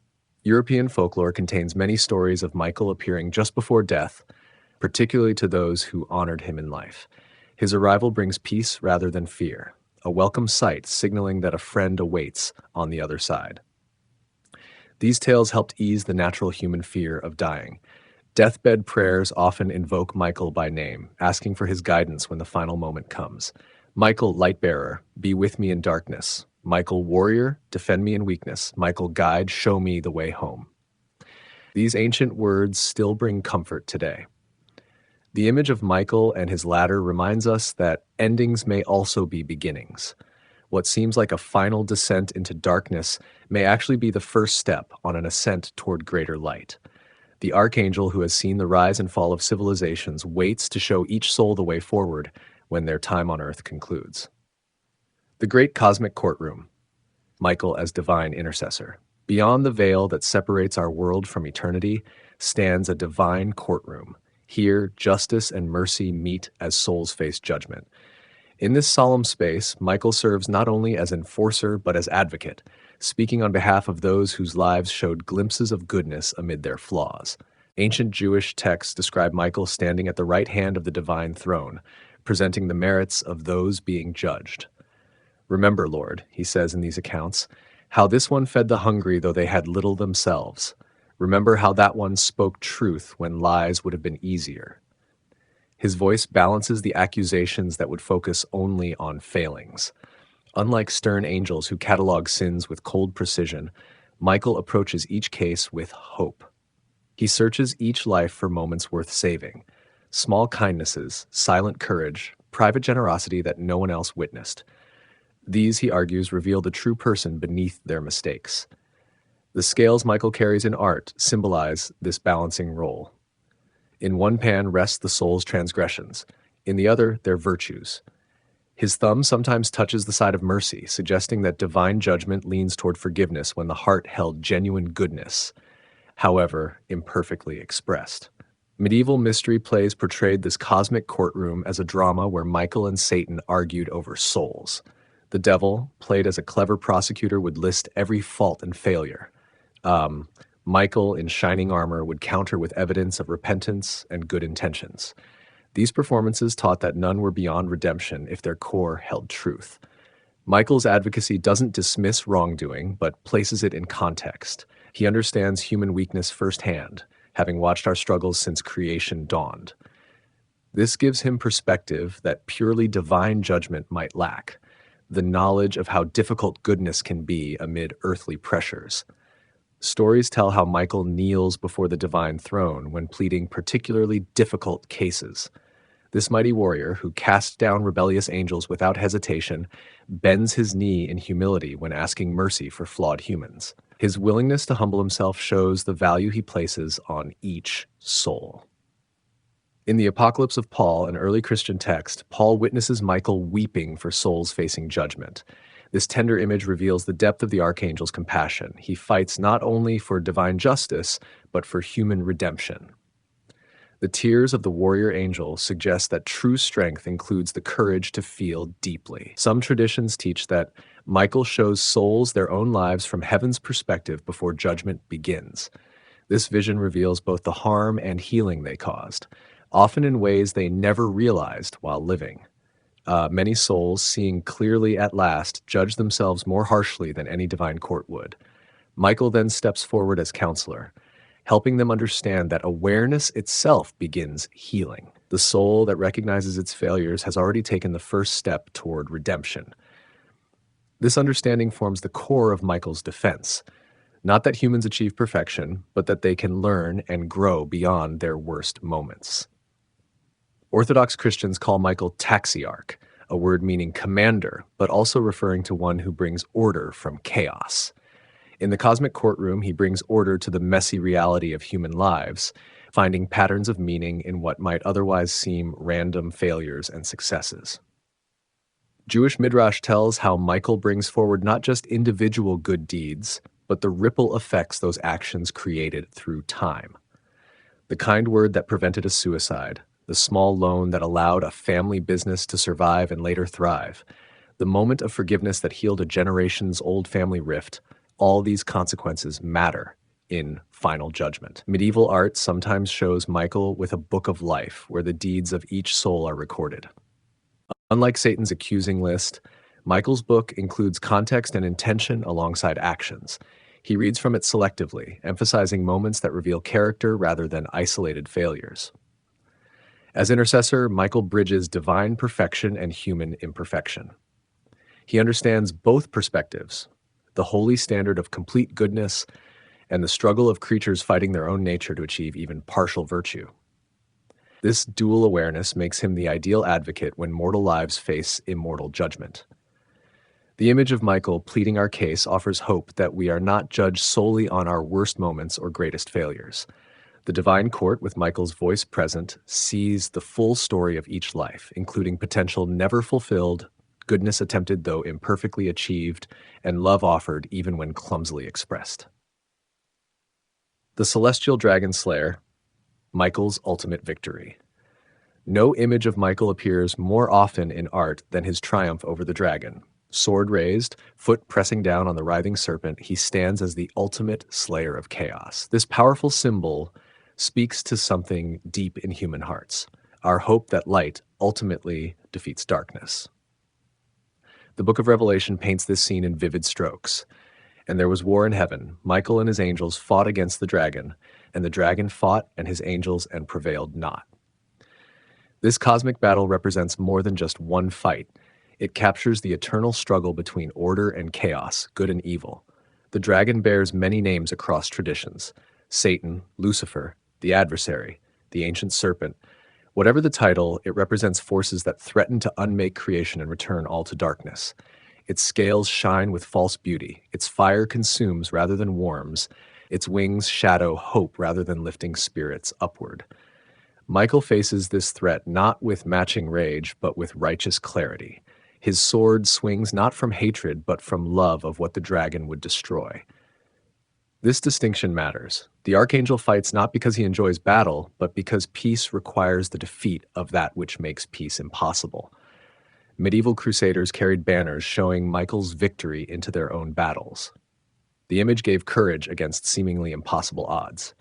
A: European folklore contains many stories of Michael appearing just before death, particularly to those who honored him in life. His arrival brings peace rather than fear, a welcome sight signaling that a friend awaits on the other side. These tales helped ease the natural human fear of dying. Deathbed prayers often invoke Michael by name, asking for his guidance when the final moment comes. Michael, Lightbearer, be with me in darkness. Michael, Warrior, defend me in weakness. Michael, Guide, show me the way home. These ancient words still bring comfort today. The image of Michael and his ladder reminds us that endings may also be beginnings. What seems like a final descent into darkness may actually be the first step on an ascent toward greater light. The Archangel, who has seen the rise and fall of civilizations, waits to show each soul the way forward when their time on earth concludes. The Great Cosmic Courtroom. Michael as divine intercessor. Beyond the veil that separates our world from eternity stands a divine courtroom. Here, justice and mercy meet as souls face judgment. In this solemn space, Michael serves not only as enforcer but as advocate, speaking on behalf of those whose lives showed glimpses of goodness amid their flaws. Ancient Jewish texts describe Michael standing at the right hand of the divine throne, presenting the merits of those being judged. Remember, Lord, he says in these accounts, how this one fed the hungry though they had little themselves. Remember how that one spoke truth when lies would have been easier. His voice balances the accusations that would focus only on failings. Unlike stern angels who catalog sins with cold precision, Michael approaches each case with hope. He searches each life for moments worth saving. Small kindnesses, silent courage, private generosity that no one else witnessed. These, he argues, reveal the true person beneath their mistakes. The scales Michael carries in art symbolize this balancing role. In one pan rests the soul's transgressions, in the other, their virtues. His thumb sometimes touches the side of mercy, suggesting that divine judgment leans toward forgiveness when the heart held genuine goodness, however imperfectly expressed. Medieval mystery plays portrayed this cosmic courtroom as a drama where Michael and Satan argued over souls. The devil, played as a clever prosecutor, would list every fault and failure. Michael, in shining armor, would counter with evidence of repentance and good intentions. These performances taught that none were beyond redemption if their core held truth. Michael's advocacy doesn't dismiss wrongdoing, but places it in context. He understands human weakness firsthand, having watched our struggles since creation dawned. This gives him perspective that purely divine judgment might lack, the knowledge of how difficult goodness can be amid earthly pressures. Stories tell how Michael kneels before the divine throne when pleading particularly difficult cases. This mighty warrior, who casts down rebellious angels without hesitation, bends his knee in humility when asking mercy for flawed humans. His willingness to humble himself shows the value he places on each soul. In the Apocalypse of Paul, an early Christian text, Paul witnesses Michael weeping for souls facing judgment. This tender image reveals the depth of the archangel's compassion. He fights not only for divine justice, but for human redemption. The tears of the warrior angel suggest that true strength includes the courage to feel deeply. Some traditions teach that Michael shows souls their own lives from heaven's perspective before judgment begins. This vision reveals both the harm and healing they caused, often in ways they never realized while living. Many souls, seeing clearly at last, judge themselves more harshly than any divine court would. Michael then steps forward as counselor, helping them understand that awareness itself begins healing. The soul that recognizes its failures has already taken the first step toward redemption. This understanding forms the core of Michael's defense. Not that humans achieve perfection, but that they can learn and grow beyond their worst moments. Orthodox Christians call Michael taxiarch, a word meaning commander, but also referring to one who brings order from chaos. In the cosmic courtroom, he brings order to the messy reality of human lives, finding patterns of meaning in what might otherwise seem random failures and successes. Jewish Midrash tells how Michael brings forward not just individual good deeds, but the ripple effects those actions created through time. The kind word that prevented a suicide, the small loan that allowed a family business to survive and later thrive, the moment of forgiveness that healed a generations-old family rift, all these consequences matter in final judgment. Medieval art sometimes shows Michael with a book of life where the deeds of each soul are recorded. Unlike Satan's accusing list, Michael's book includes context and intention alongside actions. He reads from it selectively, emphasizing moments that reveal character rather than isolated failures. As intercessor, Michael bridges divine perfection and human imperfection. He understands both perspectives, the holy standard of complete goodness and the struggle of creatures fighting their own nature to achieve even partial virtue. This dual awareness makes him the ideal advocate when mortal lives face immortal judgment. The image of Michael pleading our case offers hope that we are not judged solely on our worst moments or greatest failures. The divine court, with Michael's voice present, sees the full story of each life, including potential never fulfilled, goodness attempted though imperfectly achieved, and love offered even when clumsily expressed. The Celestial Dragon Slayer, Michael's ultimate victory. No image of Michael appears more often in art than his triumph over the dragon. Sword raised, foot pressing down on the writhing serpent, he stands as the ultimate slayer of chaos. This powerful symbol speaks to something deep in human hearts, our hope that light ultimately defeats darkness. The book of Revelation paints this scene in vivid strokes. And there was war in heaven. Michael and his angels fought against the dragon, and the dragon fought and his angels and prevailed not. This cosmic battle represents more than just one fight. It captures the eternal struggle between order and chaos, good and evil. The dragon bears many names across traditions: Satan, Lucifer, the adversary, the ancient serpent. Whatever the title, it represents forces that threaten to unmake creation and return all to darkness. Its scales shine with false beauty. Its fire consumes rather than warms. Its wings shadow hope rather than lifting spirits upward. Michael faces this threat not with matching rage, but with righteous clarity. His sword swings not from hatred, but from love of what the dragon would destroy. This distinction matters. The archangel fights not because he enjoys battle, but because peace requires the defeat of that which makes peace impossible. Medieval crusaders carried banners showing Michael's victory into their own battles. The image gave courage against seemingly impossible odds.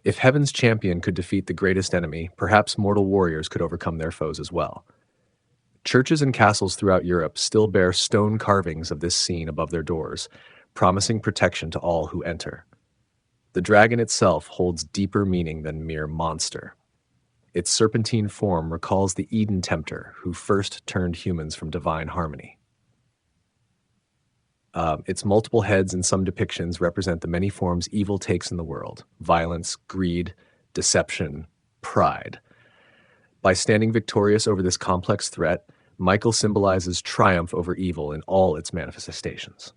A: If heaven's champion could defeat the greatest enemy, perhaps mortal warriors could overcome their foes as well. Churches and castles throughout Europe still bear stone carvings of this scene above their doors, promising protection to all who enter. The dragon itself holds deeper meaning than mere monster. Its serpentine form recalls the Eden tempter who first turned humans from divine harmony. Its multiple heads in some depictions represent the many forms evil takes in the world: violence, greed, deception, pride. By standing victorious over this complex threat, Michael symbolizes triumph over evil in all its manifestations.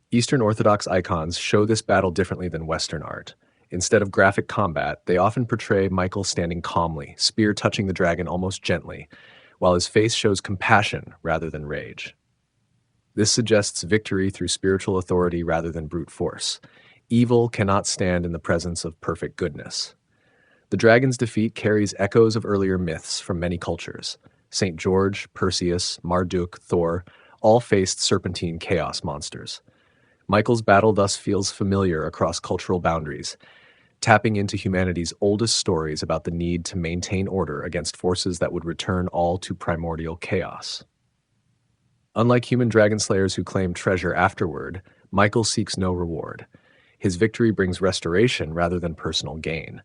A: Eastern Orthodox icons show this battle differently than Western art. Instead of graphic combat, they often portray Michael standing calmly, spear touching the dragon almost gently, while his face shows compassion rather than rage. This suggests victory through spiritual authority rather than brute force. Evil cannot stand in the presence of perfect goodness. The dragon's defeat carries echoes of earlier myths from many cultures. St. George, Perseus, Marduk, Thor all faced serpentine chaos monsters. Michael's battle thus feels familiar across cultural boundaries, tapping into humanity's oldest stories about the need to maintain order against forces that would return all to primordial chaos. Unlike human dragon slayers who claim treasure afterward, Michael seeks no reward. His victory brings restoration rather than personal gain.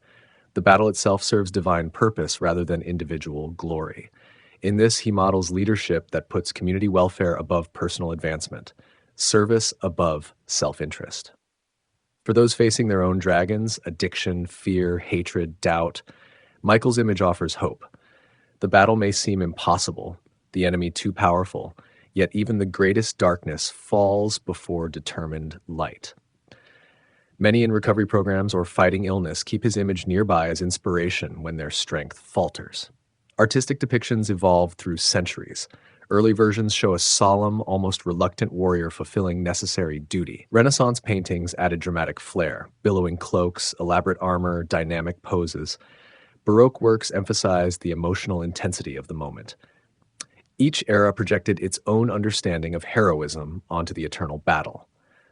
A: The battle itself serves divine purpose rather than individual glory. In this, he models leadership that puts community welfare above personal advancement, service above self-interest. For those facing their own dragons, addiction, fear, hatred, doubt, Michael's image offers hope. The battle may seem impossible, the enemy too powerful, yet even the greatest darkness falls before determined light. Many in recovery programs or fighting illness keep his image nearby as inspiration when their strength falters. Artistic depictions evolved through centuries. Early versions show a solemn, almost reluctant warrior fulfilling necessary duty. Renaissance paintings added dramatic flair, billowing cloaks, elaborate armor, dynamic poses. Baroque works emphasized the emotional intensity of the moment. Each era projected its own understanding of heroism onto the eternal battle.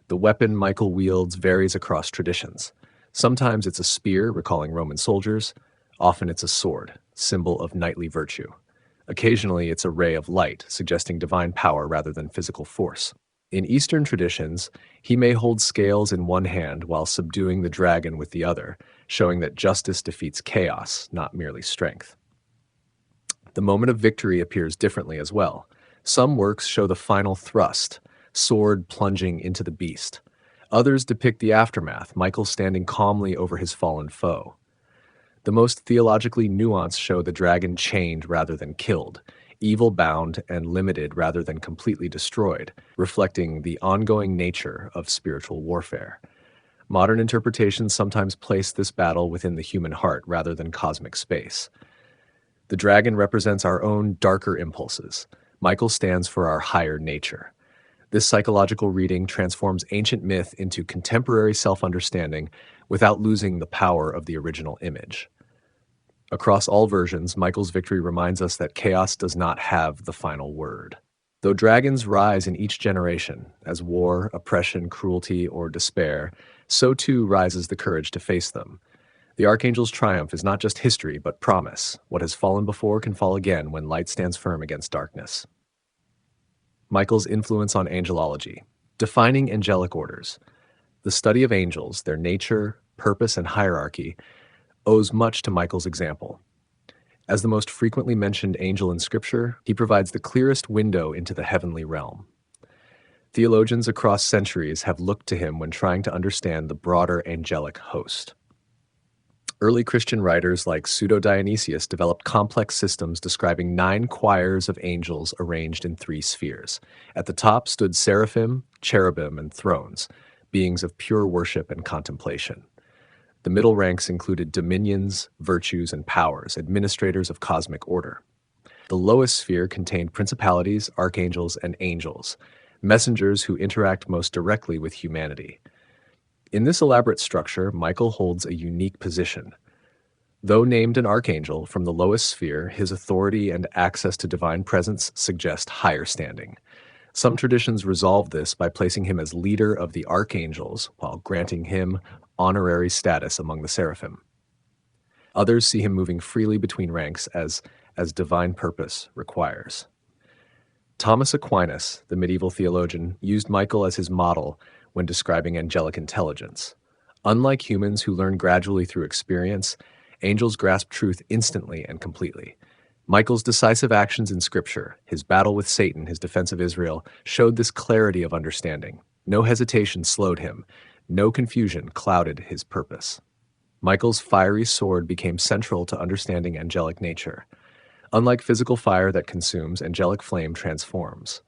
A: The weapon Michael wields varies across traditions. Sometimes it's a spear, recalling Roman soldiers. Often it's a sword, symbol of knightly virtue. Occasionally it's a ray of light, suggesting divine power rather than physical force. In Eastern traditions, he may hold scales in one hand while subduing the dragon with the other, showing that justice defeats chaos, not merely strength. The moment of victory appears differently as well. Some works show the final thrust, sword plunging into the beast. Others depict the aftermath, Michael standing calmly over his fallen foe. The most theologically nuanced show the dragon chained rather than killed, evil bound and limited rather than completely destroyed, reflecting the ongoing nature of spiritual warfare. Modern interpretations sometimes place this battle within the human heart rather than cosmic space. The dragon represents our own darker impulses. Michael stands for our higher nature. This psychological reading transforms ancient myth into contemporary self-understanding without losing the power of the original image. Across all versions, Michael's victory reminds us that chaos does not have the final word. Though dragons rise in each generation, as war, oppression, cruelty, or despair, so too rises the courage to face them. The Archangel's triumph is not just history, but promise. What has fallen before can fall again when light stands firm against darkness. Michael's influence on angelology. Defining angelic orders. The study of angels, their nature, purpose, and hierarchy, owes much to Michael's example. As the most frequently mentioned angel in Scripture, he provides the clearest window into the heavenly realm. Theologians across centuries have looked to him when trying to understand the broader angelic host. Early Christian writers like Pseudo-Dionysius developed complex systems describing 9 choirs of angels arranged in 3 spheres. At the top stood seraphim, cherubim, and thrones, beings of pure worship and contemplation. The middle ranks included dominions, virtues, and powers, administrators of cosmic order. The lowest sphere contained principalities, archangels, and angels, messengers who interact most directly with humanity. In this elaborate structure, Michael holds a unique position. Though named an archangel from the lowest sphere, his authority and access to divine presence suggest higher standing. Some traditions resolve this by placing him as leader of the archangels while granting him honorary status among the seraphim. Others see him moving freely between ranks as divine purpose requires. Thomas Aquinas, the medieval theologian, used Michael as his model when describing angelic intelligence. Unlike humans who learn gradually through experience, angels grasp truth instantly and completely. Michael's decisive actions in Scripture, his battle with Satan, his defense of Israel, showed this clarity of understanding. No hesitation slowed him. No confusion clouded his purpose. Michael's fiery sword became central to understanding angelic nature. Unlike physical fire that consumes, angelic flame transforms.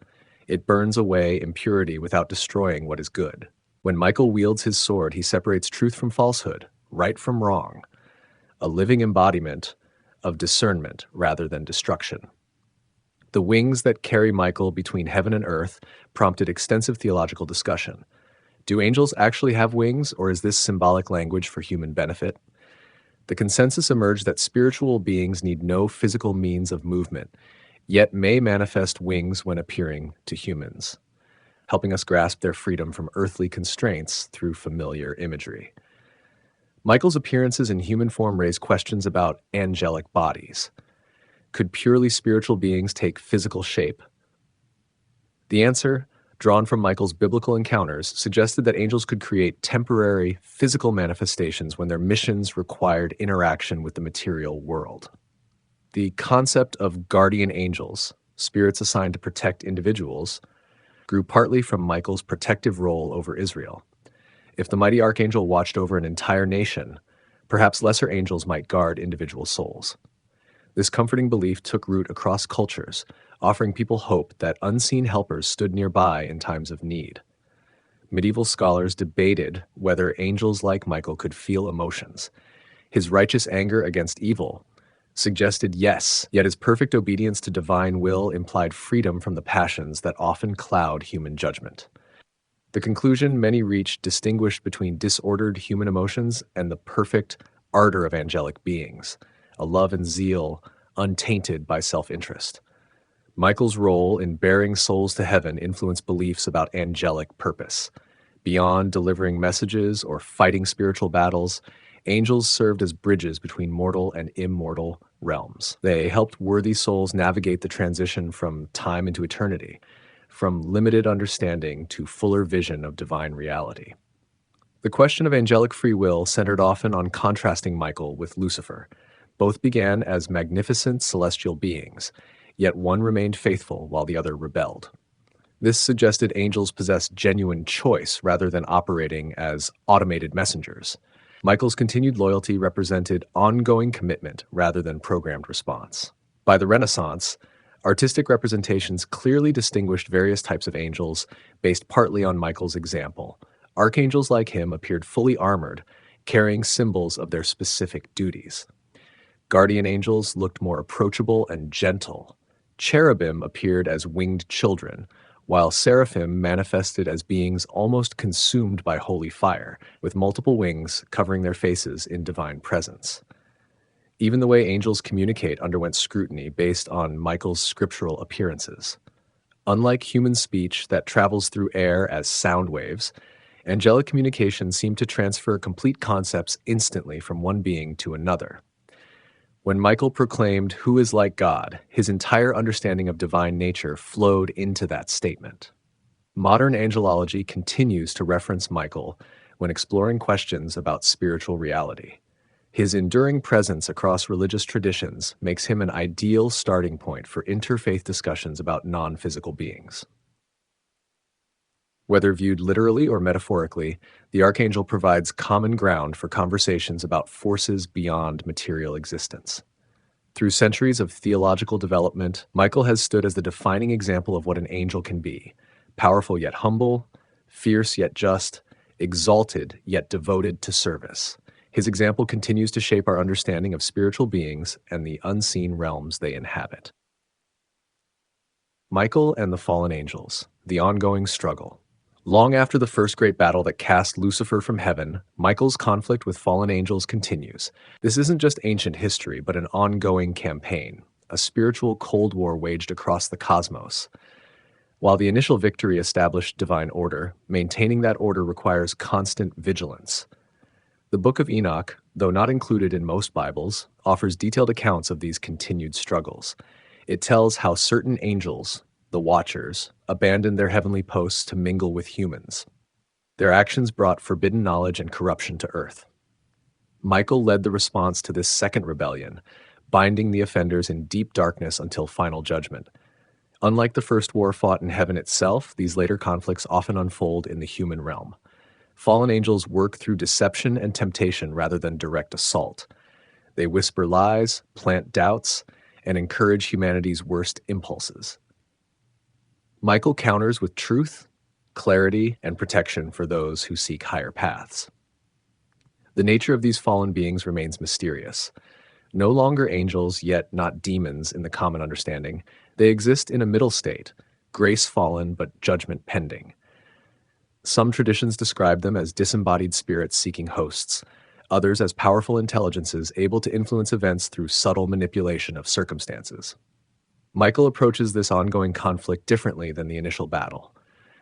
A: It burns away impurity without destroying what is good. When Michael wields his sword, he separates truth from falsehood, right from wrong, a living embodiment of discernment rather than destruction. The wings that carry Michael between heaven and earth prompted extensive theological discussion. Do angels actually have wings, or is this symbolic language for human benefit? The consensus emerged that spiritual beings need no physical means of movement, yet may manifest wings when appearing to humans, helping us grasp their freedom from earthly constraints through familiar imagery. Michael's appearances in human form raise questions about angelic bodies. Could purely spiritual beings take physical shape? The answer, drawn from Michael's biblical encounters, suggested that angels could create temporary physical manifestations when their missions required interaction with the material world. The concept of guardian angels, spirits assigned to protect individuals, grew partly from Michael's protective role over Israel. If the mighty archangel watched over an entire nation, perhaps lesser angels might guard individual souls. This comforting belief took root across cultures, offering people hope that unseen helpers stood nearby in times of need. Medieval scholars debated whether angels like Michael could feel emotions. His righteous anger against evil suggested yes, yet his perfect obedience to divine will implied freedom from the passions that often cloud human judgment. The conclusion many reached distinguished between disordered human emotions and the perfect ardor of angelic beings, a love and zeal untainted by self-interest. Michael's role in bearing souls to heaven influenced beliefs about angelic purpose. Beyond delivering messages or fighting spiritual battles, angels served as bridges between mortal and immortal realms. They helped worthy souls navigate the transition from time into eternity, from limited understanding to fuller vision of divine reality. The question of angelic free will centered often on contrasting Michael with Lucifer. Both began as magnificent celestial beings, yet one remained faithful while the other rebelled. This suggested angels possessed genuine choice rather than operating as automated messengers. Michael's continued loyalty represented ongoing commitment rather than programmed response. By the Renaissance, artistic representations clearly distinguished various types of angels based partly on Michael's example. Archangels like him appeared fully armored, carrying symbols of their specific duties. Guardian angels looked more approachable and gentle. Cherubim appeared as winged children, while seraphim manifested as beings almost consumed by holy fire, with multiple wings covering their faces in divine presence. Even the way angels communicate underwent scrutiny based on Michael's scriptural appearances. Unlike human speech that travels through air as sound waves, angelic communication seemed to transfer complete concepts instantly from one being to another. When Michael proclaimed, "Who is like God?" his entire understanding of divine nature flowed into that statement. Modern angelology continues to reference Michael when exploring questions about spiritual reality. His enduring presence across religious traditions makes him an ideal starting point for interfaith discussions about non-physical beings. Whether viewed literally or metaphorically, the archangel provides common ground for conversations about forces beyond material existence. Through centuries of theological development, Michael has stood as the defining example of what an angel can be: powerful yet humble, fierce yet just, exalted yet devoted to service. His example continues to shape our understanding of spiritual beings and the unseen realms they inhabit. Michael and the fallen angels, the ongoing struggle. Long after the first great battle that cast Lucifer from heaven, Michael's conflict with fallen angels continues. This isn't just ancient history, but an ongoing campaign, a spiritual Cold War waged across the cosmos. While the initial victory established divine order, maintaining that order requires constant vigilance. The Book of Enoch, though not included in most Bibles, offers detailed accounts of these continued struggles. It tells how certain angels, the Watchers, abandoned their heavenly posts to mingle with humans. Their actions brought forbidden knowledge and corruption to earth. Michael led the response to this second rebellion, binding the offenders in deep darkness until final judgment. Unlike the first war fought in heaven itself, these later conflicts often unfold in the human realm. Fallen angels work through deception and temptation rather than direct assault. They whisper lies, plant doubts, and encourage humanity's worst impulses. Michael counters with truth, clarity, and protection for those who seek higher paths. The nature of these fallen beings remains mysterious. No longer angels, yet not demons in the common understanding, they exist in a middle state, grace fallen but judgment pending. Some traditions describe them as disembodied spirits seeking hosts, others as powerful intelligences able to influence events through subtle manipulation of circumstances. Michael approaches this ongoing conflict differently than the initial battle.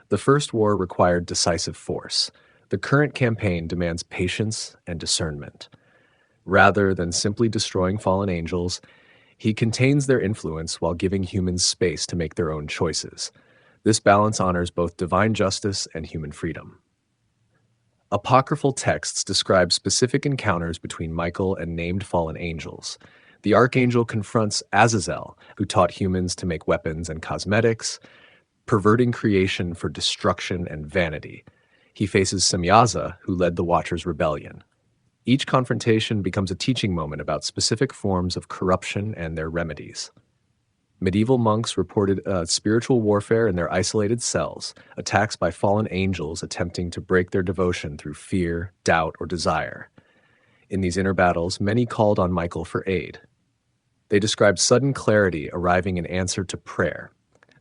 A: The first war required decisive force. The current campaign demands patience and discernment. Rather than simply destroying fallen angels, he contains their influence while giving humans space to make their own choices. This balance honors both divine justice and human freedom. Apocryphal texts describe specific encounters between Michael and named fallen angels. The Archangel confronts Azazel, who taught humans to make weapons and cosmetics, perverting creation for destruction and vanity. He faces Semyaza, who led the Watchers' rebellion. Each confrontation becomes a teaching moment about specific forms of corruption and their remedies. Medieval monks reported spiritual warfare in their isolated cells, attacks by fallen angels attempting to break their devotion through fear, doubt, or desire. In these inner battles, many called on Michael for aid. They described sudden clarity arriving in answer to prayer,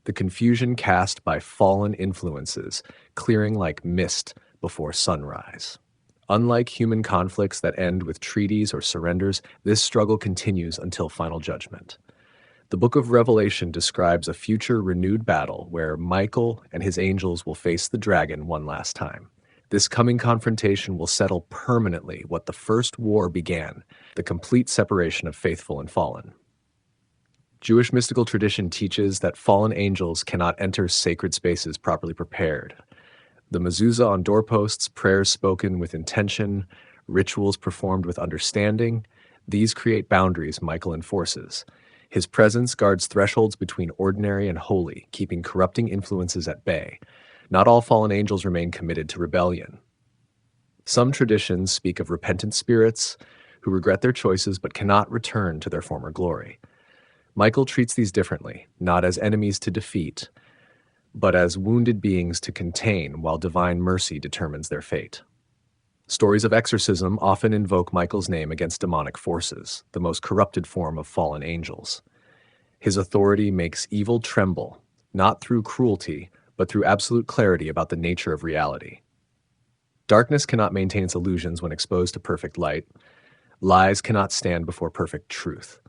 A: the confusion cast by fallen influences, clearing like mist before sunrise. Unlike human conflicts that end with treaties or surrenders, this struggle continues until final judgment. The book of Revelation describes a future renewed battle where Michael and his angels will face the dragon one last time. This coming confrontation will settle permanently what the first war began, the complete separation of faithful and fallen. Jewish mystical tradition teaches that fallen angels cannot enter sacred spaces properly prepared. The mezuzah on doorposts, prayers spoken with intention, rituals performed with understanding, these create boundaries Michael enforces. His presence guards thresholds between ordinary and holy, keeping corrupting influences at bay. Not all fallen angels remain committed to rebellion. Some traditions speak of repentant spirits who regret their choices but cannot return to their former glory. Michael treats these differently, not as enemies to defeat, but as wounded beings to contain while divine mercy determines their fate. Stories of exorcism often invoke Michael's name against demonic forces, the most corrupted form of fallen angels. His authority makes evil tremble, not through cruelty, but through absolute clarity about the nature of reality. Darkness cannot maintain its illusions when exposed to perfect light. Lies cannot stand before perfect truth.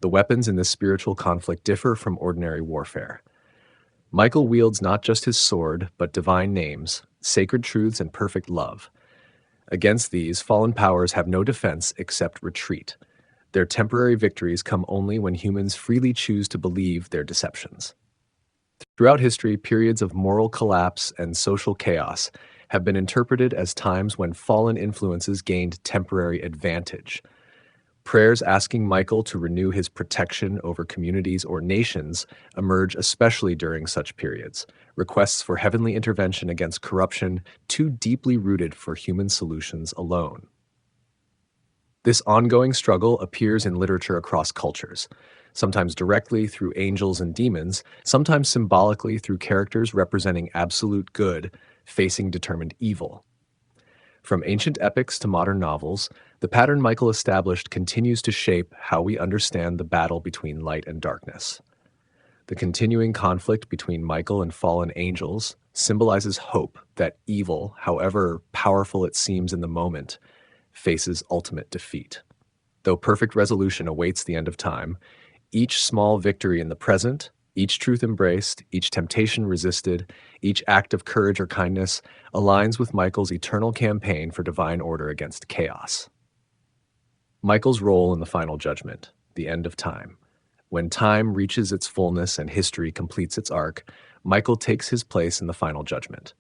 A: The weapons in this spiritual conflict differ from ordinary warfare. Michael wields not just his sword, but divine names, sacred truths, and perfect love. Against these, fallen powers have no defense except retreat. Their temporary victories come only when humans freely choose to believe their deceptions. Throughout history, periods of moral collapse and social chaos have been interpreted as times when fallen influences gained temporary advantage. Prayers asking Michael to renew his protection over communities or nations emerge especially during such periods, requests for heavenly intervention against corruption too deeply rooted for human solutions alone. This ongoing struggle appears in literature across cultures, sometimes directly through angels and demons, sometimes symbolically through characters representing absolute good facing determined evil. From ancient epics to modern novels, the pattern Michael established continues to shape how we understand the battle between light and darkness. The continuing conflict between Michael and fallen angels symbolizes hope that evil, however powerful it seems in the moment, faces ultimate defeat. Though perfect resolution awaits the end of time, each small victory in the present, each truth embraced, each temptation resisted, each act of courage or kindness aligns with Michael's eternal campaign for divine order against chaos. Michael's role in the final judgment, the end of time. When time reaches its fullness and history completes its arc, Michael takes his place in the final judgment.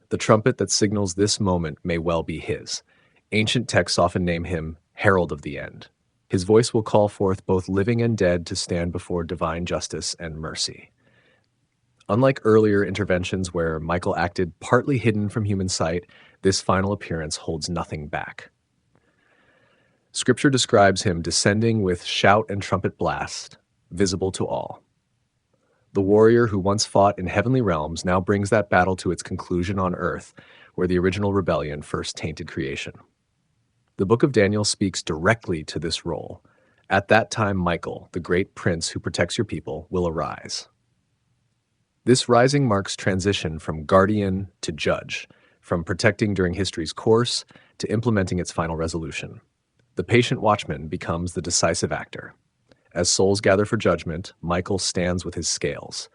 A: The trumpet that signals this moment may well be his. Ancient texts often name him Herald of the End. His voice will call forth both living and dead to stand before divine justice and mercy. Unlike earlier interventions where Michael acted partly hidden from human sight, this final appearance holds nothing back. Scripture describes him descending with shout and trumpet blast, visible to all. The warrior who once fought in heavenly realms now brings that battle to its conclusion on earth, where the original rebellion first tainted creation. The book of Daniel speaks directly to this role. At that time, Michael, the great prince who protects your people, will arise. This rising marks transition from guardian to judge, from protecting during history's course to implementing its final resolution. The patient watchman becomes the decisive actor. As souls gather for judgment, Michael stands with his scales.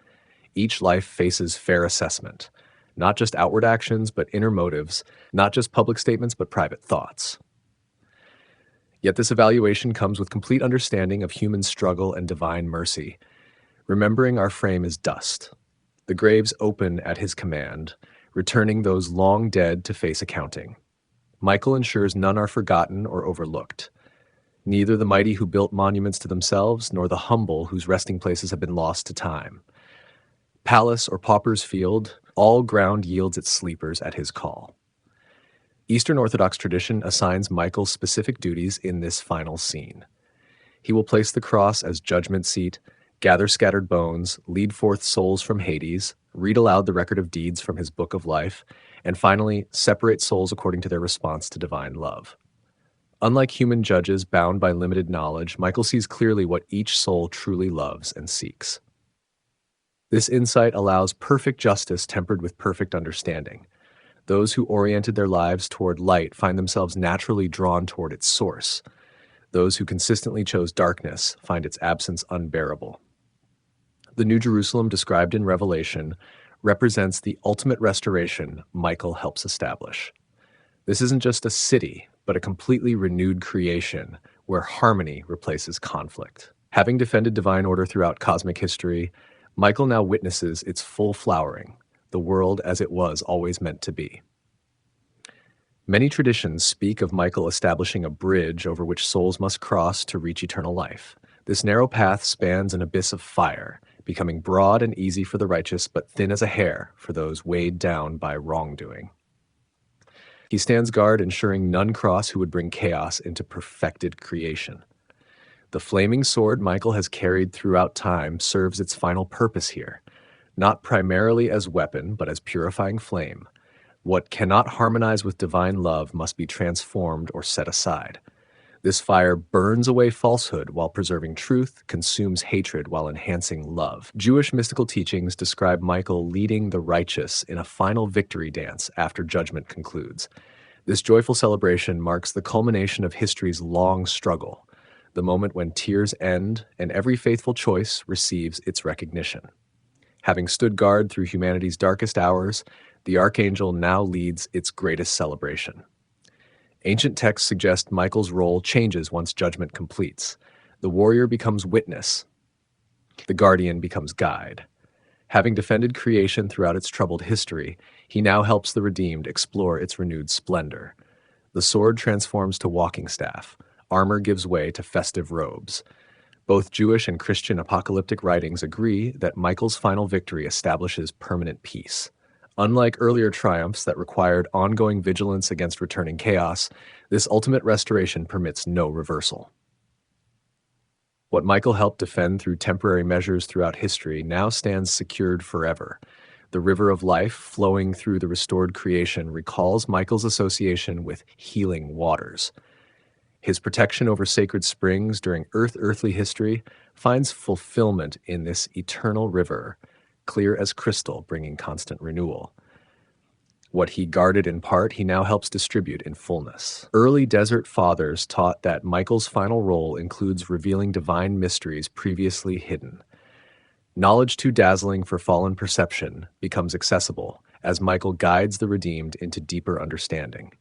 A: Each life faces fair assessment, not just outward actions, but inner motives, not just public statements, but private thoughts. Yet this evaluation comes with complete understanding of human struggle and divine mercy, remembering our frame is dust. The graves open at his command, returning those long dead to face accounting. Michael ensures none are forgotten or overlooked. Neither the mighty who built monuments to themselves, nor the humble whose resting places have been lost to time. Palace or pauper's field, all ground yields its sleepers at his call. Eastern Orthodox tradition assigns Michael specific duties in this final scene. He will place the cross as judgment seat, gather scattered bones, lead forth souls from Hades, read aloud the record of deeds from his book of life, and finally, separate souls according to their response to divine love. Unlike human judges bound by limited knowledge, Michael sees clearly what each soul truly loves and seeks. This insight allows perfect justice tempered with perfect understanding. Those who oriented their lives toward light find themselves naturally drawn toward its source. Those who consistently chose darkness find its absence unbearable. The New Jerusalem described in Revelation represents the ultimate restoration Michael helps establish. This isn't just a city, but a completely renewed creation where harmony replaces conflict. Having defended divine order throughout cosmic history, Michael now witnesses its full flowering, the world as it was always meant to be. Many traditions speak of Michael establishing a bridge over which souls must cross to reach eternal life. This narrow path spans an abyss of fire, becoming broad and easy for the righteous, but thin as a hair for those weighed down by wrongdoing. He stands guard, ensuring none cross who would bring chaos into perfected creation. The flaming sword Michael has carried throughout time serves its final purpose here, not primarily as weapon, but as purifying flame. What cannot harmonize with divine love must be transformed or set aside. This fire burns away falsehood while preserving truth, consumes hatred while enhancing love. Jewish mystical teachings describe Michael leading the righteous in a final victory dance after judgment concludes. This joyful celebration marks the culmination of history's long struggle, the moment when tears end and every faithful choice receives its recognition. Having stood guard through humanity's darkest hours, the Archangel now leads its greatest celebration. Ancient texts suggest Michael's role changes once judgment completes. The warrior becomes witness. The guardian becomes guide. Having defended creation throughout its troubled history, he now helps the redeemed explore its renewed splendor. The sword transforms to walking staff. Armor gives way to festive robes. Both Jewish and Christian apocalyptic writings agree that Michael's final victory establishes permanent peace. Unlike earlier triumphs that required ongoing vigilance against returning chaos, this ultimate restoration permits no reversal. What Michael helped defend through temporary measures throughout history now stands secured forever. The river of life flowing through the restored creation recalls Michael's association with healing waters. His protection over sacred springs during earthly history finds fulfillment in this eternal river, clear as crystal, bringing constant renewal. What he guarded in part, he now helps distribute in fullness. Early desert fathers taught that Michael's final role includes revealing divine mysteries previously hidden. Knowledge too dazzling for fallen perception becomes accessible as Michael guides the redeemed into deeper understanding.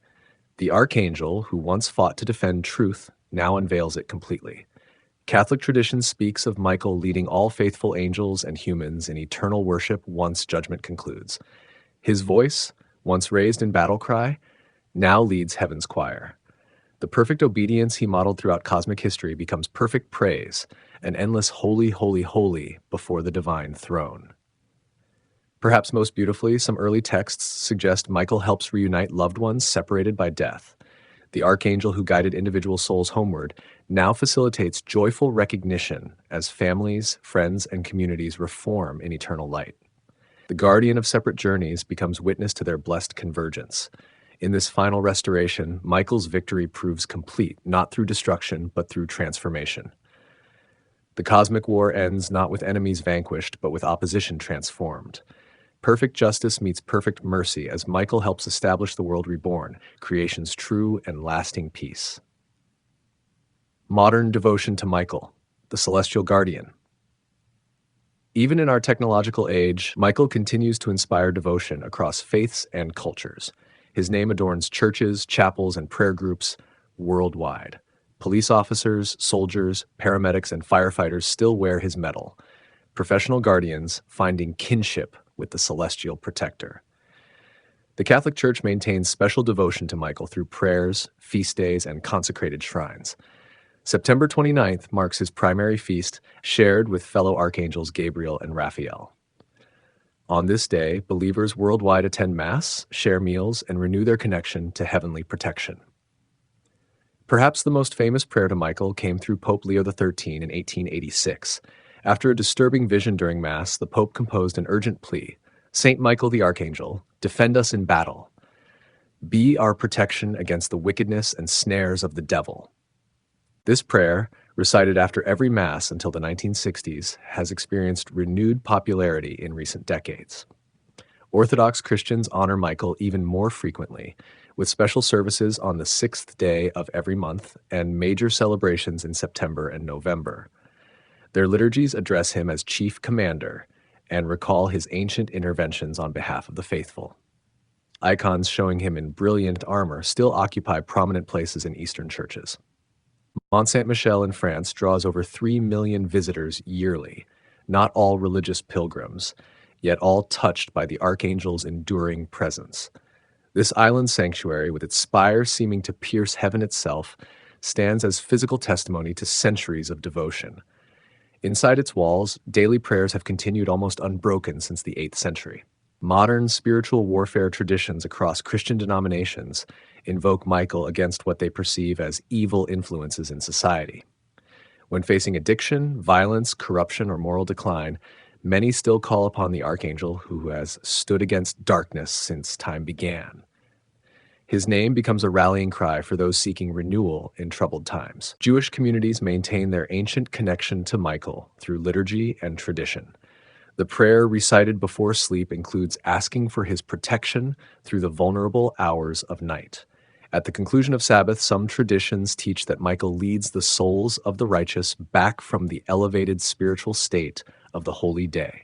A: The Archangel, who once fought to defend truth, now unveils it completely. Catholic tradition speaks of Michael leading all faithful angels and humans in eternal worship once judgment concludes. His voice, once raised in battle cry, now leads heaven's choir. The perfect obedience he modeled throughout cosmic history becomes perfect praise, an endless holy, holy, holy before the divine throne. Perhaps most beautifully, some early texts suggest Michael helps reunite loved ones separated by death. The Archangel who guided individual souls homeward now facilitates joyful recognition as families, friends, and communities reform in eternal light. The guardian of separate journeys becomes witness to their blessed convergence. In this final restoration, Michael's victory proves complete, not through destruction, but through transformation. The cosmic war ends not with enemies vanquished, but with opposition transformed. Perfect justice meets perfect mercy as Michael helps establish the world reborn, creation's true and lasting peace. Modern devotion to Michael, the celestial guardian. Even in our technological age, Michael continues to inspire devotion across faiths and cultures. His name adorns churches, chapels, and prayer groups worldwide. Police officers, soldiers, paramedics, and firefighters still wear his medal. Professional guardians finding kinship with the celestial protector. The Catholic Church maintains special devotion to Michael through prayers, feast days, and consecrated shrines. September 29th marks his primary feast, shared with fellow archangels Gabriel and Raphael. On this day, believers worldwide attend Mass, share meals, and renew their connection to heavenly protection. Perhaps the most famous prayer to Michael came through Pope Leo XIII in 1886. After a disturbing vision during Mass, the Pope composed an urgent plea, "Saint Michael the Archangel, defend us in battle. Be our protection against the wickedness and snares of the devil." This prayer, recited after every Mass until the 1960s, has experienced renewed popularity in recent decades. Orthodox Christians honor Michael even more frequently, with special services on the 6th day of every month and major celebrations in September and November. Their liturgies address him as chief commander and recall his ancient interventions on behalf of the faithful. Icons showing him in brilliant armor still occupy prominent places in Eastern churches. Mont Saint-Michel in France draws over 3 million visitors yearly, not all religious pilgrims, yet all touched by the Archangel's enduring presence. This island sanctuary, with its spire seeming to pierce heaven itself, stands as physical testimony to centuries of devotion. Inside its walls, daily prayers have continued almost unbroken since the 8th century. Modern spiritual warfare traditions across Christian denominations invoke Michael against what they perceive as evil influences in society. When facing addiction, violence, corruption, or moral decline, many still call upon the Archangel who has stood against darkness since time began. His name becomes a rallying cry for those seeking renewal in troubled times. Jewish communities maintain their ancient connection to Michael through liturgy and tradition. The prayer recited before sleep includes asking for his protection through the vulnerable hours of night. At the conclusion of Sabbath, some traditions teach that Michael leads the souls of the righteous back from the elevated spiritual state of the holy day.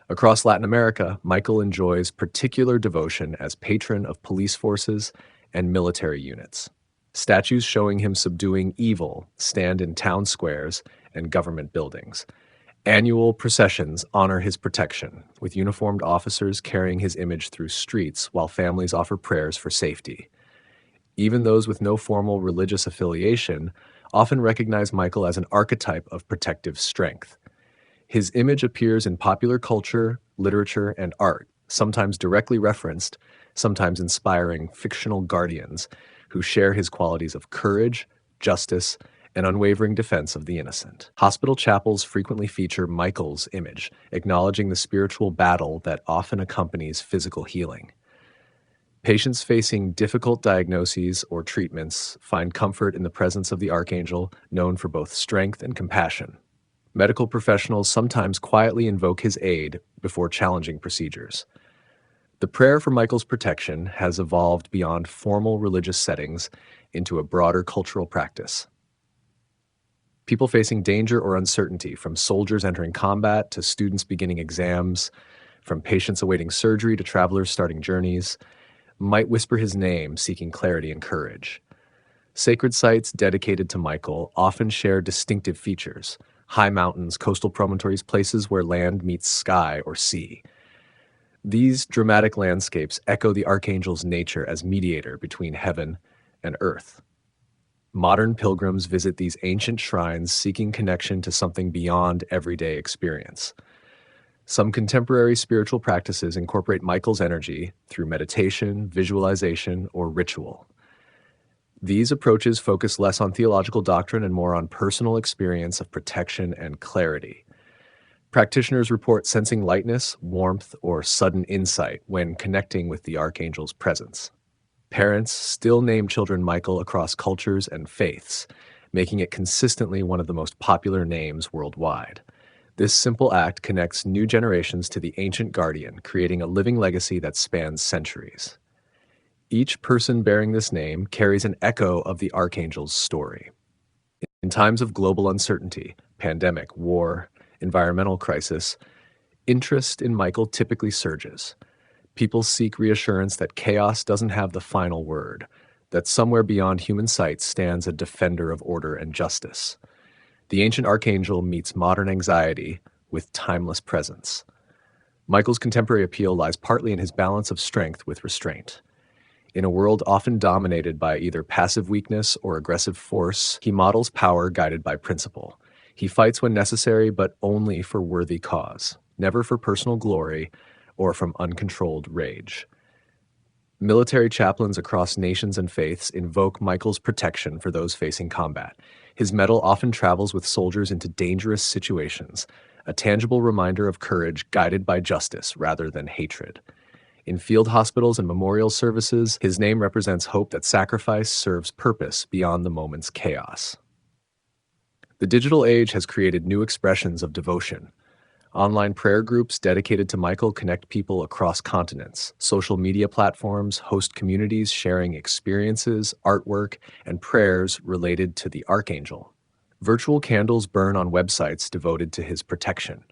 A: Across Latin America, Michael enjoys particular devotion as patron of police forces and military units. Statues showing him subduing evil stand in town squares and government buildings. Annual processions honor his protection, with uniformed officers carrying his image through streets while families offer prayers for safety. Even those with no formal religious affiliation often recognize Michael as an archetype of protective strength. His image appears in popular culture, literature, and art, sometimes directly referenced, sometimes inspiring fictional guardians who share his qualities of courage, justice, and unwavering defense of the innocent. Hospital chapels frequently feature Michael's image, acknowledging the spiritual battle that often accompanies physical healing. Patients facing difficult diagnoses or treatments find comfort in the presence of the Archangel, known for both strength and compassion. Medical professionals sometimes quietly invoke his aid before challenging procedures. The prayer for Michael's protection has evolved beyond formal religious settings into a broader cultural practice. People facing danger or uncertainty, from soldiers entering combat to students beginning exams, from patients awaiting surgery to travelers starting journeys, might whisper his name, seeking clarity and courage. Sacred sites dedicated to Michael often share distinctive features: high mountains, coastal promontories, places where land meets sky or sea. These dramatic landscapes echo the Archangel's nature as mediator between heaven and earth. Modern pilgrims visit these ancient shrines seeking connection to something beyond everyday experience. Some contemporary spiritual practices incorporate Michael's energy through meditation, visualization, or ritual. These approaches focus less on theological doctrine and more on personal experience of protection and clarity. Practitioners report sensing lightness, warmth, or sudden insight when connecting with the archangel's presence. Parents still name children Michael across cultures and faiths, making it consistently one of the most popular names worldwide. This simple act connects new generations to the ancient guardian, creating a living legacy that spans centuries. Each person bearing this name carries an echo of the archangel's story. In times of global uncertainty, pandemic, war, environmental crisis, interest in Michael typically surges. People seek reassurance that chaos doesn't have the final word, that somewhere beyond human sight stands a defender of order and justice. The ancient archangel meets modern anxiety with timeless presence. Michael's contemporary appeal lies partly in his balance of strength with restraint. In a world often dominated by either passive weakness or aggressive force, he models power guided by principle. He fights when necessary, but only for worthy cause, never for personal glory or from uncontrolled rage. Military chaplains across nations and faiths invoke Michael's protection for those facing combat. His medal often travels with soldiers into dangerous situations, a tangible reminder of courage guided by justice rather than hatred. In field hospitals and memorial services, his name represents hope that sacrifice serves purpose beyond the moment's chaos. The digital age has created new expressions of devotion. Online prayer groups dedicated to Michael connect people across continents. Social media platforms host communities sharing experiences, artwork, and prayers related to the Archangel. Virtual candles burn on websites devoted to his protection.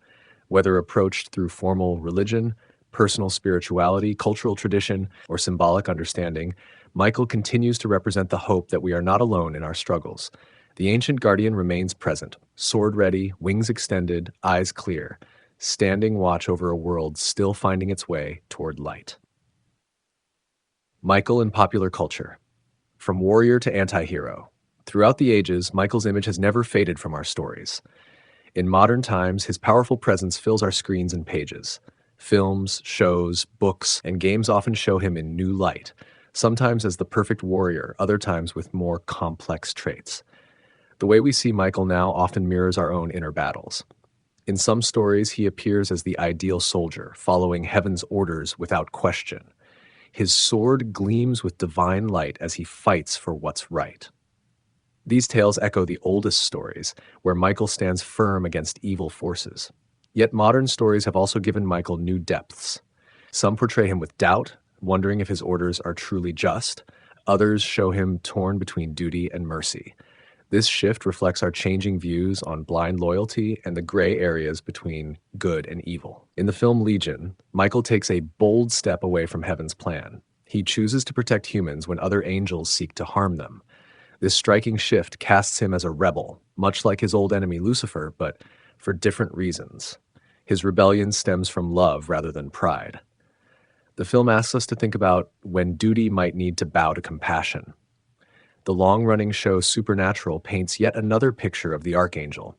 A: Whether approached through formal religion, personal spirituality, cultural tradition, or symbolic understanding, Michael continues to represent the hope that we are not alone in our struggles. The ancient guardian remains present, sword ready, wings extended, eyes clear, standing watch over a world still finding its way toward light. Michael in popular culture. From warrior to anti-hero. Throughout the ages, Michael's image has never faded from our stories. In modern times, his powerful presence fills our screens and pages. Films, shows, books, and games often show him in new light, sometimes as the perfect warrior, other times with more complex traits. The way we see Michael now often mirrors our own inner battles. In some stories, he appears as the ideal soldier, following heaven's orders without question. His sword gleams with divine light as he fights for what's right. These tales echo the oldest stories, where Michael stands firm against evil forces. Yet modern stories have also given Michael new depths. Some portray him with doubt, wondering if his orders are truly just. Others show him torn between duty and mercy. This shift reflects our changing views on blind loyalty and the gray areas between good and evil. In the film Legion, Michael takes a bold step away from heaven's plan. He chooses to protect humans when other angels seek to harm them. This striking shift casts him as a rebel, much like his old enemy Lucifer, but for different reasons. His rebellion stems from love rather than pride. The film asks us to think about when duty might need to bow to compassion. The long-running show Supernatural paints yet another picture of the Archangel.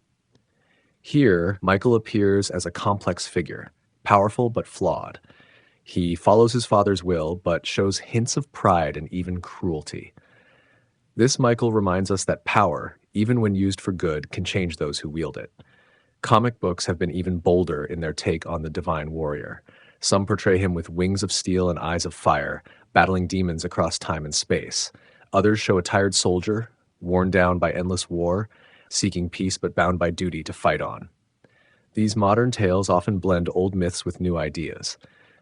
A: Here, Michael appears as a complex figure, powerful but flawed. He follows his father's will, but shows hints of pride and even cruelty. This Michael reminds us that power, even when used for good, can change those who wield it. Comic books have been even bolder in their take on the divine warrior. Some portray him with wings of steel and eyes of fire, battling demons across time and space. Others show a tired soldier, worn down by endless war, seeking peace but bound by duty to fight on. These modern tales often blend old myths with new ideas.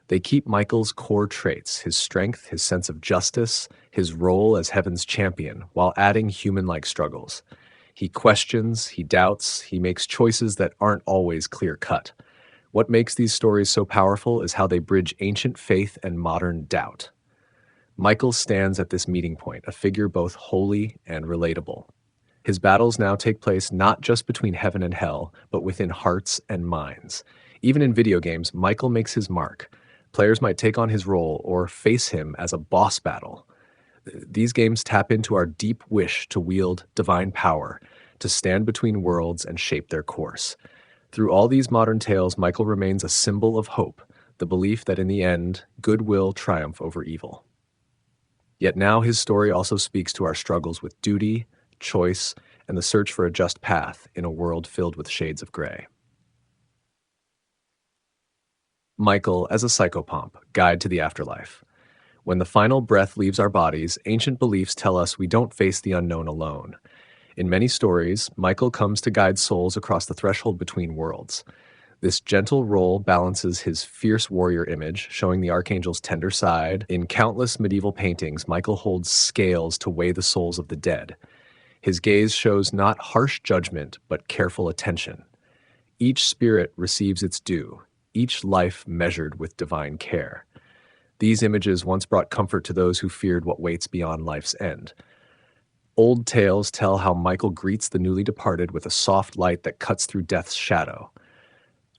A: They keep Michael's core traits, his strength, his sense of justice, his role as heaven's champion, while adding human-like struggles. He questions, he doubts, he makes choices that aren't always clear-cut. What makes these stories so powerful is how they bridge ancient faith and modern doubt. Michael stands at this meeting point, a figure both holy and relatable. His battles now take place not just between heaven and hell, but within hearts and minds. Even in video games, Michael makes his mark. Players might take on his role or face him as a boss battle. These games tap into our deep wish to wield divine power, to stand between worlds and shape their course. Through all these modern tales, Michael remains a symbol of hope, the belief that in the end, good will triumph over evil. Yet now his story also speaks to our struggles with duty, choice, and the search for a just path in a world filled with shades of gray. Michael as a psychopomp, guide to the afterlife. When the final breath leaves our bodies, ancient beliefs tell us we don't face the unknown alone. In many stories, Michael comes to guide souls across the threshold between worlds. This gentle role balances his fierce warrior image, showing the archangel's tender side. In countless medieval paintings, Michael holds scales to weigh the souls of the dead. His gaze shows not harsh judgment, but careful attention. Each spirit receives its due, each life measured with divine care. These images once brought comfort to those who feared what waits beyond life's end. Old tales tell how Michael greets the newly departed with a soft light that cuts through death's shadow.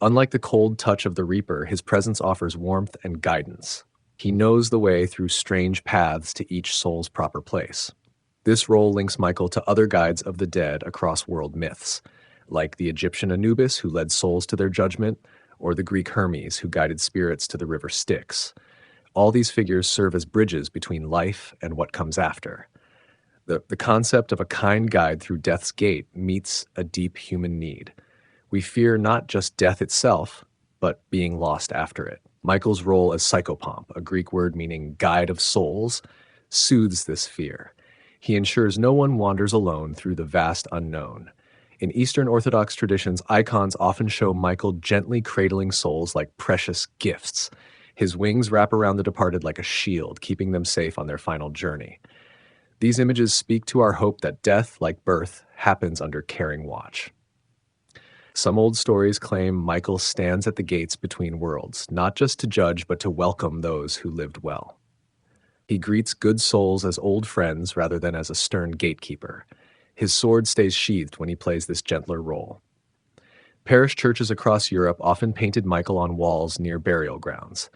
A: Unlike the cold touch of the reaper, his presence offers warmth and guidance. He knows the way through strange paths to each soul's proper place. This role links Michael to other guides of the dead across world myths, like the Egyptian Anubis, who led souls to their judgment, or the Greek Hermes, who guided spirits to the river Styx. All these figures serve as bridges between life and what comes after. The concept of a kind guide through death's gate meets a deep human need. We fear not just death itself, but being lost after it. Michael's role as psychopomp, a Greek word meaning guide of souls, soothes this fear. He ensures no one wanders alone through the vast unknown. In Eastern Orthodox traditions, icons often show Michael gently cradling souls like precious gifts. His wings wrap around the departed like a shield, keeping them safe on their final journey. These images speak to our hope that death, like birth, happens under caring watch. Some old stories claim Michael stands at the gates between worlds, not just to judge, but to welcome those who lived well. He greets good souls as old friends rather than as a stern gatekeeper. His sword stays sheathed when he plays this gentler role. Parish churches across Europe often painted Michael on walls near burial grounds.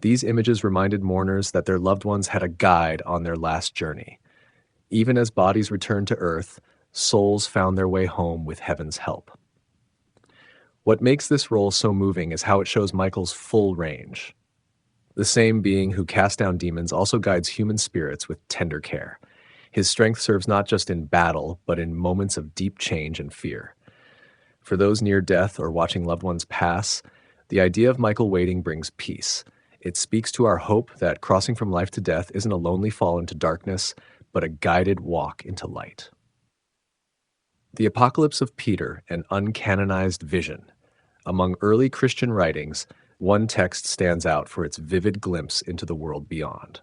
A: These images reminded mourners that their loved ones had a guide on their last journey. Even as bodies returned to earth, souls found their way home with heaven's help. What makes this role so moving is how it shows Michael's full range. The same being who cast down demons also guides human spirits with tender care. His strength serves not just in battle, but in moments of deep change and fear. For those near death or watching loved ones pass, the idea of Michael waiting brings peace. It speaks to our hope that crossing from life to death isn't a lonely fall into darkness, but a guided walk into light. The Apocalypse of Peter, an uncanonized vision. Among early Christian writings, one text stands out for its vivid glimpse into the world beyond.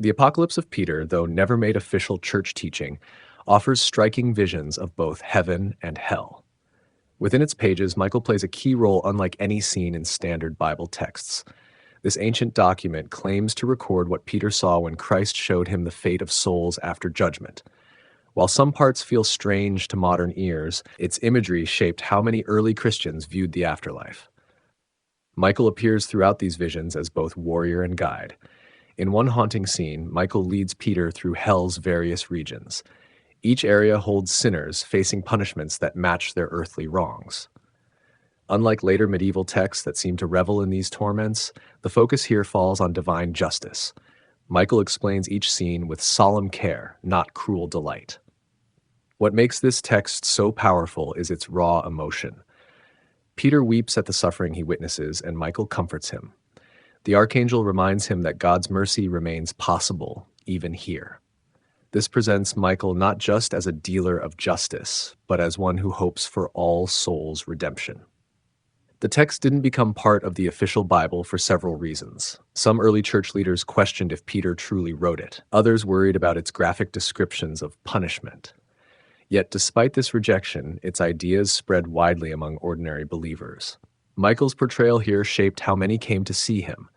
A: The Apocalypse of Peter, though never made official church teaching, offers striking visions of both heaven and hell. Within its pages, Michael plays a key role unlike any seen in standard Bible texts. This ancient document claims to record what Peter saw when Christ showed him the fate of souls after judgment. While some parts feel strange to modern ears, its imagery shaped how many early Christians viewed the afterlife. Michael appears throughout these visions as both warrior and guide. In one haunting scene, Michael leads Peter through hell's various regions. Each area holds sinners facing punishments that match their earthly wrongs. Unlike later medieval texts that seem to revel in these torments, the focus here falls on divine justice. Michael explains each scene with solemn care, not cruel delight. What makes this text so powerful is its raw emotion. Peter weeps at the suffering he witnesses, and Michael comforts him. The Archangel reminds him that God's mercy remains possible, even here. This presents Michael not just as a dealer of justice, but as one who hopes for all souls' redemption. The text didn't become part of the official Bible for several reasons. Some early church leaders questioned if Peter truly wrote it. Others worried about its graphic descriptions of punishment. Yet despite this rejection, its ideas spread widely among ordinary believers. Michael's portrayal here shaped how many came to see him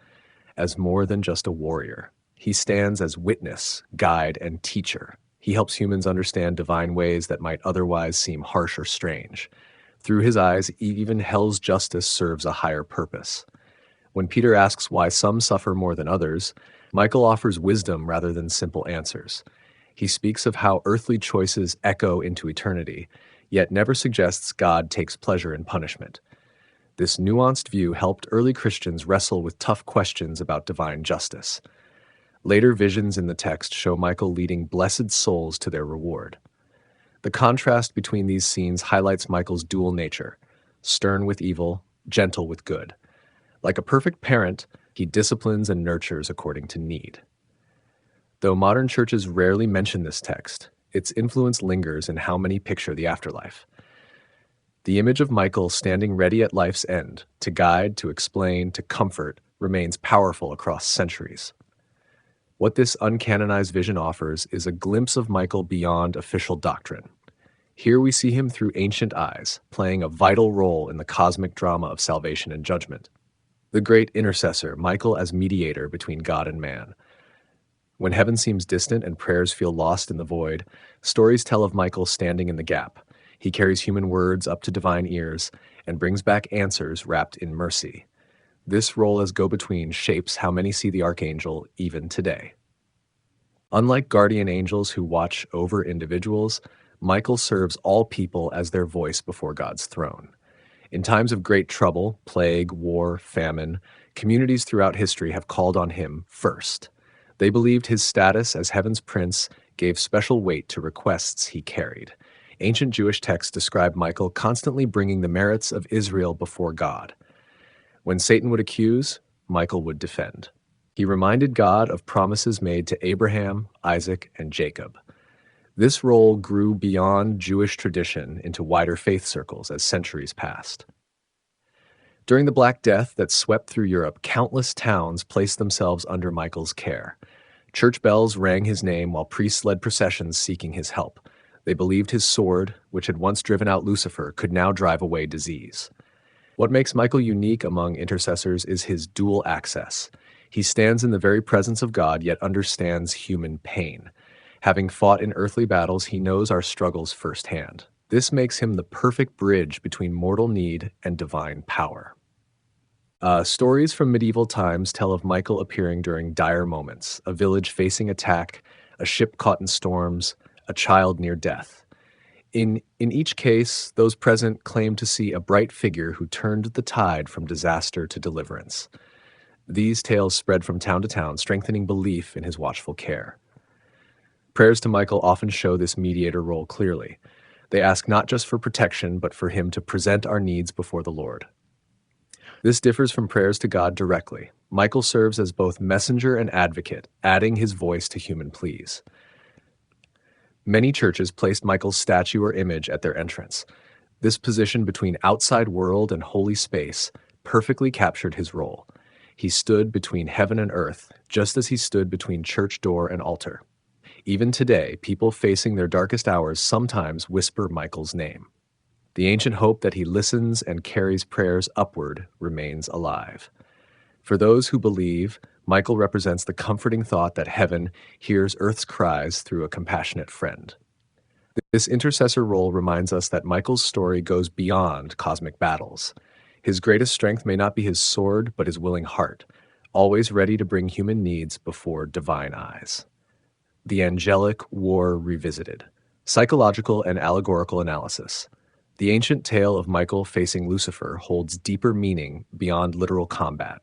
A: as more than just a warrior. He stands as witness, guide, and teacher. He helps humans understand divine ways that might otherwise seem harsh or strange. Through his eyes, even hell's justice serves a higher purpose. When Peter asks why some suffer more than others, Michael offers wisdom rather than simple answers. He speaks of how earthly choices echo into eternity, yet never suggests God takes pleasure in punishment. This nuanced view helped early Christians wrestle with tough questions about divine justice. Later visions in the text show Michael leading blessed souls to their reward. The contrast between these scenes highlights Michael's dual nature, stern with evil, gentle with good. Like a perfect parent, he disciplines and nurtures according to need. Though modern churches rarely mention this text, its influence lingers in how many picture the afterlife. The image of Michael standing ready at life's end, to guide, to explain, to comfort, remains powerful across centuries. What this uncanonized vision offers is a glimpse of Michael beyond official doctrine. Here we see him through ancient eyes, playing a vital role in the cosmic drama of salvation and judgment. The great intercessor, Michael as mediator between God and man. When heaven seems distant and prayers feel lost in the void, stories tell of Michael standing in the gap. He carries human words up to divine ears and brings back answers wrapped in mercy. This role as go-between shapes how many see the Archangel even today. Unlike guardian angels who watch over individuals, Michael serves all people as their voice before God's throne. In times of great trouble, plague, war, famine, communities throughout history have called on him first. They believed his status as heaven's prince gave special weight to requests he carried. Ancient Jewish texts describe Michael constantly bringing the merits of Israel before God. When Satan would accuse, Michael would defend. He reminded God of promises made to Abraham, Isaac, and Jacob. This role grew beyond Jewish tradition into wider faith circles as centuries passed. During the Black Death that swept through Europe, countless towns placed themselves under Michael's care. Church bells rang his name while priests led processions seeking his help. They believed his sword, which had once driven out Lucifer, could now drive away disease. What makes Michael unique among intercessors is his dual access. He stands in the very presence of God, yet understands human pain. Having fought in earthly battles, he knows our struggles firsthand. This makes him the perfect bridge between mortal need and divine power. Stories from medieval times tell of Michael appearing during dire moments, a village facing attack, a ship caught in storms, a child near death. In each case, those present claim to see a bright figure who turned the tide from disaster to deliverance. These tales spread from town to town, strengthening belief in his watchful care. Prayers to Michael often show this mediator role clearly. They ask not just for protection, but for him to present our needs before the Lord. This differs from prayers to God directly. Michael serves as both messenger and advocate, adding his voice to human pleas. Many churches placed Michael's statue or image at their entrance. This position between outside world and holy space perfectly captured his role. He stood between heaven and earth, just as he stood between church door and altar. Even today, people facing their darkest hours sometimes whisper Michael's name. The ancient hope that he listens and carries prayers upward remains alive. For those who believe, Michael represents the comforting thought that heaven hears earth's cries through a compassionate friend. This intercessor role reminds us that Michael's story goes beyond cosmic battles. His greatest strength may not be his sword, but his willing heart, always ready to bring human needs before divine eyes. The Angelic War Revisited. Psychological and allegorical analysis. The ancient tale of Michael facing Lucifer holds deeper meaning beyond literal combat.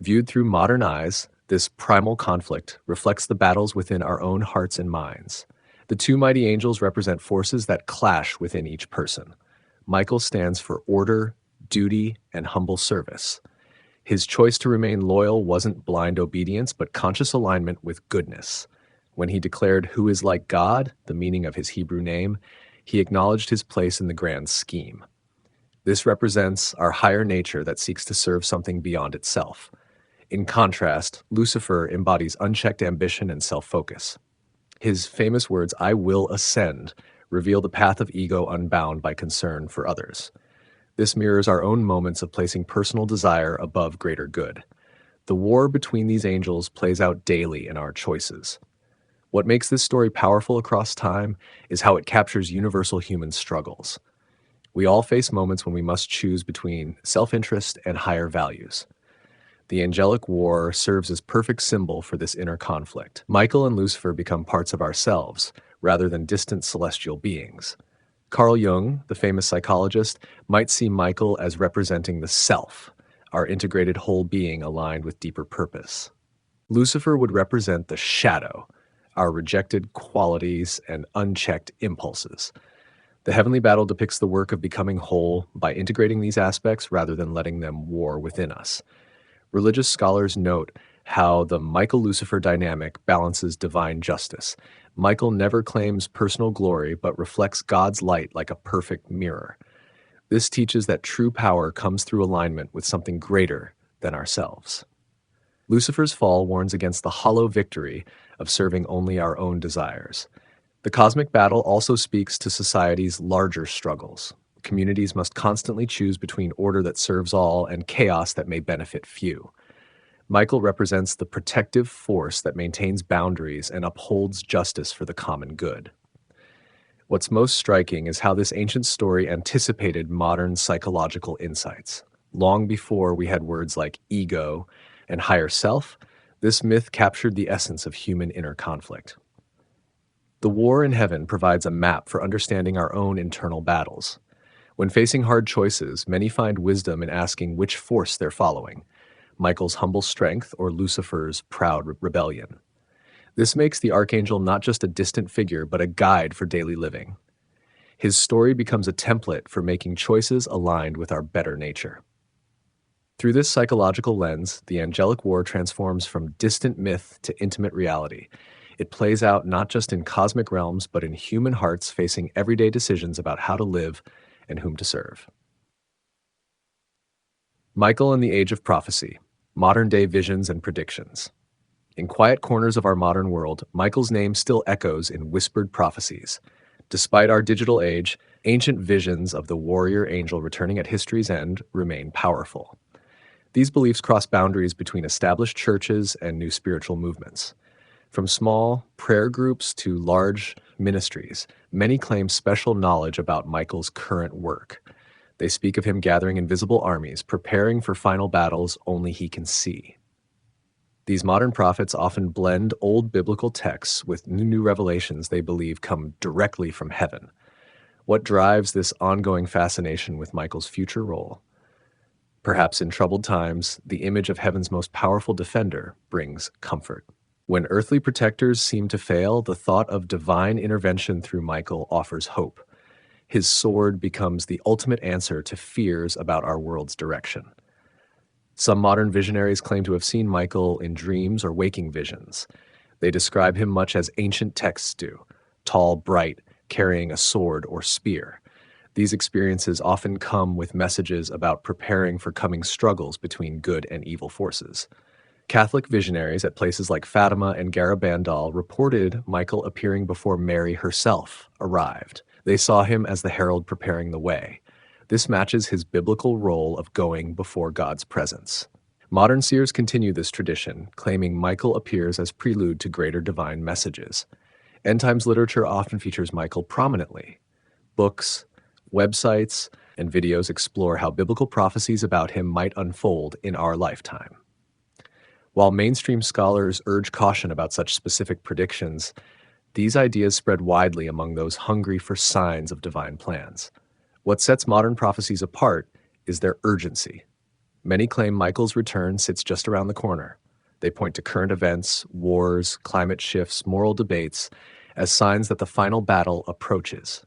A: Viewed through modern eyes, this primal conflict reflects the battles within our own hearts and minds. The two mighty angels represent forces that clash within each person. Michael stands for order, duty, and humble service. His choice to remain loyal wasn't blind obedience, but conscious alignment with goodness. When he declared "Who is like God," the meaning of his Hebrew name, he acknowledged his place in the grand scheme. This represents our higher nature that seeks to serve something beyond itself. In contrast, Lucifer embodies unchecked ambition and self-focus. His famous words, "I will ascend," reveal the path of ego unbound by concern for others. This mirrors our own moments of placing personal desire above greater good. The war between these angels plays out daily in our choices. What makes this story powerful across time is how it captures universal human struggles. We all face moments when we must choose between self-interest and higher values. The angelic war serves as perfect symbol for this inner conflict. Michael and Lucifer become parts of ourselves, rather than distant celestial beings. Carl Jung, the famous psychologist, might see Michael as representing the self, our integrated whole being aligned with deeper purpose. Lucifer would represent the shadow, our rejected qualities and unchecked impulses. The heavenly battle depicts the work of becoming whole by integrating these aspects rather than letting them war within us. Religious scholars note how the Michael Lucifer dynamic balances divine justice. Michael never claims personal glory, but reflects God's light like a perfect mirror. This teaches that true power comes through alignment with something greater than ourselves. Lucifer's fall warns against the hollow victory of serving only our own desires. The cosmic battle also speaks to society's larger struggles. Communities must constantly choose between order that serves all and chaos that may benefit few. Michael represents the protective force that maintains boundaries and upholds justice for the common good. What's most striking is how this ancient story anticipated modern psychological insights. Long before we had words like ego and higher self, this myth captured the essence of human inner conflict. The war in heaven provides a map for understanding our own internal battles. When facing hard choices, many find wisdom in asking which force they're following, Michael's humble strength or Lucifer's proud rebellion. This makes the Archangel not just a distant figure, but a guide for daily living. His story becomes a template for making choices aligned with our better nature. Through this psychological lens, the angelic war transforms from distant myth to intimate reality. It plays out not just in cosmic realms, but in human hearts facing everyday decisions about how to live and whom to serve. Michael and the Age of Prophecy, Modern-Day Visions and Predictions. In quiet corners of our modern world, Michael's name still echoes in whispered prophecies. Despite our digital age, ancient visions of the warrior angel returning at history's end remain powerful. These beliefs cross boundaries between established churches and new spiritual movements. From small prayer groups to large ministries, many claim special knowledge about Michael's current work. They speak of him gathering invisible armies, preparing for final battles only he can see. These modern prophets often blend old biblical texts with new revelations they believe come directly from heaven. What drives this ongoing fascination with Michael's future role? Perhaps in troubled times, the image of heaven's most powerful defender brings comfort. When earthly protectors seem to fail, the thought of divine intervention through Michael offers hope. His sword becomes the ultimate answer to fears about our world's direction. Some modern visionaries claim to have seen Michael in dreams or waking visions. They describe him much as ancient texts do, tall, bright, carrying a sword or spear. These experiences often come with messages about preparing for coming struggles between good and evil forces. Catholic visionaries at places like Fatima and Garabandal reported Michael appearing before Mary herself arrived. They saw him as the herald preparing the way. This matches his biblical role of going before God's presence. Modern seers continue this tradition, claiming Michael appears as prelude to greater divine messages. End times literature often features Michael prominently. Books, websites, and videos explore how biblical prophecies about him might unfold in our lifetime. While mainstream scholars urge caution about such specific predictions, these ideas spread widely among those hungry for signs of divine plans. What sets modern prophecies apart is their urgency. Many claim Michael's return sits just around the corner. They point to current events, wars, climate shifts, moral debates, as signs that the final battle approaches.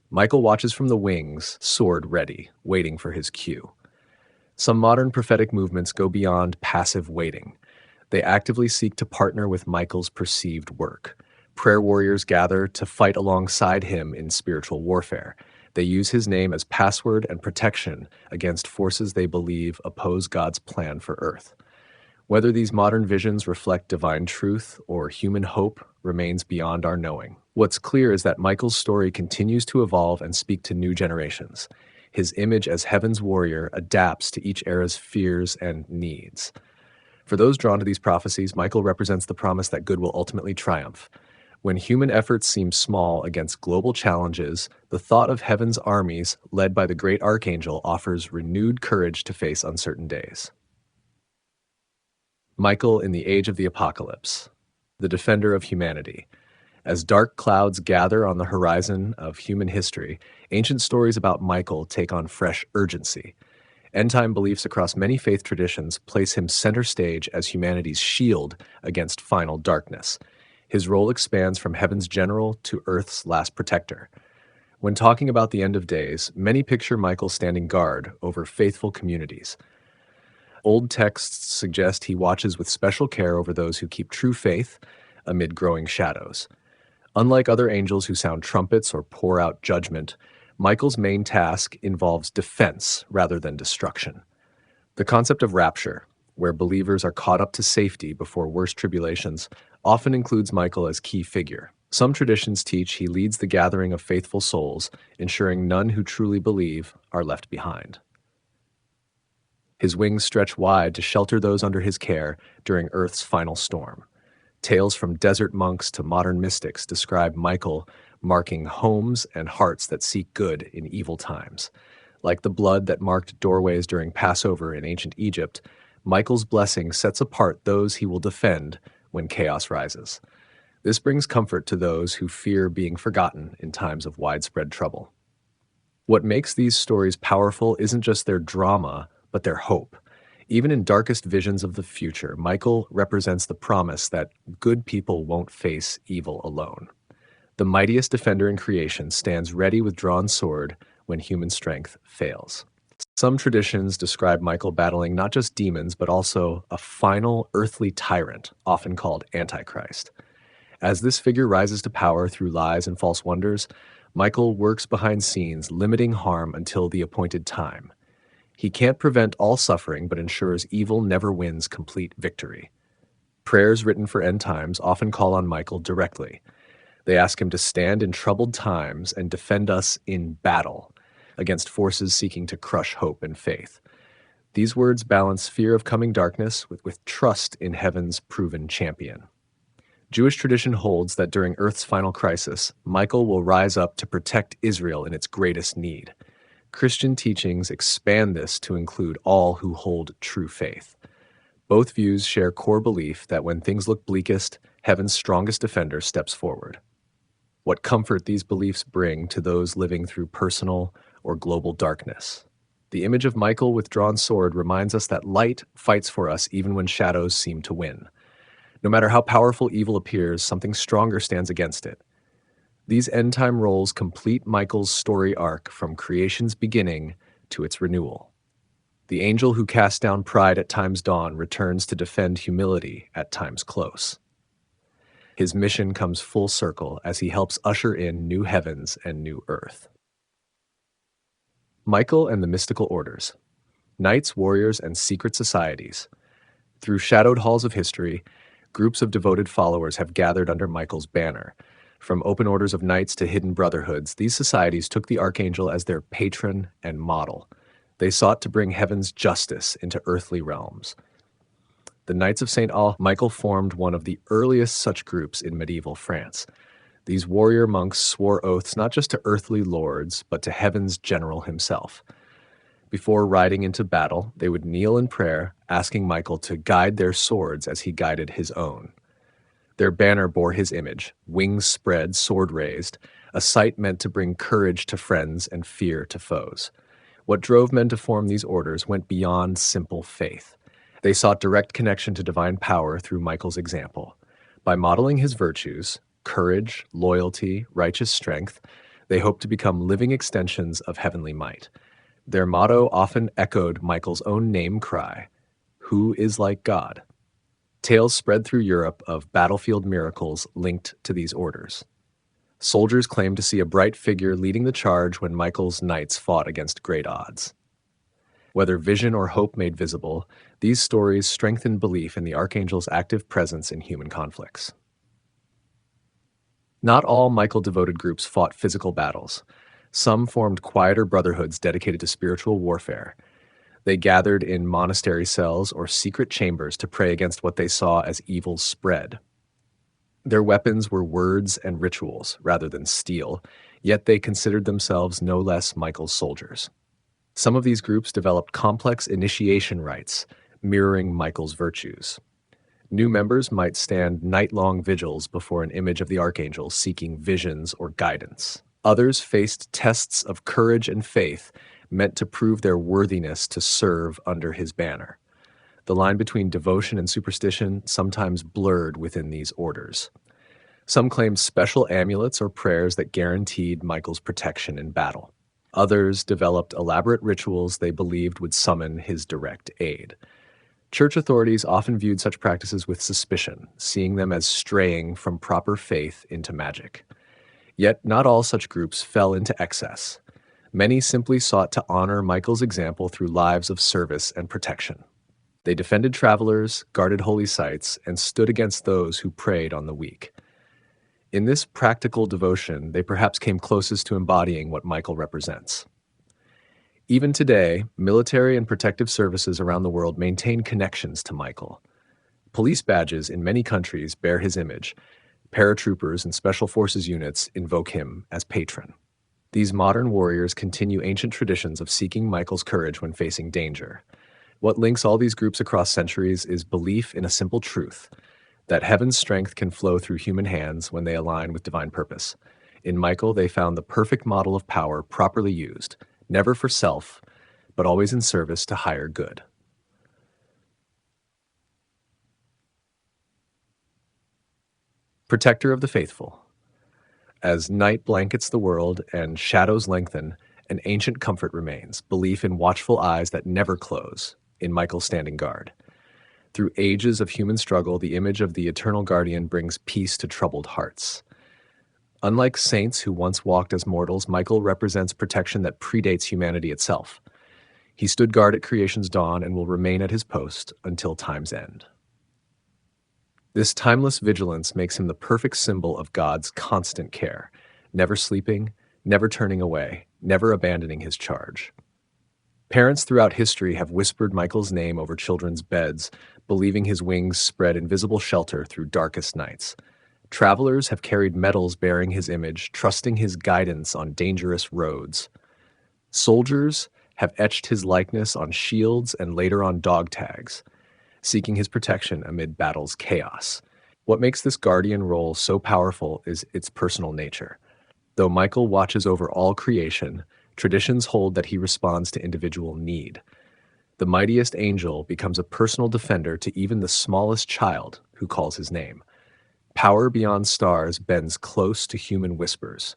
A: Michael watches from the wings, sword ready, waiting for his cue. Some modern prophetic movements go beyond passive waiting. They actively seek to partner with Michael's perceived work. Prayer warriors gather to fight alongside him in spiritual warfare. They use his name as password and protection against forces they believe oppose God's plan for Earth. Whether these modern visions reflect divine truth or human hope remains beyond our knowing. What's clear is that Michael's story continues to evolve and speak to new generations. His image as heaven's warrior adapts to each era's fears and needs. For those drawn to these prophecies, Michael represents the promise that good will ultimately triumph. When human efforts seem small against global challenges, the thought of heaven's armies, led by the great Archangel, offers renewed courage to face uncertain days. Michael in the Age of the Apocalypse, the defender of humanity. As dark clouds gather on the horizon of human history, ancient stories about Michael take on fresh urgency. End-time beliefs across many faith traditions place him center stage as humanity's shield against final darkness. His role expands from heaven's general to Earth's last protector. When talking about the end of days, many picture Michael standing guard over faithful communities. Old texts suggest he watches with special care over those who keep true faith amid growing shadows. Unlike other angels who sound trumpets or pour out judgment, Michael's main task involves defense rather than destruction. The concept of rapture, where believers are caught up to safety before worse tribulations, often includes Michael as key figure. Some traditions teach he leads the gathering of faithful souls, ensuring none who truly believe are left behind. His wings stretch wide to shelter those under his care during Earth's final storm. Tales from desert monks to modern mystics describe Michael marking homes and hearts that seek good in evil times. Like the blood that marked doorways during Passover in ancient Egypt, Michael's blessing sets apart those he will defend when chaos rises. This brings comfort to those who fear being forgotten in times of widespread trouble. What makes these stories powerful isn't just their drama, but their hope. Even in darkest visions of the future, Michael represents the promise that good people won't face evil alone. The mightiest defender in creation stands ready with drawn sword when human strength fails. Some traditions describe Michael battling not just demons, but also a final earthly tyrant, often called Antichrist. As this figure rises to power through lies and false wonders, Michael works behind scenes, limiting harm until the appointed time. He can't prevent all suffering, but ensures evil never wins complete victory. Prayers written for end times often call on Michael directly. They ask him to stand in troubled times and defend us in battle against forces seeking to crush hope and faith. These words balance fear of coming darkness with trust in heaven's proven champion. Jewish tradition holds that during Earth's final crisis, Michael will rise up to protect Israel in its greatest need. Christian teachings expand this to include all who hold true faith. Both views share core belief that when things look bleakest, heaven's strongest defender steps forward. What comfort these beliefs bring to those living through personal or global darkness. The image of Michael with drawn sword reminds us that light fights for us even when shadows seem to win. No matter how powerful evil appears, something stronger stands against it. These end-time roles complete Michael's story arc from creation's beginning to its renewal. The angel who casts down pride at time's dawn returns to defend humility at time's close. His mission comes full circle as he helps usher in new heavens and new earth. Michael and the mystical orders, knights, warriors, and secret societies. Through shadowed halls of history, groups of devoted followers have gathered under Michael's banner. From open orders of knights to hidden brotherhoods, these societies took the Archangel as their patron and model. They sought to bring heaven's justice into earthly realms. The Knights of St. Michael formed one of the earliest such groups in medieval France. These warrior monks swore oaths not just to earthly lords, but to heaven's general himself. Before riding into battle, they would kneel in prayer, asking Michael to guide their swords as he guided his own. Their banner bore his image, wings spread, sword raised, a sight meant to bring courage to friends and fear to foes. What drove men to form these orders went beyond simple faith. They sought direct connection to divine power through Michael's example. By modeling his virtues, courage, loyalty, righteous strength, they hoped to become living extensions of heavenly might. Their motto often echoed Michael's own name cry, "Who is like God?" Tales spread through Europe of battlefield miracles linked to these orders. Soldiers claimed to see a bright figure leading the charge when Michael's knights fought against great odds. Whether vision or hope made visible, these stories strengthened belief in the Archangel's active presence in human conflicts. Not all Michael-devoted groups fought physical battles. Some formed quieter brotherhoods dedicated to spiritual warfare. They gathered in monastery cells or secret chambers to pray against what they saw as evil's spread. Their weapons were words and rituals rather than steel, yet they considered themselves no less Michael's soldiers. Some of these groups developed complex initiation rites, mirroring Michael's virtues. New members might stand night-long vigils before an image of the Archangel seeking visions or guidance. Others faced tests of courage and faith meant to prove their worthiness to serve under his banner. The line between devotion and superstition sometimes blurred within these orders. Some claimed special amulets or prayers that guaranteed Michael's protection in battle. Others developed elaborate rituals they believed would summon his direct aid. Church authorities often viewed such practices with suspicion, seeing them as straying from proper faith into magic. Yet not all such groups fell into excess. Many simply sought to honor Michael's example through lives of service and protection. They defended travelers, guarded holy sites, and stood against those who preyed on the weak. In this practical devotion, they perhaps came closest to embodying what Michael represents. Even today, military and protective services around the world maintain connections to Michael. Police badges in many countries bear his image. Paratroopers and special forces units invoke him as patron. These modern warriors continue ancient traditions of seeking Michael's courage when facing danger. What links all these groups across centuries is belief in a simple truth, that heaven's strength can flow through human hands when they align with divine purpose. In Michael, they found the perfect model of power properly used, never for self, but always in service to higher good. Protector of the faithful. As night blankets the world and shadows lengthen, an ancient comfort remains, belief in watchful eyes that never close, in Michael standing guard. Through ages of human struggle, the image of the eternal guardian brings peace to troubled hearts. Unlike saints who once walked as mortals, Michael represents protection that predates humanity itself. He stood guard at creation's dawn and will remain at his post until time's end. This timeless vigilance makes him the perfect symbol of God's constant care, never sleeping, never turning away, never abandoning his charge. Parents throughout history have whispered Michael's name over children's beds, believing his wings spread invisible shelter through darkest nights. Travelers have carried medals bearing his image, trusting his guidance on dangerous roads. Soldiers have etched his likeness on shields and later on dog tags, seeking his protection amid battle's chaos. What makes this guardian role so powerful is its personal nature. Though Michael watches over all creation, traditions hold that he responds to individual need. The mightiest angel becomes a personal defender to even the smallest child who calls his name. Power beyond stars bends close to human whispers.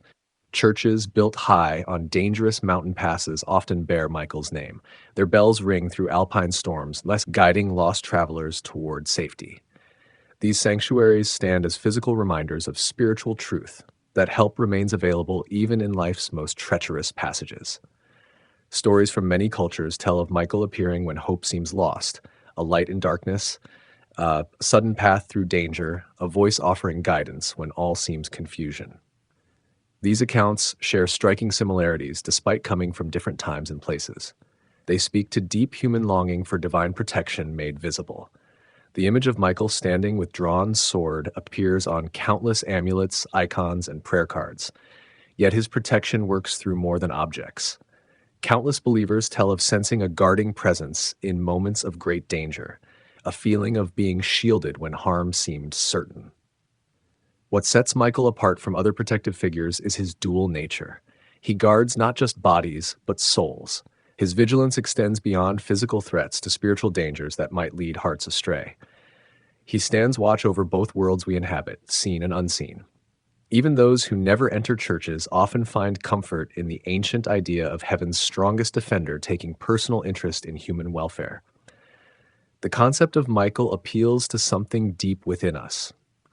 A: Churches built high on dangerous mountain passes often bear Michael's name. Their bells ring through alpine storms, thus guiding lost travelers toward safety. These sanctuaries stand as physical reminders of spiritual truth, that help remains available even in life's most treacherous passages. Stories from many cultures tell of Michael appearing when hope seems lost, a light in darkness, a sudden path through danger, a voice offering guidance when all seems confusion. These accounts share striking similarities despite coming from different times and places. They speak to deep human longing for divine protection made visible. The image of Michael standing with drawn sword appears on countless amulets, icons, and prayer cards. Yet his protection works through more than objects. Countless believers tell of sensing a guarding presence in moments of great danger, a feeling of being shielded when harm seemed certain. What sets Michael apart from other protective figures is his dual nature. He guards not just bodies, but souls. His vigilance extends beyond physical threats to spiritual dangers that might lead hearts astray. He stands watch over both worlds we inhabit, seen and unseen. Even those who never enter churches often find comfort in the ancient idea of heaven's strongest defender taking personal interest in human welfare. The concept of Michael appeals to something deep within us,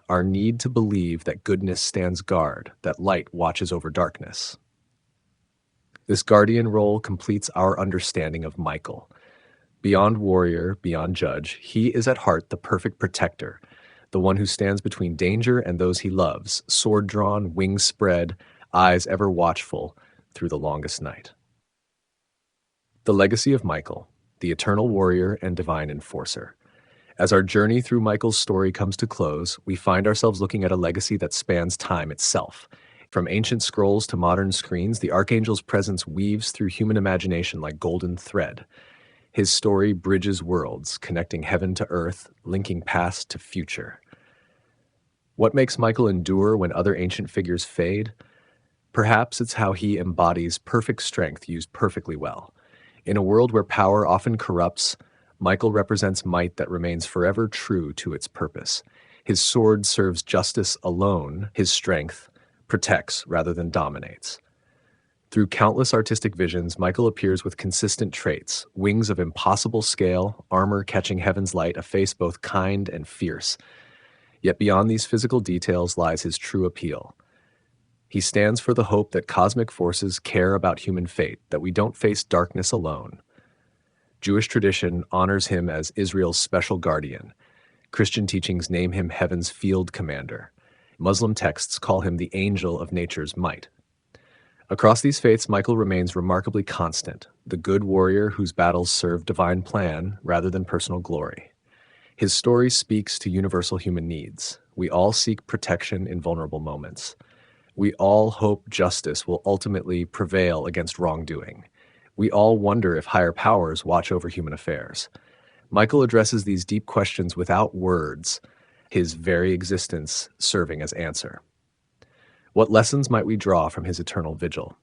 A: our need to believe that goodness stands guard, that light watches over darkness. This guardian role completes our understanding of Michael. Beyond warrior, beyond judge, he is at heart the perfect protector, the one who stands between danger and those he loves, sword drawn, wings spread, eyes ever watchful through the longest night. The legacy of Michael, the eternal warrior and divine enforcer. As our journey through Michael's story comes to close, we find ourselves looking at a legacy that spans time itself. From ancient scrolls to modern screens, the Archangel's presence weaves through human imagination like golden thread. His story bridges worlds, connecting heaven to earth, linking past to future. What makes Michael endure when other ancient figures fade? Perhaps it's how he embodies perfect strength used perfectly well. In a world where power often corrupts, Michael represents might that remains forever true to its purpose. His sword serves justice alone, his strength protects rather than dominates. Through countless artistic visions, Michael appears with consistent traits: wings of impossible scale, armor catching heaven's light, a face both kind and fierce. Yet beyond these physical details lies his true appeal. He stands for the hope that cosmic forces care about human fate, that we don't face darkness alone. Jewish tradition honors him as Israel's special guardian. Christian teachings name him heaven's field commander. Muslim texts call him the angel of nature's might. Across these faiths, Michael remains remarkably constant, the good warrior whose battles serve divine plan rather than personal glory. His story speaks to universal human needs. We all seek protection in vulnerable moments. We all hope justice will ultimately prevail against wrongdoing. We all wonder if higher powers watch over human affairs. Michael addresses these deep questions without words, his very existence serving as answer. What lessons might we draw from his eternal vigil?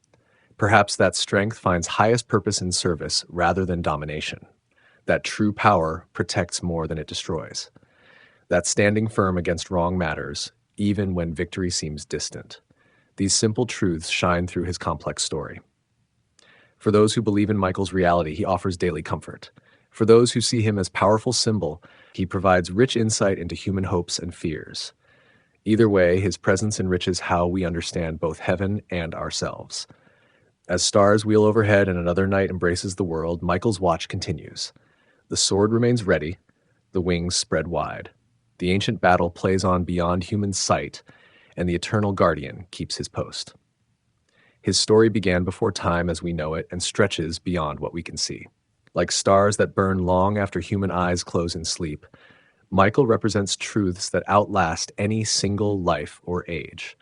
A: Perhaps that strength finds highest purpose in service rather than domination. That true power protects more than it destroys. That standing firm against wrong matters, even when victory seems distant. These simple truths shine through his complex story. For those who believe in Michael's reality, he offers daily comfort. For those who see him as powerful symbol, he provides rich insight into human hopes and fears. Either way, his presence enriches how we understand both heaven and ourselves. As stars wheel overhead and another night embraces the world, Michael's watch continues. The sword remains ready, the wings spread wide. The ancient battle plays on beyond human sight, and the eternal guardian keeps his post. His story began before time as we know it and stretches beyond what we can see. Like stars that burn long after human eyes close in sleep, Michael represents truths that outlast any single life or age.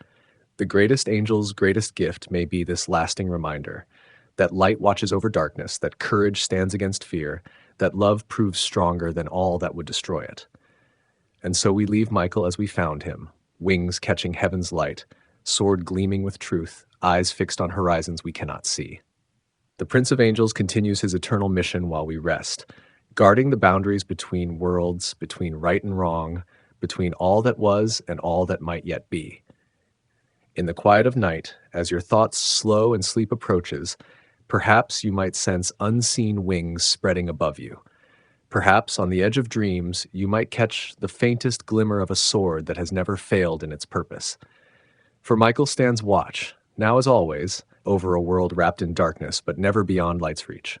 A: The greatest angel's greatest gift may be this lasting reminder that light watches over darkness, that courage stands against fear, that love proves stronger than all that would destroy it. And so we leave Michael as we found him, wings catching heaven's light, sword gleaming with truth, eyes fixed on horizons we cannot see. The Prince of Angels continues his eternal mission while we rest, guarding the boundaries between worlds, between right and wrong, between all that was and all that might yet be. In the quiet of night, as your thoughts slow and sleep approaches, perhaps you might sense unseen wings spreading above you. Perhaps on the edge of dreams, you might catch the faintest glimmer of a sword that has never failed in its purpose. For Michael stands watch, now as always, over a world wrapped in darkness, but never beyond light's reach.